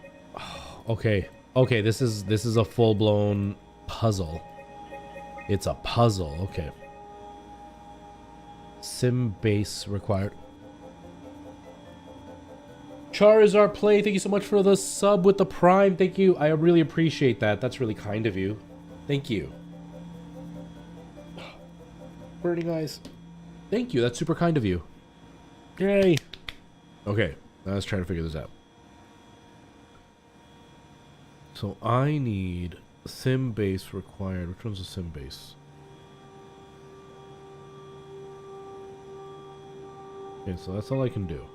Okay. Okay, this is a full-blown puzzle. It's a puzzle. Okay. Sim base required. Charizard Play, thank you so much for the sub with the Prime. Thank you. I really appreciate that. That's really kind of you. Thank you. Burning eyes. Thank you. That's super kind of you. Yay. Okay. Now let's try to figure this out. So I need sim base required. Which one's a sim base? Okay, so that's all I can do.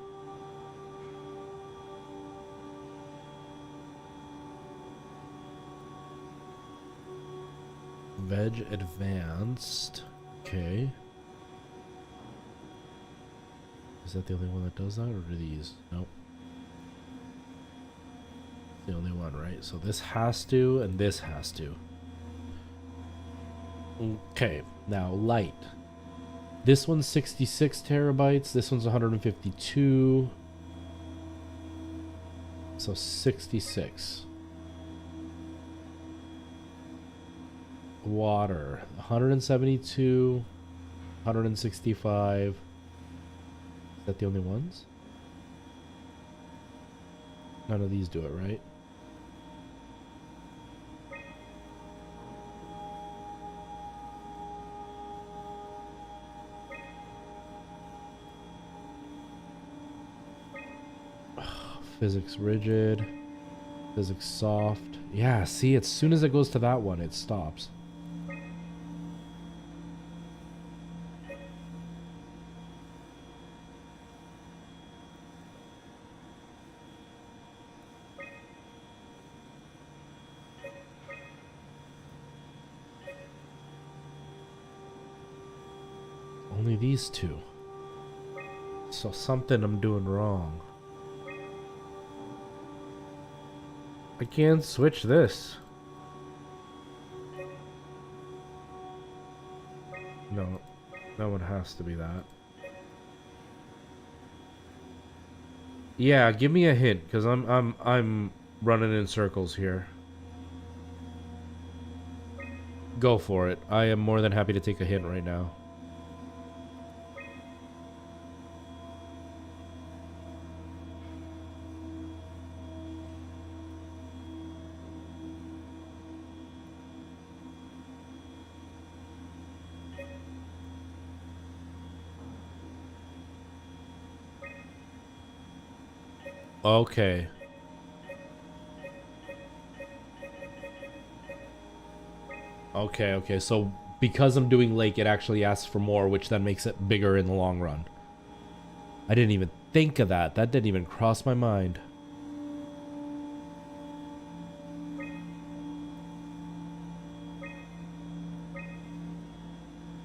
Veg advanced. Okay. Is that the only one that does that, or do these? Nope. The only one, right? So this has to, and this has to. Okay, now light. This one's 66 terabytes. This one's 152. So 66. Water, 172, 165. Is that the only ones? None of these do it, right? Physics rigid, physics soft. Yeah, see, as soon as it goes to that one, it stops. Only these two. So something I'm doing wrong. I can't switch this. No, that one has to be that. Yeah, give me a hint, because I'm running in circles here. Go for it. I am more than happy to take a hint right now. Okay. Okay, so because I'm doing lake, it actually asks for more, which then makes it bigger in the long run. I didn't even think of that. That didn't even cross my mind.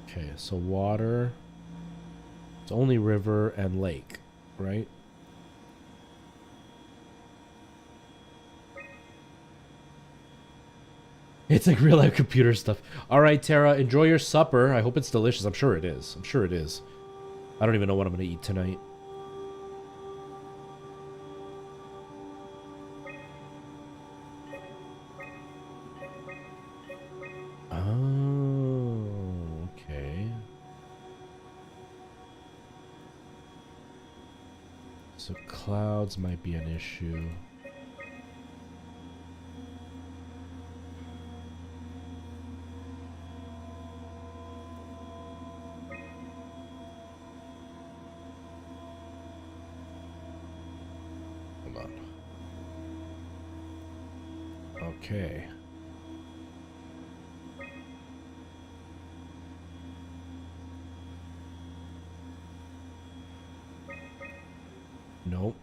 Okay, so water. It's only river and lake, right? It's like real life computer stuff. All right, Tara, enjoy your supper. I hope it's delicious. I'm sure it is. I'm sure it is. I don't even know what I'm going to eat tonight. Oh, okay. So clouds might be an issue. Okay. Nope.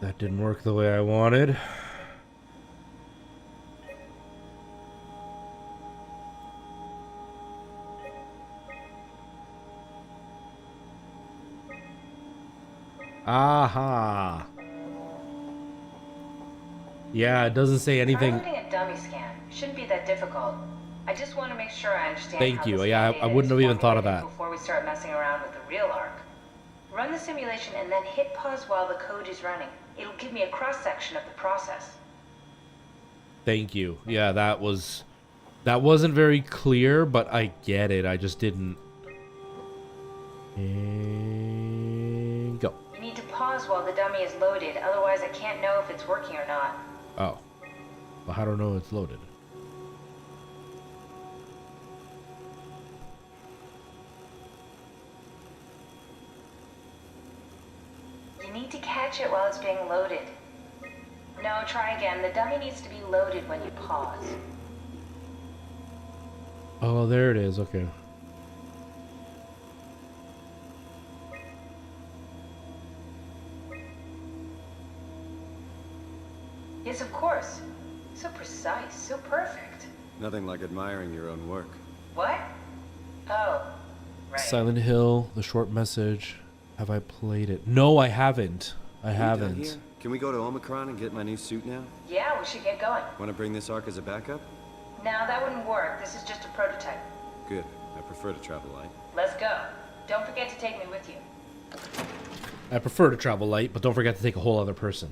That didn't work the way I wanted. Aha. Yeah, it doesn't say anything. Try loading a dummy scan. Shouldn't be that difficult. I just want to make sure I understand Thank how you. the Yeah, scan I data wouldn't is have even thought of that. formulated before we start messing around with the real arc. Run the simulation and then hit pause while the code is running. It'll give me a cross-section of the process. Thank you. Yeah, that wasn't very clear, but I get it. I just didn't. And go. You need to pause while the dummy is loaded, otherwise I can't know if it's working or not. Oh. Well, how do I know it's loaded? You need to catch it while it's being loaded. No, try again. The dummy needs to be loaded when you pause. Oh, there it is. Okay. Yes, of course. So precise, so perfect. Nothing like admiring your own work. What? Oh, right. Silent Hill, The Short Message. Have I played it? No, I haven't. I haven't. Can we go to Omicron and get my new suit now? Yeah, we should get going. Want to bring this arc as a backup? No, that wouldn't work. This is just a prototype. Good. I prefer to travel light. Let's go. Don't forget to take me with you. I prefer to travel light, but don't forget to take a whole other person.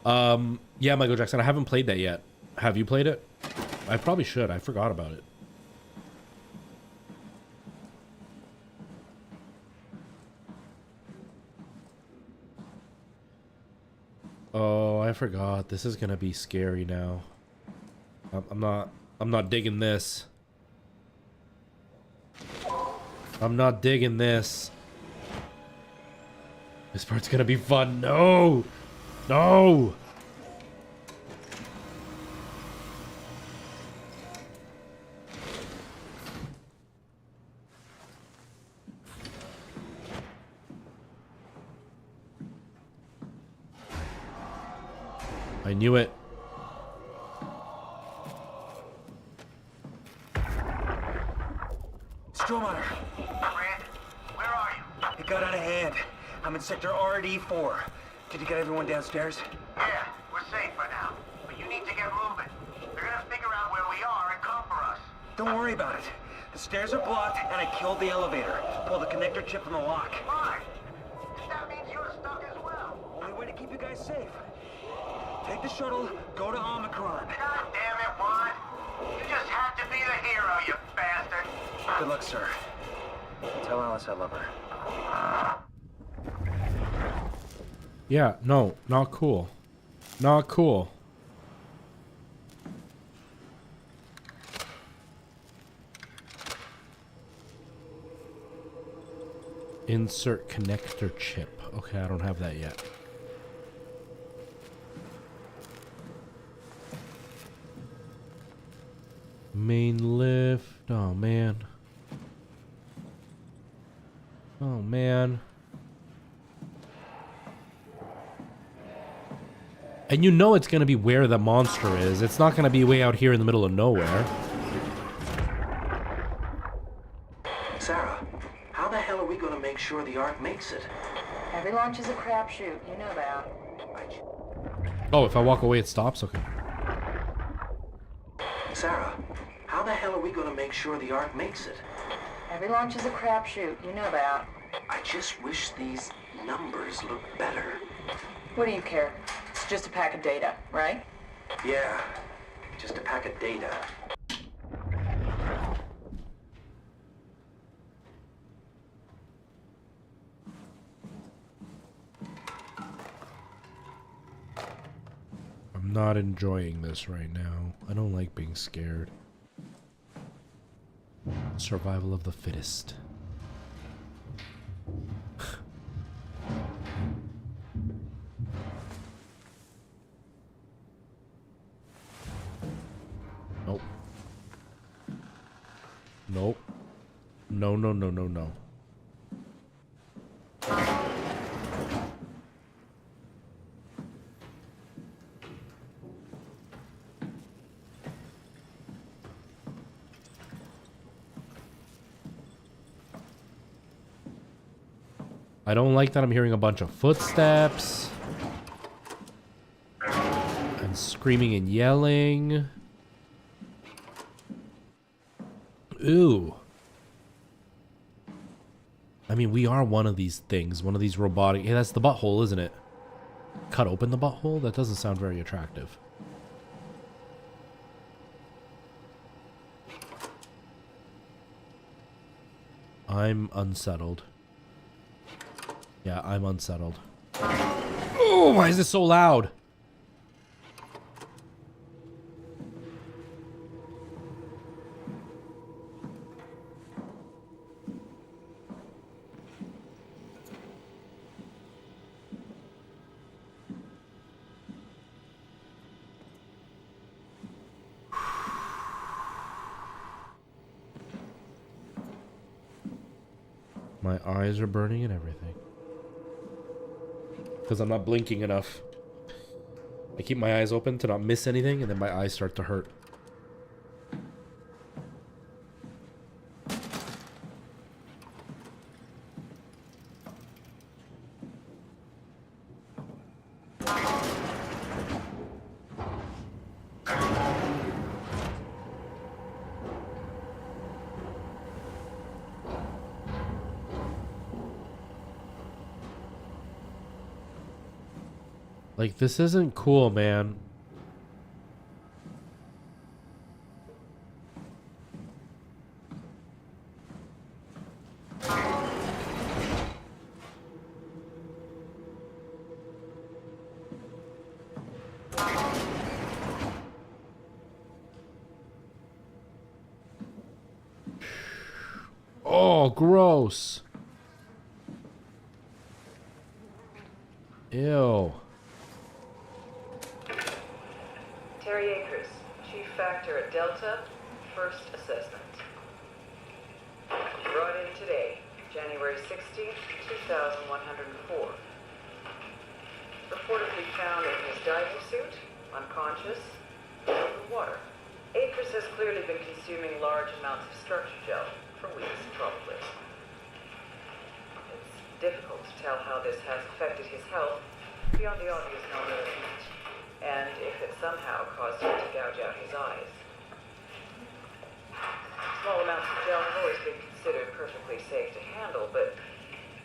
Yeah, Michael Jackson, I haven't played that yet. Have you played it? I probably should. I forgot about it. Oh, I forgot. This is gonna be scary now. I'm not digging this. I'm not digging this. This part's gonna be fun. No! No! I knew it. Stromatter. Brand, where are you? It got out of hand. I'm in sector RD4. Did you get everyone downstairs? Yeah, we're safe for now. But you need to get moving. They're gonna figure out where we are and come for us. Don't worry about it. The stairs are blocked, and I killed the elevator. Pull the connector chip from the lock. Fine. That means you're stuck as well. Only way to keep you guys safe. Take the shuttle, go to Omicron. God damn it, Juan. You just had to be the hero, you bastard. Good luck, sir. Tell Alice I love her. Yeah, no, not cool. Not cool. Insert connector chip. Okay, I don't have that yet. Main lift. Oh, man. Oh, man. And you know it's going to be where the monster is. It's not going to be way out here in the middle of nowhere. Sarah, how the hell are we going to make sure the Ark makes it? Every launch is a crapshoot, you know that. Oh, if I walk away, it stops? Okay. Sarah, how the hell are we going to make sure the Ark makes it? Every launch is a crapshoot, you know that. I just wish these numbers looked better. What do you care? It's just a pack of data, right? Yeah, just a pack of data. I'm not enjoying this right now. I don't like being scared. Survival of the fittest. No, no, no, no, no. I don't like that I'm hearing a bunch of footsteps. And screaming and yelling. Ooh. I mean, we are one of these things. One of these robotic... Hey, that's the butthole, isn't it? Cut open the butthole? That doesn't sound very attractive. I'm unsettled. Yeah, I'm unsettled. Oh, why is this so loud? My eyes are burning and everything. Because I'm not blinking enough. I keep my eyes open to not miss anything, and then my eyes start to hurt. Like, this isn't cool, man. Oh, gross. Ew. Terry Akers, Chief Factor at Delta, first assessment. Brought in today, January 16th, 2104. Reportedly found in his diving suit, unconscious, in open water. Akers has clearly been consuming large amounts of structure gel for weeks, probably. It's difficult to tell how this has affected his health beyond the obvious known heat, and if it somehow caused him to gouge out his eyes. Small amounts of gel have always been considered perfectly safe to handle, but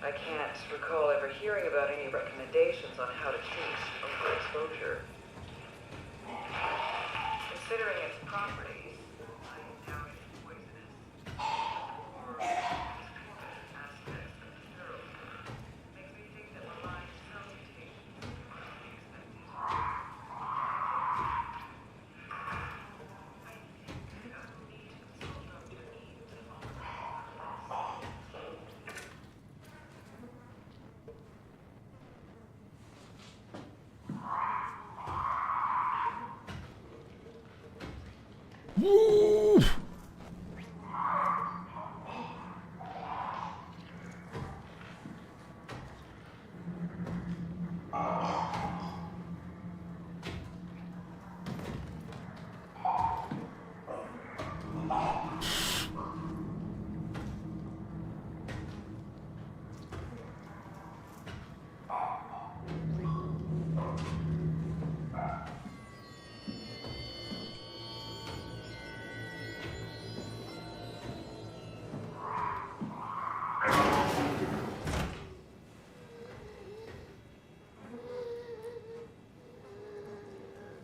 I can't recall ever hearing about any recommendations on how to treat overexposure. Considering its properties, I doubt it's poisonous. Or aspects of the THURS makes me think that relying some mutations are to be expected. Woo!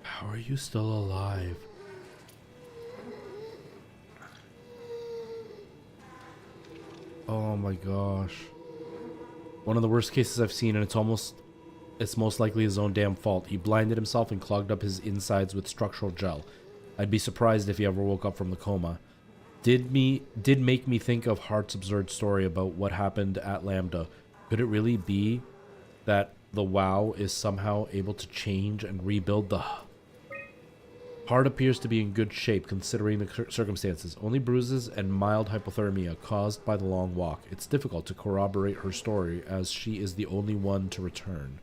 How are you still alive? Oh my gosh. One of the worst cases I've seen, and it's most likely his own damn fault. He blinded himself and clogged up his insides with structural gel. I'd be surprised if he ever woke up from the coma. Did make me think of Hart's absurd story about what happened at Lambda. Could it really be that the WoW is somehow able to change and rebuild the... Heart appears to be in good shape considering the circumstances. Only bruises and mild hypothermia caused by the long walk. It's difficult to corroborate her story as she is the only one to return.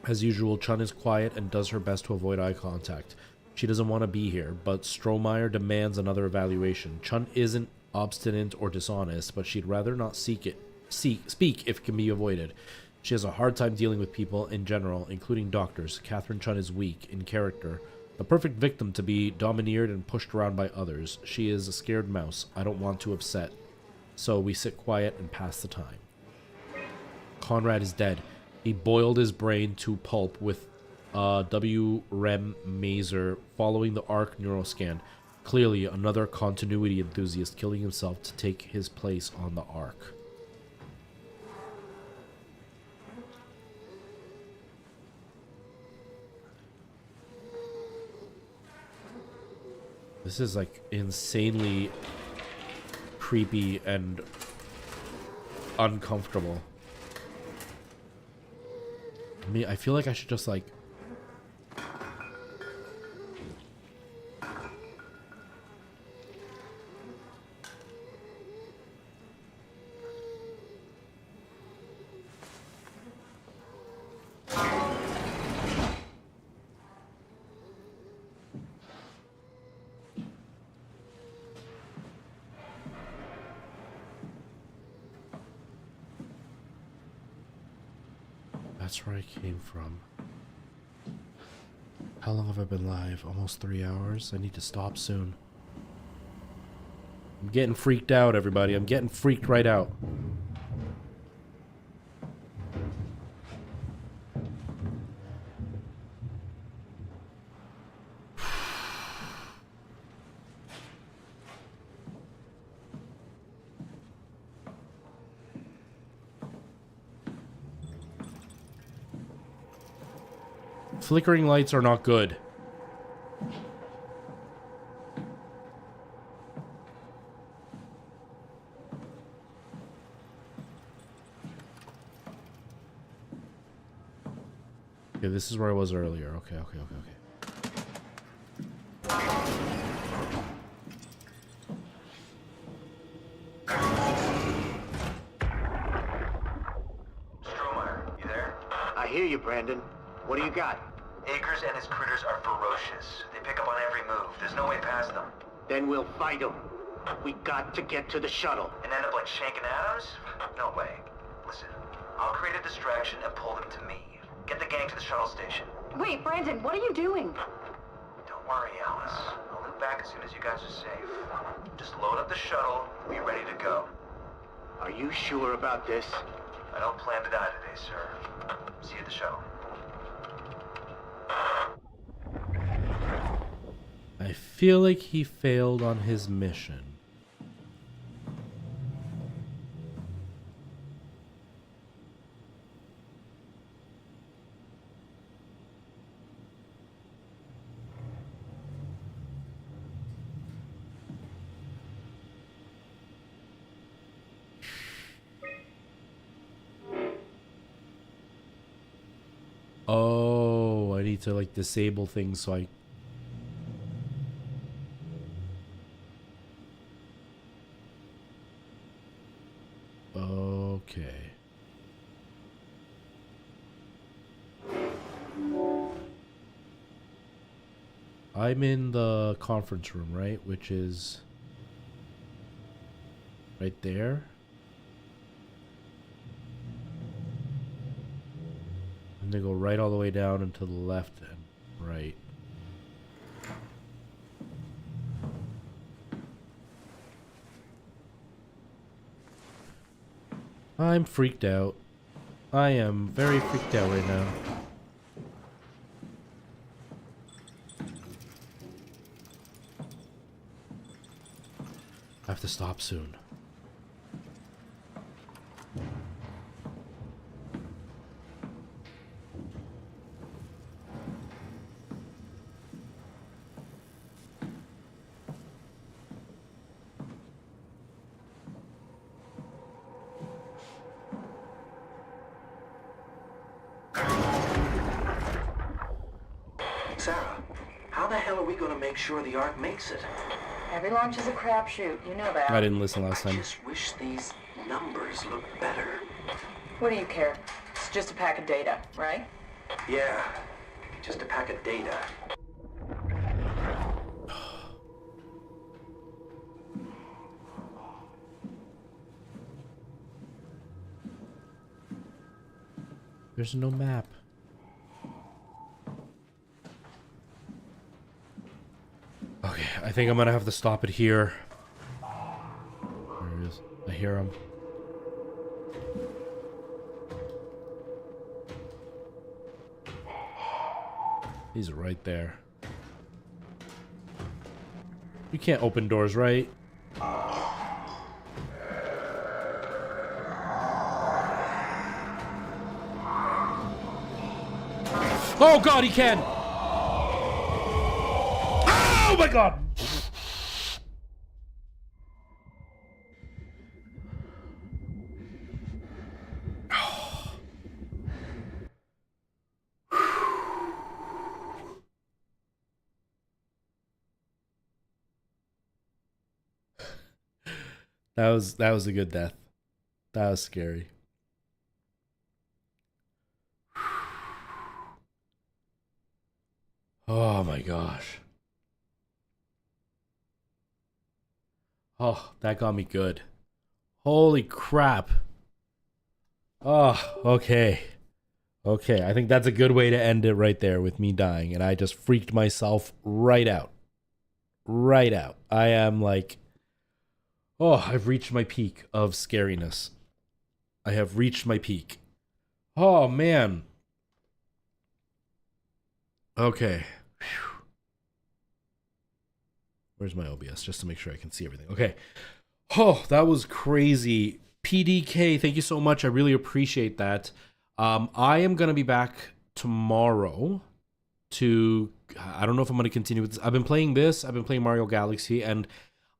As usual, Chun is quiet and does her best to avoid eye contact. She doesn't want to be here, but Strohmeyer demands another evaluation. Chun isn't obstinate or dishonest, but she'd rather not speak if it can be avoided. She has a hard time dealing with people in general, including doctors. Catherine Chun is weak in character, the perfect victim to be domineered and pushed around by others. She is a scared mouse. I don't want to upset, so we sit quiet and pass the time. Conrad is dead. He boiled his brain to pulp with WREM maser following the ARC neuroscan. Clearly, another continuity enthusiast killing himself to take his place on the ARC. This is like insanely creepy and uncomfortable. I mean, I feel like I should just like... That's where I came from. How long have I been live? Almost 3 hours? I need to stop soon. I'm getting freaked out, everybody. I'm getting freaked right out. Flickering lights are not good. Okay, this is where I was earlier. Okay. Strohmeyer, you there? I hear you, Brandon. What do you got? Akers and his critters are ferocious. They pick up on every move. There's no way past them. Then we'll fight them. We got to get to the shuttle. And end up like Shank and Adams? No way. Listen, I'll create a distraction and pull them to me. Get the gang to the shuttle station. Wait, Brandon, what are you doing? Don't worry, Alice. I'll loop back as soon as you guys are safe. Just load up the shuttle and be ready to go. Are you sure about this? I don't plan to die today, sir. See you at the shuttle. I feel like he failed on his mission. Oh, I need to like disable things so I... Okay. I'm in the conference room, right? Which is right there. I'm gonna go right all the way down and to the left and right. I'm freaked out. I am very freaked out right now. I have to stop soon. Sarah, hell are we gonna make sure the Ark makes it? Every launch is a crapshoot, you know that. I didn't listen last I time. just wish these numbers looked better. What do you care? It's just a pack of data, right? Yeah, just a pack of data. There's no map. Okay, I think I'm gonna have to stop it here. There he is. I hear him. He's right there. You can't open doors, right? Oh god, he can! Oh my god! That was a good death. That was scary. Oh my gosh. Oh, that got me good. Holy crap. Oh, okay. Okay, I think that's a good way to end it right there with me dying. And I just freaked myself right out. Right out. I am like... Oh, I've reached my peak of scariness. I have reached my peak. Oh, man. Okay. Whew. Where's my OBS? Just to make sure I can see everything. Okay. Oh, that was crazy. PDK, thank you so much. I really appreciate that. I am going to be back tomorrow to... I don't know if I'm going to continue with this. I've been playing this. I've been playing Mario Galaxy, and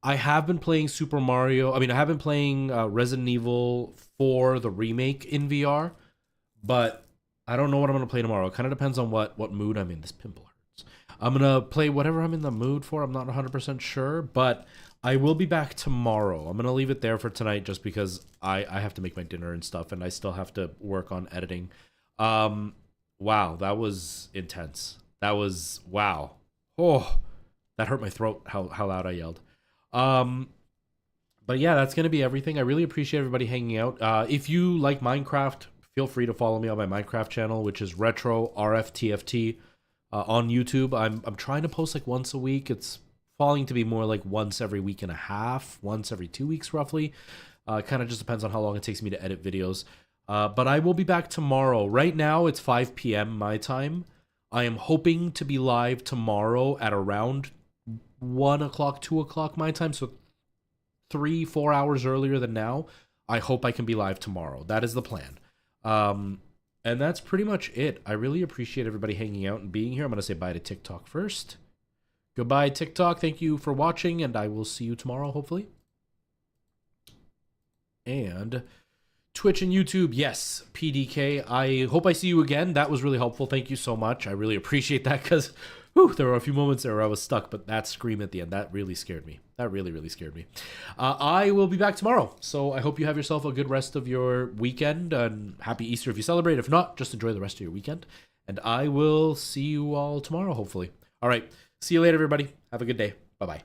I have been playing Super Mario. I mean, I have been playing Resident Evil 4, the remake in VR, but I don't know what I'm going to play tomorrow. It kind of depends on what mood I'm in. This pimple hurts. I'm going to play whatever I'm in the mood for. I'm not 100% sure, but I will be back tomorrow. I'm going to leave it there for tonight just because I have to make my dinner and stuff, and I still have to work on editing. Wow, that was intense. That was, wow. Oh, that hurt my throat, how loud I yelled. But yeah, that's going to be everything. I really appreciate everybody hanging out. If you like Minecraft, feel free to follow me on my Minecraft channel, which is Retro RFTFT on YouTube. I'm trying to post like once a week. It's falling to be more like once every week and a half, once every 2 weeks roughly. Kind of just depends on how long it takes me to edit videos. But I will be back tomorrow. Right now it's 5 p.m. my time. I am hoping to be live tomorrow at around 1 o'clock, 2 o'clock my time. So 3-4 hours earlier than now. I hope I can be live tomorrow. That is the plan. And that's pretty much it. I really appreciate everybody hanging out and being here. I'm going to say bye to TikTok first. Goodbye, TikTok. Thank you for watching, and I will see you tomorrow, hopefully. And Twitch and YouTube, yes, PDK. I hope I see you again. That was really helpful. Thank you so much. I really appreciate that because there were a few moments there where I was stuck, but that scream at the end, that really scared me. That really, really scared me. I will be back tomorrow, so I hope you have yourself a good rest of your weekend, and happy Easter if you celebrate. If not, just enjoy the rest of your weekend, and I will see you all tomorrow, hopefully. All right, see you later, everybody. Have a good day. Bye-bye.